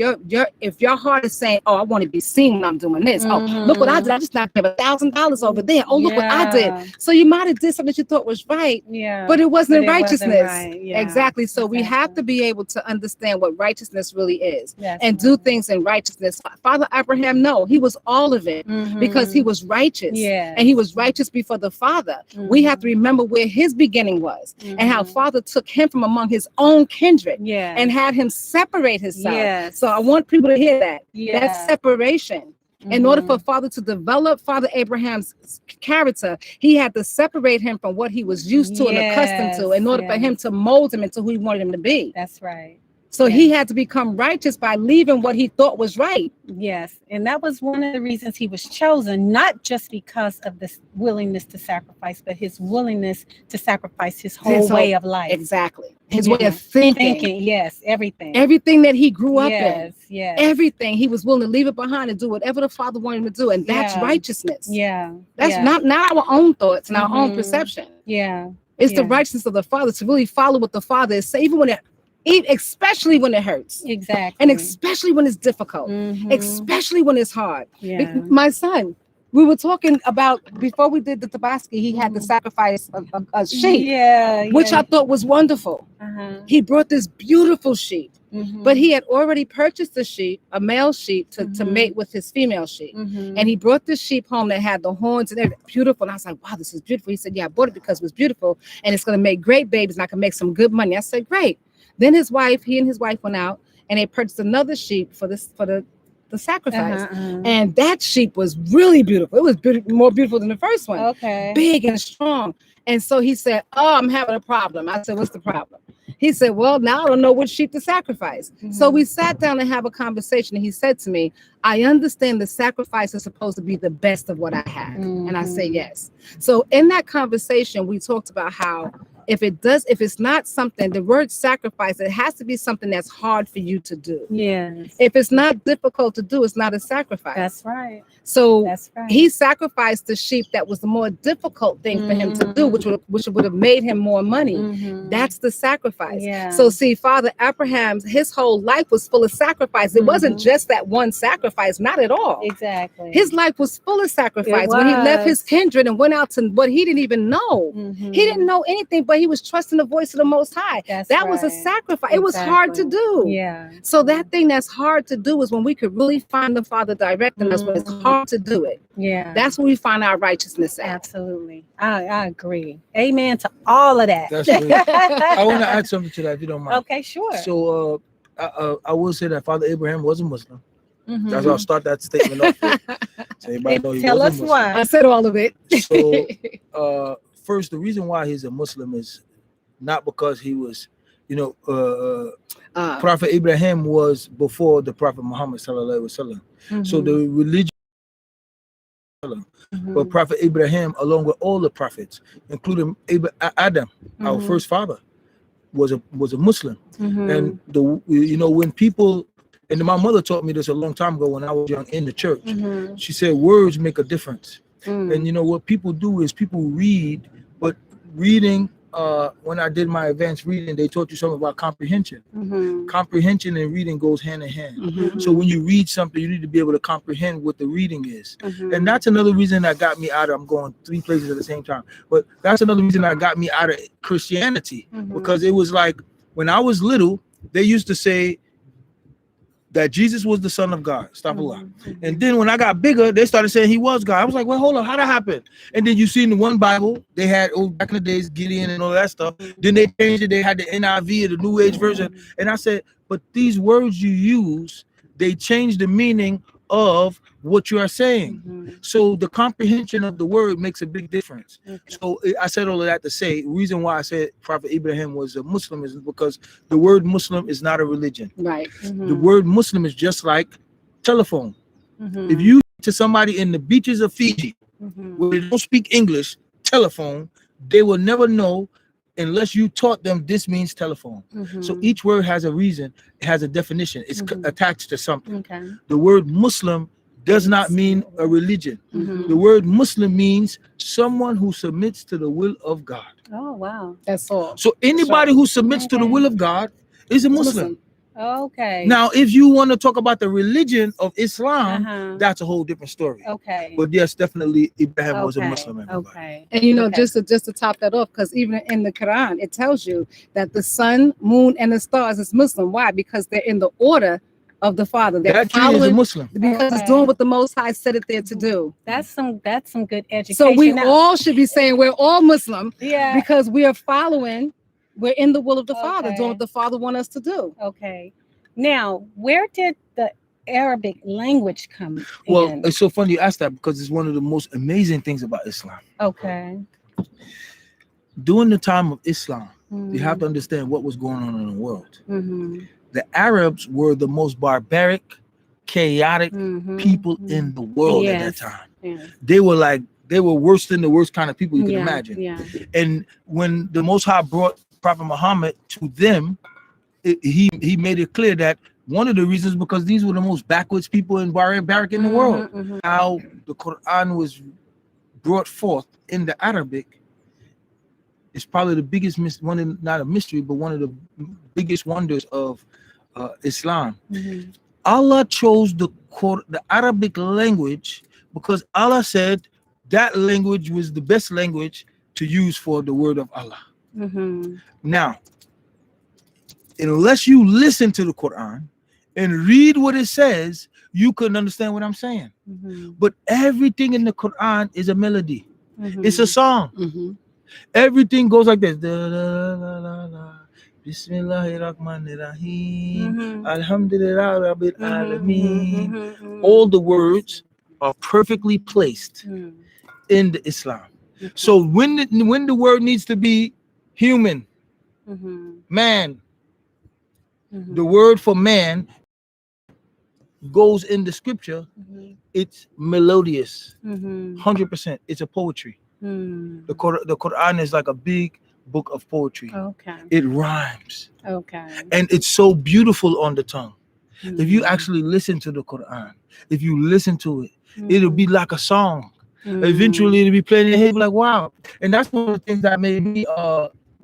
your heart is saying, oh, I want to be seen when I'm doing this, oh, look what I did, I just not give a $1,000 over there. Oh, look what I did. So you might have did something that you thought was right, but it wasn't righteousness. Exactly. So we have to be able to understand what righteousness really is and do things in righteousness. Father Abraham, no, he was all of it because he was righteous and he was righteous before the Father. We have to remember where his beginning was and how Father took him from among his own kindred and had him separate himself. So I want people to hear that. That separation. In order for Father to develop Father Abraham's character, he had to separate him from what he was used to and accustomed to in order for him to mold him into who he wanted him to be. That's right. So he had to become righteous by leaving what he thought was right. Yes. And that was one of the reasons he was chosen, not just because of this willingness to sacrifice, but his willingness to sacrifice his whole way of life. Exactly. His way of thinking. Yes. Everything. Everything that he grew up in. Yes. Everything. He was willing to leave it behind and do whatever the Father wanted him to do. And that's righteousness. That's not our own thoughts and our own perception. It's the righteousness of the Father to really follow what the Father is saying, especially when it hurts. Exactly. And especially when it's difficult. Especially when it's hard. My son, we were talking about before we did the Tobaski, he had to sacrifice a sheep, which I thought was wonderful. He brought this beautiful sheep, but he had already purchased a sheep, a male sheep, to mate with his female sheep. And he brought this sheep home that had the horns and everything beautiful. And I was like, wow, this is beautiful. He said, yeah, I bought it because it was beautiful and it's going to make great babies and I can make some good money. I said, great. Then he and his wife went out and they purchased another sheep for the sacrifice. And that sheep was really beautiful. It was more beautiful than the first one. Big and strong. And so he said, oh, I'm having a problem. I said, what's the problem? He said, well, now I don't know which sheep to sacrifice. So we sat down and have a conversation. And he said to me, I understand the sacrifice is supposed to be the best of what I have. And I say, yes. So in that conversation, we talked about how if it's not something, the word sacrifice, it has to be something that's hard for you to do. If it's not difficult to do, it's not a sacrifice. That's right. So he sacrificed the sheep that was the more difficult thing for him to do, which would have made him more money. That's the sacrifice. So see, Father Abraham's, his whole life was full of sacrifice. It wasn't just that one sacrifice, not at all. Exactly. His life was full of sacrifice. When he left his kindred and went out to what he didn't even know. He didn't know anything, but he was trusting the voice of the Most High. That was a sacrifice. It was hard to do. So that thing that's hard to do is when we could really find the Father directing us when it's hard to do it. That's where we find our righteousness at. Absolutely. I agree. Amen to all of that. That's great. I want to add something to that if you don't mind. Okay, sure. So I will say that Father Abraham was a Muslim. That's how I'll start that statement off with. So everybody know he Tell us was a Muslim. why. I said all of it. So first, the reason why he's a Muslim is not because he was, Prophet Abraham was before the Prophet Muhammad sallallahu alaihi wasallam. So the religion, but Prophet Abraham, along with all the prophets, including Adam, our first father, was a Muslim. And when people, and my mother taught me this a long time ago when I was young in the church. She said words make a difference. And what people do is people read, but reading. When I did my advanced reading, they taught you something about comprehension. Comprehension and reading goes hand in hand. So when you read something, you need to be able to comprehend what the reading is. And that's another reason that got me out of, I'm going 3 places at the same time, but that's another reason that got me out of Christianity, because it was like, when I was little, they used to say that Jesus was the Son of God. Stop a lot. And then when I got bigger, they started saying he was God. I was like, well, hold on, how'd that happen? And then you see in the one Bible, they had back in the days, Gideon and all that stuff. Then they changed it. They had the NIV, the New Age version. And I said, but these words you use, they change the meaning of what you are saying. So the comprehension of the word makes a big difference. So I said all of that to say, the reason why I said Prophet Abraham was a Muslim is because the word Muslim is not a religion. The word Muslim is just like telephone. If you to somebody in the beaches of Fiji where they don't speak English, telephone, they will never know unless you taught them this means telephone. So each word has a reason, it has a definition, it's attached to something. The word Muslim does not mean a religion. The word Muslim means someone who submits to the will of God. Oh, wow. That's all. So anybody who submits to the will of God is a Muslim. Okay. Now, if you want to talk about the religion of Islam, Uh-huh. that's a whole different story. Okay. But yes, definitely Ibrahim was a Okay. Muslim. Everybody. Okay. And you know, Okay. just to top that off, because even in the Quran, it tells you that the sun, moon, and the stars is Muslim. Why? Because they're in the order of the Father. They're That tree is a following Muslim. because it's Okay. doing what the Most High said it there to do. That's some good education. So we Now- all should be saying we're all Muslim yeah. because we are following. We're in the will of the Father, Okay. doing what the Father wants us to do. Okay. Now, where did the Arabic language come Well, in? it's so funny you asked that because it's one of the most amazing things about Islam. Okay. During the time of Islam, Mm-hmm. you have to understand what was going on in the world. Mm-hmm. The Arabs were the most barbaric, chaotic Mm-hmm. people in the world at that Yes. time. Yeah. They were worse than the worst kind of people you can Yeah. imagine. Yeah. And when the Most High brought Prophet Muhammad to them, he made it clear that one of the reasons because these were the most backwards people and barbaric in the world. Mm-hmm. How the Quran was brought forth in the Arabic is probably the biggest not a mystery, but one of the biggest wonders of Islam. Mm-hmm. Allah chose the Arabic language because Allah said that language was the best language to use for the word of Allah. Mm-hmm. Now, unless you listen to the Quran and read what it says, you couldn't understand what I'm saying. Mm-hmm. But everything in the Quran is a melody. Mm-hmm. It's a song. Mm-hmm. Everything goes like this. Da, da, da, da, da. Bismillahirrahmanirrahim. Mhm. Alhamdulillah Rabbil Mhm, Alameen. mhm, mhm, All the words are perfectly placed mhm. in the Islam. Okay. So when the word needs to be human, Mhm, man, mhm, the word for man goes in the scripture, mhm, it's melodious. mhm, 100%. It's a poetry. mhm. The Quran is like a big book of poetry. Okay. It rhymes. Okay. And it's so beautiful on the tongue. If you Mhm, actually listen to the Quran, if you listen to it, mhm, it'll be like a song. mhm. Eventually it'll be playing in your head, like, wow. And that's one of the things that made me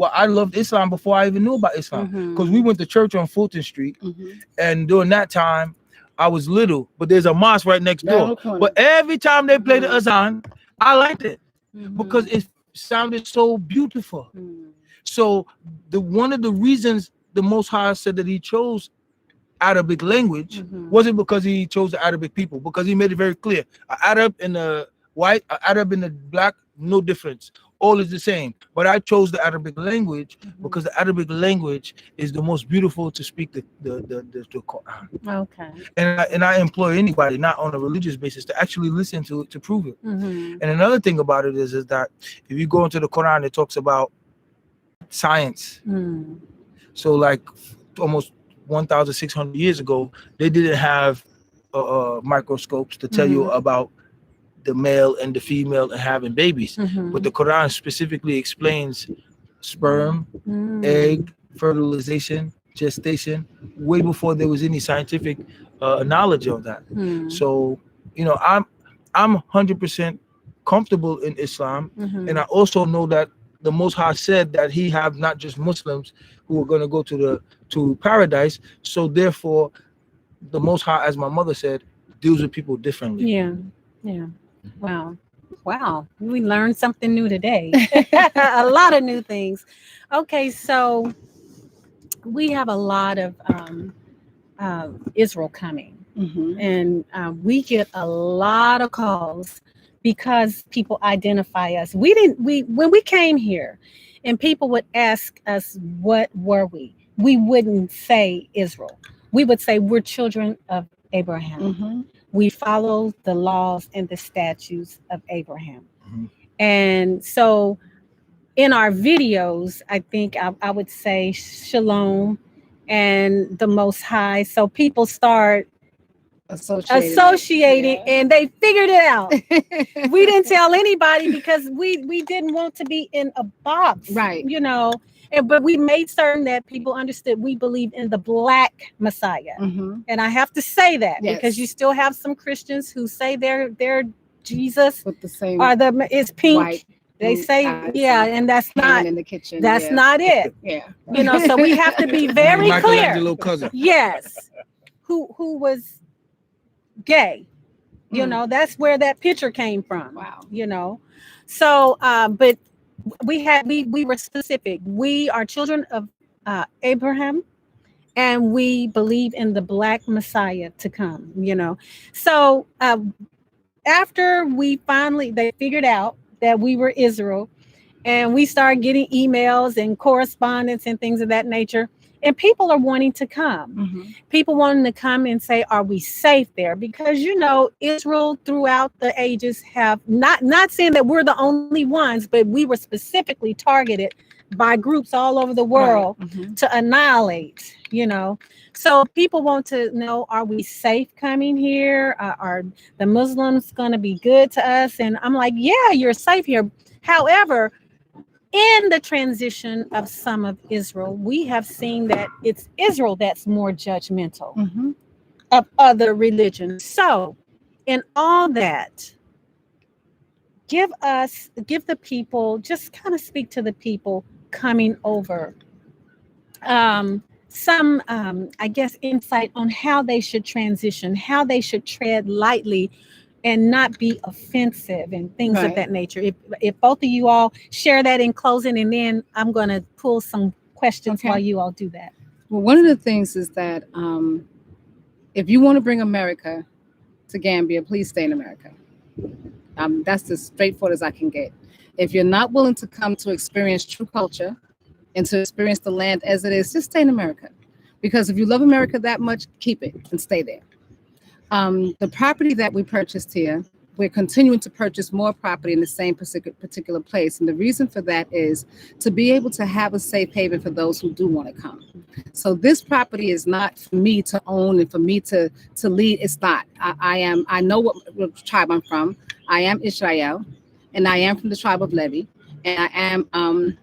well, I loved Islam before I even knew about Islam. Because we went to church on Fulton Street, Mm-hmm. and during that time I was little, but there's a mosque right next Down door. the corner. But every time they played the Azan, I liked it Mhm, because it sounded so beautiful. mhm. So one of the reasons the Most High said that he chose Arabic language Mhm. wasn't because he chose the Arabic people, because he made it very clear. An Arab and a white, an Arab and a black, no difference. All is the same. But I chose the Arabic language because the Arabic language is the most beautiful to speak the Quran. Okay. And I implore anybody, not on a religious basis, to actually listen to it to prove it. Mhm, And another thing about it is that if you go into the Quran, it talks about science. mhm. So like almost 1,600 years ago, they didn't have microscopes to tell you about the male and the female and having babies. Mhm. But the Quran specifically explains sperm, Mhm. egg, fertilization, gestation, way before there was any scientific knowledge of that. Mhm. So, I'm 100% comfortable in Islam, Mhm. and I also know that the Most High said that he have not just Muslims who are going to go to paradise. So therefore, the Most High, as my mother said, deals with people differently. Yeah. Yeah. Wow. Wow. We learned something new today. A lot of new things. Okay, so we have a lot of Israel coming, Mm-hmm. and we get a lot of calls because people identify us. When we came here, and people would ask us, what were we? We wouldn't say Israel. We would say we're children of Abraham. Mm-hmm. We follow the laws and the statutes of Abraham. Mhm. And so in our videos, I think I would say Shalom and the Most High. So people start associating and they figured it out. We didn't tell anybody because we didn't want to be in a box, Right. but we made certain that people understood we believe in the Black Messiah. Mm-hmm. And I have to say that Yes. because you still have some Christians who say their Jesus With the same is pink white. They say, and that's not in the kitchen. That's not it. Yeah. So we have to be very clear. Michelangelo cousin. Yes. Who was gay. That's where that picture came from. Wow. So but we were specific. We are children of Abraham, and we believe in the Black Messiah to come. So after they figured out that we were Israel, and we started getting emails and correspondence and things of that nature, and people are wanting to come. Mm-hmm. People wanting to come and say, are we safe there? Because Israel throughout the ages have not saying that we're the only ones, but we were specifically targeted by groups all over the world to annihilate. So people want to know, are we safe coming here? Are the Muslims going to be good to us? And I'm like, yeah, you're safe here. However, in the transition of some of Israel, we have seen that it's Israel that's more judgmental of other religions. So in all that, give the people, just kind of speak to the people coming over, some I guess insight on how they should transition, how they should tread lightly and not be offensive and things of that nature. If both of you all share that in closing, and then I'm going to pull some questions while you all do that. Well, one of the things is that if you want to bring America to Gambia, please stay in America. That's as straightforward as I can get. If you're not willing to come to experience true culture and to experience the land as it is, just stay in America. Because if you love America that much, keep it and stay there. The property that we purchased here, we're continuing to purchase more property in the same particular place. And the reason for that is to be able to have a safe haven for those who do want to come. So this property is not for me to own and for me to lead. It's not. I know what tribe I'm from. I am Israel, and I am from the tribe of Levi. And I am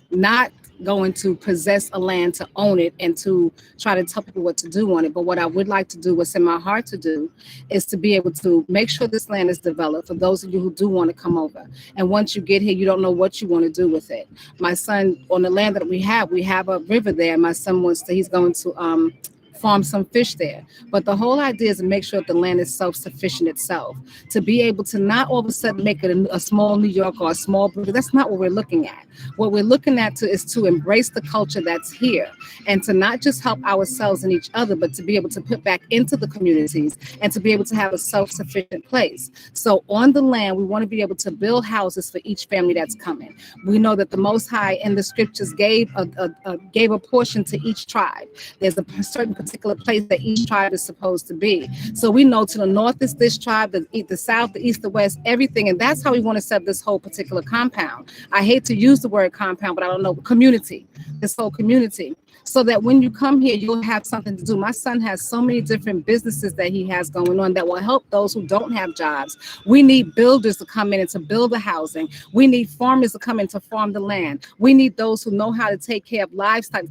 not going to possess a land to own it and to try to tell people what to do on it. But what I would like to do, what's in my heart to do, is to be able to make sure this land is developed for those of you who do want to come over. And once you get here, you don't know what you want to do with it. My son, on the land that we have a river there. My son he's going to farm some fish there. But the whole idea is to make sure that the land is self-sufficient itself, to be able to not all of a sudden make it a small New York or a small Brooklyn. That's not what we're looking at. What we're looking at is to embrace the culture that's here and to not just help ourselves and each other, but to be able to put back into the communities and to be able to have a self-sufficient place. So on the land, we want to be able to build houses for each family that's coming. We know that the Most High in the scriptures gave a portion to each tribe. There's a certain particular place that each tribe is supposed to be. So we know to the north is this tribe, the south, the east, the west, everything. And that's how we want to set this whole particular compound. I hate to use the word compound, but I don't know, community, this whole community. So that when you come here, you'll have something to do. My son has so many different businesses that he has going on that will help those who don't have jobs. We need builders to come in and to build the housing. We need farmers to come in to farm the land. We need those who know how to take care of livestock,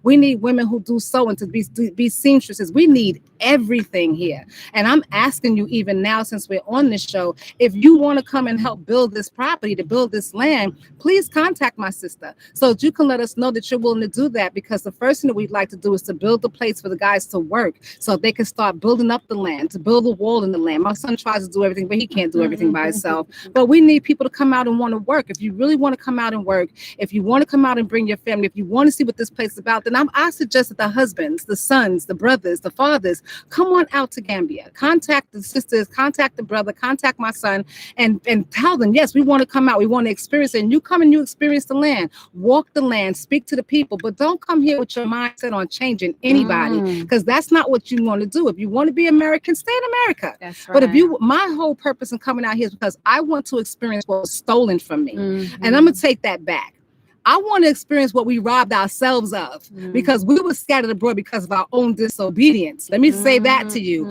We need women who do sewing to be seamstresses. We need everything here. And I'm asking you even now, since we're on this show, if you want to come and help build this property, to build this land, please contact my sister so that you can let us know that you're willing to do that, because the first thing that we'd like to do is to build the place for the guys to work so they can start building up the land, to build a wall in the land. My son tries to do everything, but he can't do everything by himself. But we need people to come out and want to work. If you really want to come out and work, if you want to come out and bring your family, if you want to see what this place is about, then I suggest that the husbands, the sons, the brothers, the fathers, come on out to Gambia. Contact the sisters, contact the brother, contact my son, and tell them, yes, we want to come out. We want to experience it. And you come and you experience the land, walk the land, speak to the people, but don't come here with your mindset on changing anybody, because that's not what you want to do. If you want to be American, stay in America. That's right. But my whole purpose in coming out here is because I want to experience what was stolen from me. And I'm going to take that back. I want to experience what we robbed ourselves of because we were scattered abroad because of our own disobedience. Let me say that to you.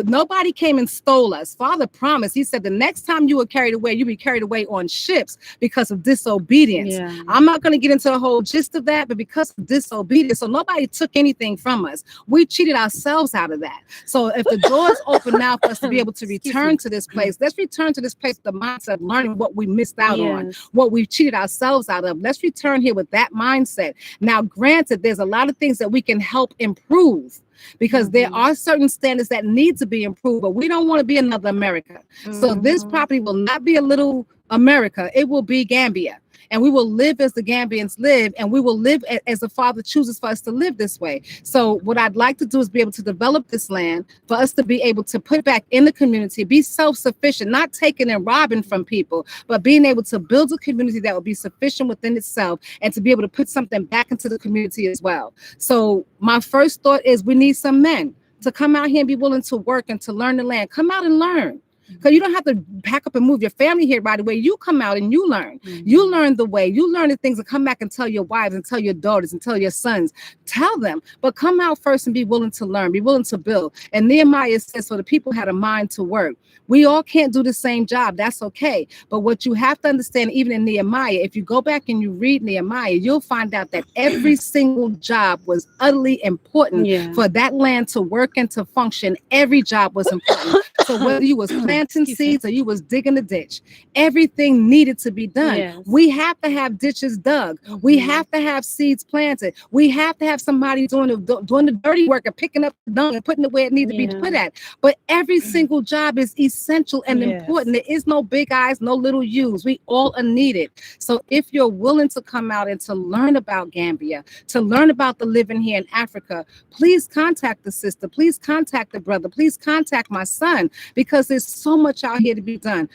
Nobody came and stole us. Father promised. He said the next time you were carried away, you'll be carried away on ships because of disobedience. Yeah. I'm not going to get into the whole gist of that, but because of disobedience, so nobody took anything from us. We cheated ourselves out of that. So if the doors open now for us to be able to return to this place, let's return to this place with the mindset of learning what we missed out on, what we've cheated ourselves out of. Let's return here with that mindset. Now, granted, there's a lot of things that we can help improve because there are certain standards that need to be improved, but we don't want to be another America. So this property will not be a little America. It will be Gambia. And we will live as the Gambians live, and we will live as the Father chooses for us to live this way. So what I'd like to do is be able to develop this land for us to be able to put back in the community, be self-sufficient, not taking and robbing from people, but being able to build a community that will be sufficient within itself and to be able to put something back into the community as well. So my first thought is we need some men to come out here and be willing to work and to learn the land. Come out and learn. Because you don't have to pack up and move your family here right away. You come out and you learn. You learn the way. You learn the things and come back and tell your wives and tell your daughters and tell your sons. Tell them. But come out first and be willing to learn. Be willing to build. And Nehemiah says, so the people had a mind to work. We all can't do the same job. That's okay. But what you have to understand, even in Nehemiah, if you go back and you read Nehemiah, you'll find out that every single job was utterly important for that land to work and to function. Every job was important. So whether you was planting seeds or you was digging a ditch, everything needed to be done. We have to have ditches dug. We have to have seeds planted. We have to have somebody doing the dirty work and picking up the dung and putting it where it needs to be put at. But every single job is essential and important. There is no big I's, no little U's. We all are needed. So if you're willing to come out and to learn about Gambia, to learn about the living here in Africa, please contact the sister. Please contact the brother. Please contact my son, because there's so much out here to be done.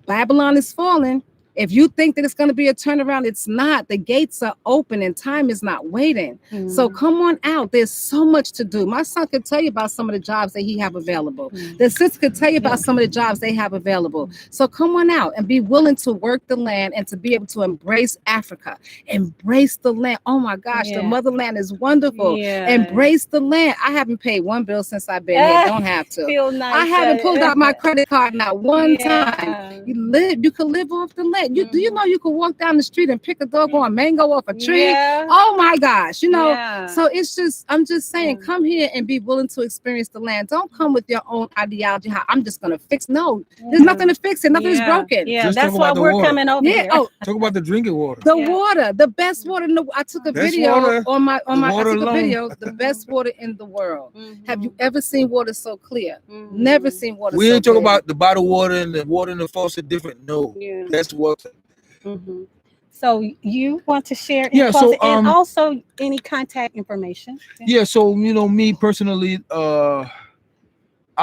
Babylon is falling. If you think that it's going to be a turnaround, it's not. The gates are open and time is not waiting. So come on out. There's so much to do. My son could tell you about some of the jobs that he have available. The sister could tell you about some of the jobs they have available. So come on out and be willing to work the land and to be able to embrace Africa. Embrace the land. Oh my gosh, the motherland is wonderful. Embrace the land. I haven't paid one bill since I've been here. Don't have to. Nice, I haven't pulled out my credit card not one time. You can live off the land. Do you know you can walk down the street and pick a doggone mango off a tree? Oh my gosh, so it's just, I'm just saying, come here and be willing to experience the land. Don't come with your own ideology, how I'm just gonna fix. No, there's nothing to fix it. Nothing is broken. Just that's why we're coming over here. Talk about the drinking water. The water, the best water in the, I took a video on my I took a video, the best water in the world. Have you ever seen water so clear? Never seen water. We so ain't talking clear. about the bottled water and the water in the faucet different. No, that's what. So you want to share and also any contact information? So me personally, I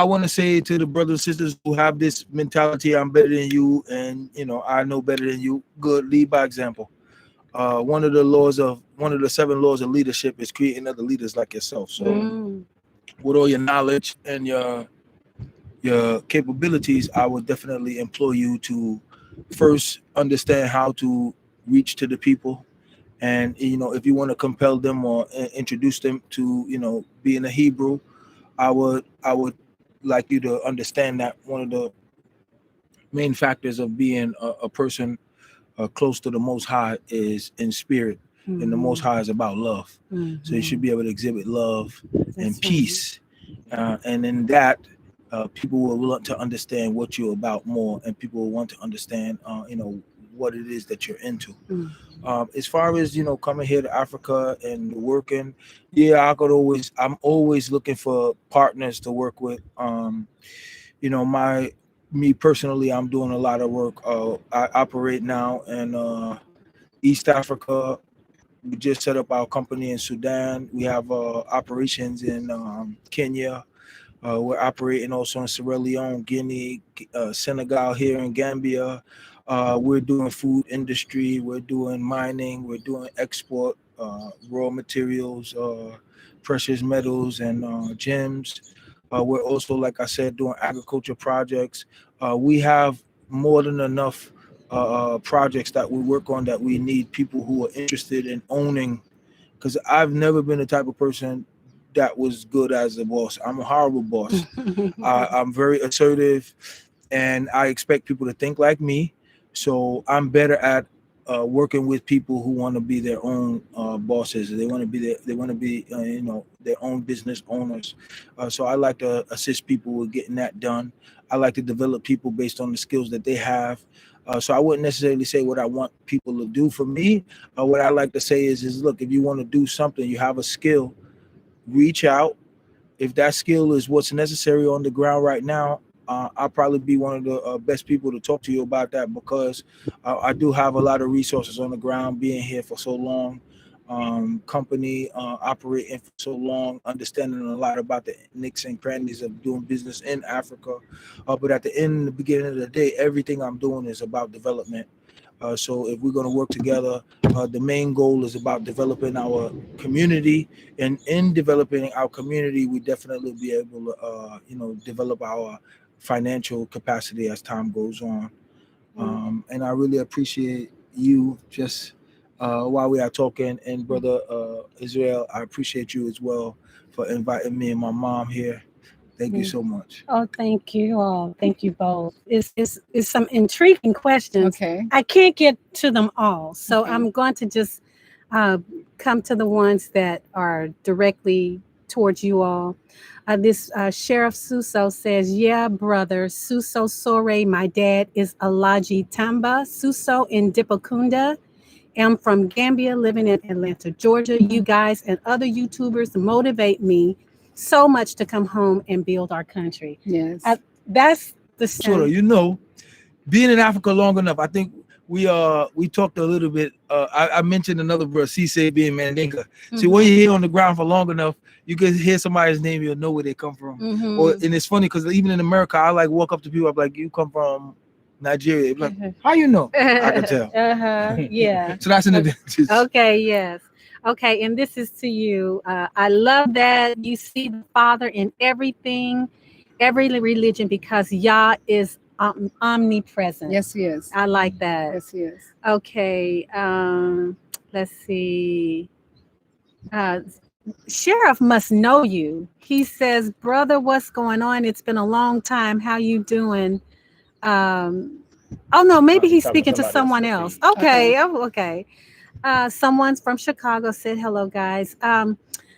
want to say to the brothers and sisters who have this mentality, I'm better than you, and I know better than you. Good, lead by example. One of the 7 laws of leadership is creating other leaders like yourself. So with all your knowledge and your capabilities, I would definitely implore you to first understand how to reach to the people, and if you want to compel them or introduce them to being a Hebrew, I would like you to understand that one of the main factors of being a person close to the Most High is in spirit, and the Most High is about love. So you should be able to exhibit love and peace, and in that people will want to understand what you're about more, and people will want to understand what it is that you're into. As far as coming here to Africa and working, I'm always looking for partners to work with. Me personally, I'm doing a lot of work. I operate now in East Africa. We just set up our company in Sudan. We have operations in Kenya. We're operating also in Sierra Leone, Guinea, Senegal, here in Gambia. We're doing food industry. We're doing mining. We're doing export, raw materials, precious metals, and gems. We're also, like I said, doing agriculture projects. We have more than enough projects that we work on that we need people who are interested in owning. Because I've never been the type of person that was good as a boss. I'm a horrible boss. I'm very assertive, and I expect people to think like me. So I'm better at working with people who want to be their own bosses. They want to be their own business owners. So I like to assist people with getting that done. I like to develop people based on the skills that they have. So I wouldn't necessarily say what I want people to do for me. What I like to say is look, if you want to do something, you have a skill, reach out. If that skill is what's necessary on the ground right now, I'll probably be one of the best people to talk to you about that, because I do have a lot of resources on the ground, being here for so long, company operating for so long, understanding a lot about the nicks and crannies of doing business in Africa. But at the beginning of the day, everything I'm doing is about development. So if we're going to work together, the main goal is about developing our community, and in developing our community, we definitely be able to, develop our financial capacity as time goes on. And I really appreciate you just while we are talking, and brother Israel, I appreciate you as well for inviting me and my mom here. Thank you so much. Oh, thank you all. Thank you both. It's some intriguing questions. Okay. I can't get to them all, so Okay. I'm going to just come to the ones that are directly towards you all. This Sheriff Suso says, yeah, brother, Suso Sore, my dad is Alaji Tamba Suso in Dipakunda. I'm from Gambia, living in Atlanta, Georgia. You guys and other YouTubers motivate me so much to come home and build our country. Yes. That's the Sort of, being in Africa long enough, I think we talked a little bit. I mentioned another brother, Cisse, being Mandinka. See, when you're here on the ground for long enough, you can hear somebody's name, you'll know where they come from. And it's funny because even in America, I like walk up to people, I'm like, you come from Nigeria. Like, how you know? I can tell. Yeah. So that's an advantage. Okay, yes. Okay, and this is to you. I love that you see the Father in everything, every religion, because Yah is omnipresent. Yes, he is. I like that. Yes, he is. Okay, let's see. Sheriff must know you. He says, brother, what's going on? It's been a long time. How you doing? Oh no, maybe he's speaking to someone else. Okay. Oh, okay. Someone from Chicago said, hello, guys.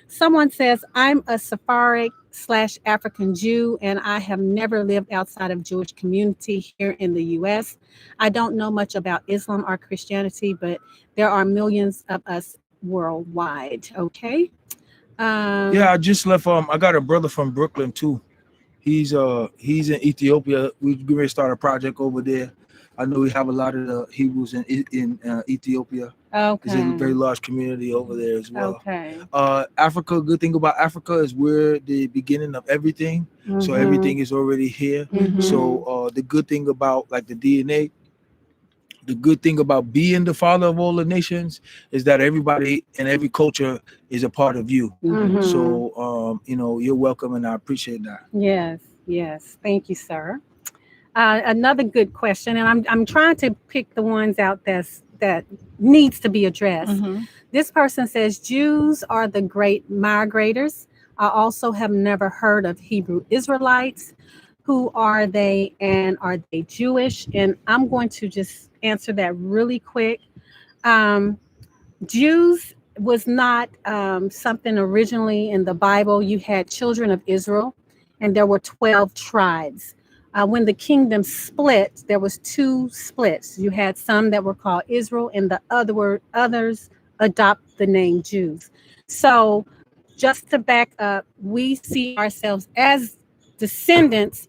Someone says, I'm a Sephardic/African Jew, and I have never lived outside of Jewish community here in the U.S. I don't know much about Islam or Christianity, but there are millions of us worldwide. Okay. Yeah, I just left. I got a brother from Brooklyn too. He's in Ethiopia. We're going to start a project over there. I know we have a lot of the Hebrews in Ethiopia. Okay. There's a very large community over there as well. Okay. Africa, good thing about Africa is we're the beginning of everything. So everything is already here. So the good thing about like the DNA, the good thing about being the father of all the nations is that everybody and every culture is a part of you. So, you're welcome, and I appreciate that. Yes, yes. Thank you, sir. Another good question, and I'm trying to pick the ones out that needs to be addressed. This person says, Jews are the great migrators. I also have never heard of Hebrew Israelites. Who are they, and are they Jewish? And I'm going to just answer that really quick. Jews was not something originally in the Bible. You had children of Israel, and there were 12 tribes. When the kingdom split, there was 2 splits. You had some that were called Israel, and the others adopt the name Jews. So just to back up, we see ourselves as descendants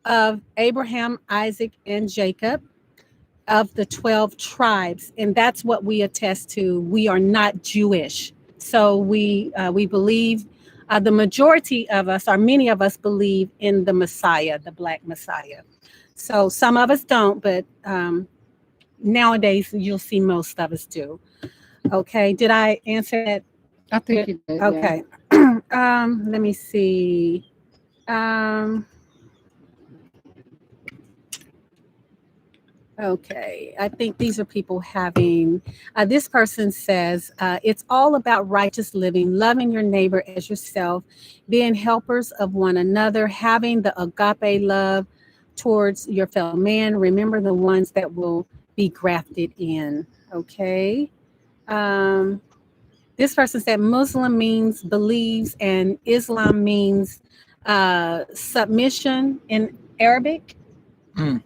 of Abraham, Isaac, and Jacob, of the 12 tribes. And that's what we attest to. We are not Jewish. So we believe, the majority of us, or many of us, believe in the Messiah, the Black Messiah. So some of us don't, but nowadays you'll see most of us do. Okay, did I answer that? I think you did. Okay. Yeah. Let me see. Okay, I think these are people having, this person says, it's all about righteous living, loving your neighbor as yourself, being helpers of one another, having the agape love towards your fellow man. Remember the ones that will be grafted in. Okay. Um, this person said Muslim means believes and Islam means submission in Arabic. Mm.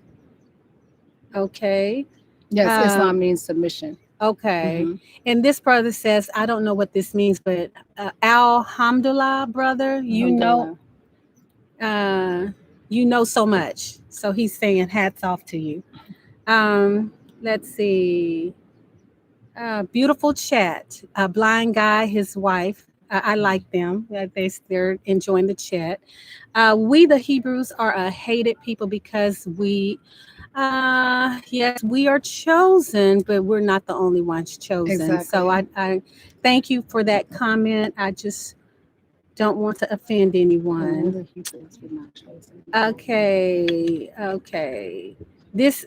Okay. Yes, Um, Islam means submission. Okay. Mhm. And this brother says, I don't know what this means, but alhamdulillah, brother, uh, you know so much. So he's saying hats off to you. Let's see. Beautiful chat. A blind guy, his wife. I like them. They're enjoying the chat. We, the Hebrews, are a hated people because yes, we are chosen, but we're not the only ones chosen. Exactly. So I thank you for that comment. I just don't want to offend anyone. The Hebrews were not chosen. Okay. This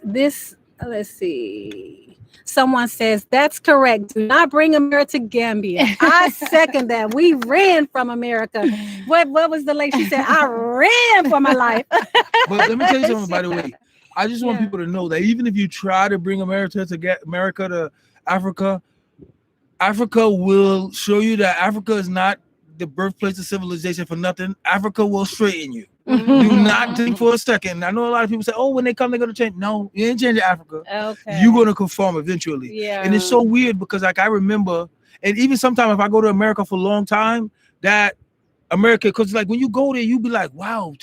let's see. Someone says that's correct. Do not bring America to Gambia. I second that. We ran from America. What was the lady? She said, I ran for my life. But let me tell you something, by the way. I just want Yeah. people to know that even if you try to bring America to Africa, Africa will show you that Africa is not the birthplace of civilization for nothing. Africa will straighten you. Do not think for a second. I know a lot of people say, "Oh, when they come, they're gonna change." No, you ain't changing Africa. Okay. You're gonna conform eventually. Yeah. And it's so weird because, like, I remember, and even sometimes if I go to America for a long time, that America, because like when you go there, you be like, "Wow,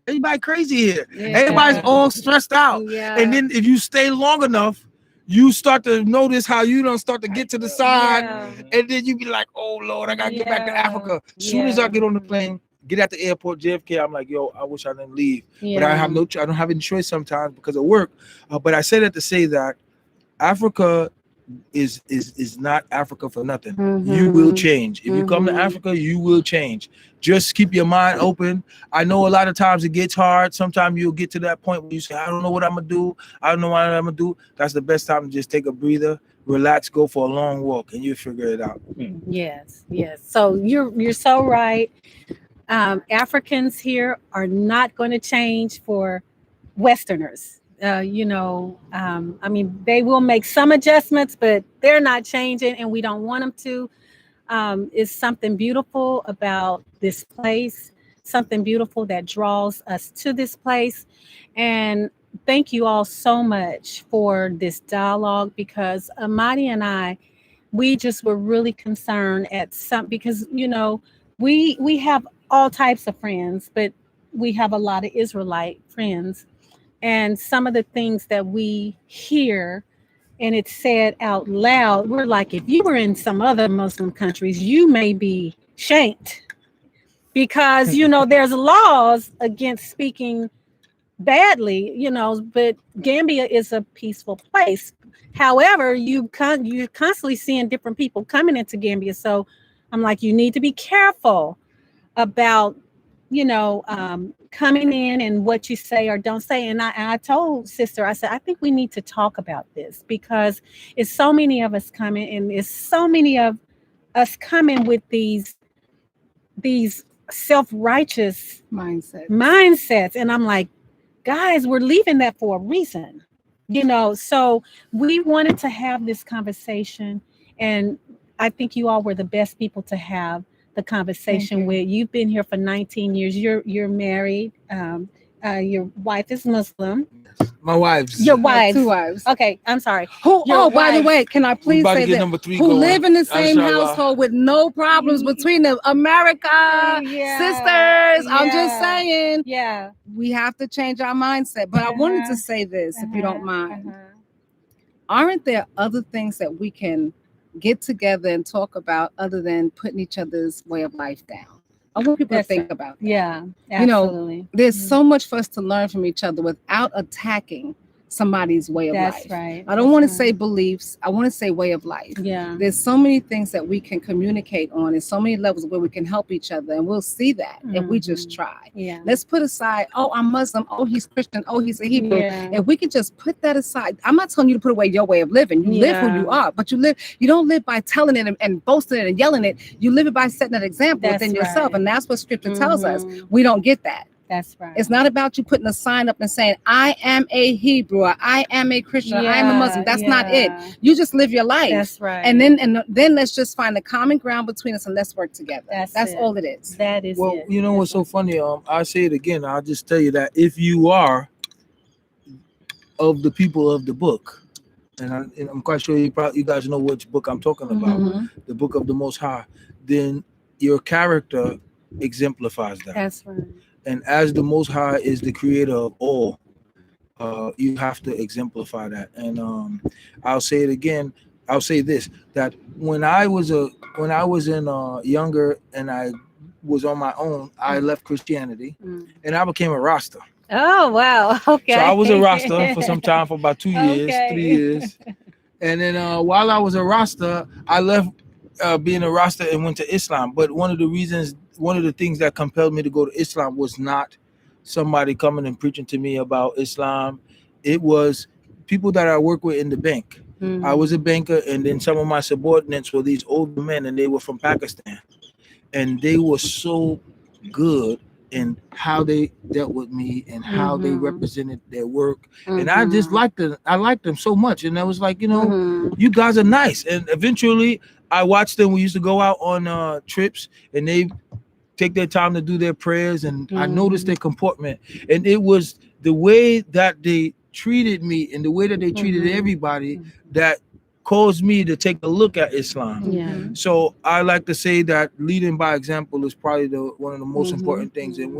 everybody crazy here. Yeah. Everybody's all stressed out." Yeah. And then if you stay long enough, you start to notice how you don't start to get to the side, Yeah. and then you be like, "Oh Lord, I gotta get back to Yeah. Africa." Soon as I get on the plane, get at the airport, JFK, I'm like, "Yo, I wish I didn't leave," but I don't have any choice sometimes because of work. But I say that to say that Africa is not Africa for nothing. You will change. If you come to Africa, you will change. Just keep your mind open. I know a lot of times it gets hard. Sometimes you'll get to that point where you say, I don't know what I'm gonna do. I don't know what I'm gonna do. That's the best time to just take a breather, relax, go for a long walk, and you'll figure it out. Yes. So you're so right. Africans here are not going to change for Westerners. I mean, they will make some adjustments, but they're not changing, and we don't want them to. It's something beautiful about this place, something beautiful that draws us to this place. And thank you all so much for this dialogue because Amadi and I, we just were really concerned at because, we have all types of friends, but we have a lot of Israelite friends. And some of the things that we hear and it's said out loud, we're like, if you were in some other Muslim countries, you may be shanked because, there's laws against speaking badly, but Gambia is a peaceful place. However, you're constantly seeing different people coming into Gambia. So I'm like, you need to be careful about coming in and what you say or don't say. And I told sister, I said, I think we need to talk about this because it's so many of us coming and it's so many of us coming with these self-righteous mindsets. And I'm like, guys, we're leaving that for a reason, so we wanted to have this conversation. And I think you all were the best people to have the conversation with. You've been here for 19 years. You're married. Your wife is Muslim. My wives. Your wives. 2 wives. Okay, I'm sorry. By the way, can I please say that? Number 3 who going. live in the same Inshallah. household with no problems between them. America, sisters. I'm just saying. Yeah. We have to change our mindset. But I wanted to say this, if you don't mind. Aren't there other things that we can get together and talk about other than putting each other's way of life down? I want people to think about that. Yeah, absolutely. There's so much for us to learn from each other without attacking somebody's way of That's life. right. I don't want to say beliefs. I want to say way of life. Yeah. There's so many things that we can communicate on, and so many levels where we can help each other, and we'll see that if we just try. Yeah. Let's put aside, oh, I'm Muslim, oh, he's Christian, oh, he's a Hebrew. Yeah. If we could just put that aside, I'm not telling you to put away your way of living. You live who you are, but you don't live by telling it and boasting it and yelling it. You live it by setting an example within yourself, and that's what Scripture tells us. We don't get that. That's right. It's not about you putting a sign up and saying, I am a Hebrew, or I am a Christian, or I am a Muslim. That's not it. You just live your life. That's right. And then let's just find the common ground between us and let's work together. That's all it is. That is well, it. you know what's so funny? I say it again. I'll just tell you that if you are of the people of the book, and I'm quite sure you guys know which book I'm talking about, the book of the Most High, then your character exemplifies that. That's right. And as the Most High is the creator of all, you have to exemplify that. And I'll say it again. I'll say this: that when I was younger and I was on my own, I left Christianity and I became a Rasta. Oh wow! Okay. So I was a Rasta for some time, for about 2 years, 3 years, and then while I was a Rasta, I left being a Rasta and went to Islam. But one of the things that compelled me to go to Islam was not somebody coming and preaching to me about Islam. It was people that I work with in the bank. I was a banker, and then some of my subordinates were these older men, and they were from Pakistan, and they were so good in how they dealt with me and how they represented their work. And I just liked them. I liked them so much. And I was like, you guys are nice. And eventually I watched them. We used to go out on trips, and they take their time to do their prayers. And I noticed their comportment. And it was the way that they treated me and the way that they treated everybody that caused me to take a look at Islam. Yeah. So I like to say that leading by example is probably one of the most important things. And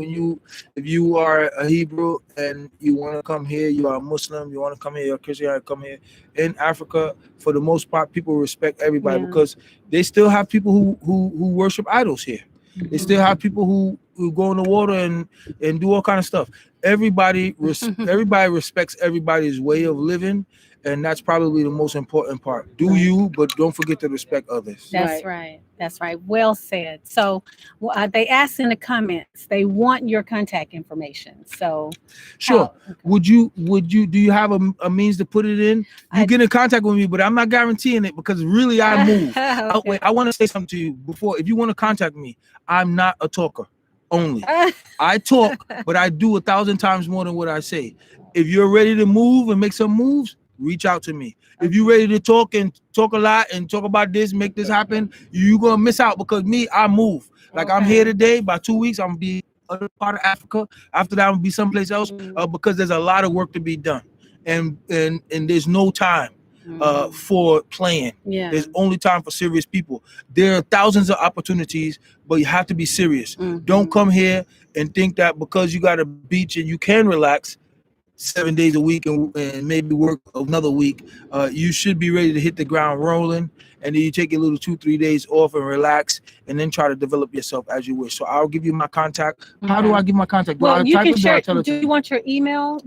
if you are a Hebrew and you want to come here, you are a Muslim, you want to come here, you're a Christian, you come here. In Africa, for the most part, people respect everybody because they still have people who worship idols here. They still have people who go in the water and do all kind of stuff. Everybody respects everybody's way of living. And that's probably the most important part. Do you, but don't forget to respect others. That's right. That's right. Well said. So they asked in the comments, they want your contact information. So sure. Would you do you have a means to put it in? You get in contact with me, but I'm not guaranteeing it because really I move. Okay. I want to say something to you before. If you want to contact me, I'm not a talker only. I talk, but I do 1,000 times more than what I say. If you're ready to move and make some moves, reach out to me. If you're ready to talk a lot and talk about this, make this happen, you're gonna miss out because I move. Like I'm here today. By 2 weeks, I'm gonna be other part of Africa. After that, I'm gonna be someplace else because there's a lot of work to be done, and there's no time for playing. Yeah. There's only time for serious people. There are thousands of opportunities, but you have to be serious. Don't come here and think that because you got a beach and you can relax 7 days a week and maybe work another week, you should be ready to hit the ground rolling, and then you take a little 2-3 days off and relax, and then try to develop yourself as you wish. So I'll give you my contact. How do I give my contact? Well, you can share. Do you want your email?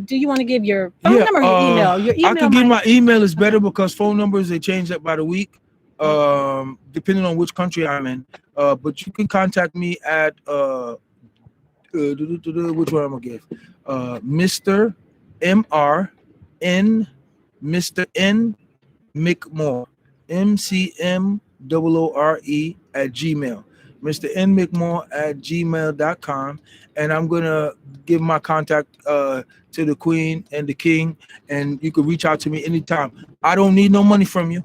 Do you want to give your phone number or your email? Your email. I could give my email is better because phone numbers, they change that by the week, depending on which country I'm in. But you can contact me at which one I'm gonna give? Mr. M.R.N. Mr. N. McMore, MCMOORE at Gmail. Mr. N. McMore at gmail.com. And I'm gonna give my contact to the Queen and the King, and you can reach out to me anytime. I don't need no money from you.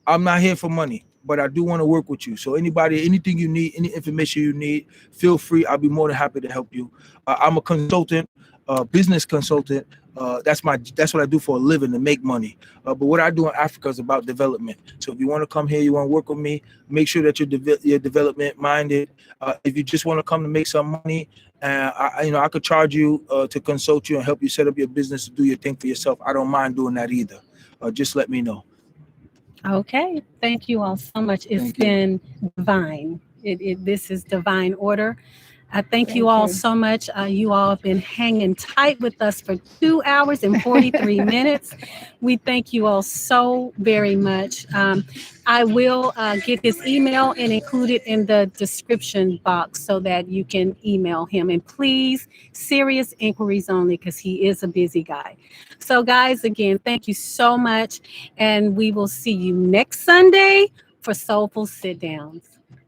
I'm not here for money, but I do want to work with you. So anything you need, any information you need, feel free. I'll be more than happy to help you. I'm a consultant, business consultant. That's what I do for a living, to make money. But what I do in Africa is about development. So if you want to come here, you want to work with me, make sure that you're development minded. If you just want to come to make some money, I could charge you to consult you and help you set up your business to do your thing for yourself. I don't mind doing that either. Just let me know. Okay. Thank you all so much. It's been divine. This is divine order. I thank you all so much. You all have been hanging tight with us for 2 hours and 43 minutes. We thank you all so very much. I will get his email and include it in the description box so that you can email him. And please, serious inquiries only, because he is a busy guy. So guys, again, thank you so much. And we will see you next Sunday for Soulful Sit Downs.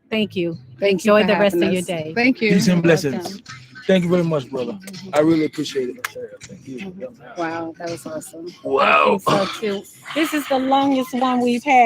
Thank you. Enjoy the rest of your day. Thank you. Peace and blessings. Thank you very much, brother. I really appreciate it. Thank you. Wow, that was awesome. Wow. So too. This is the longest one we've had.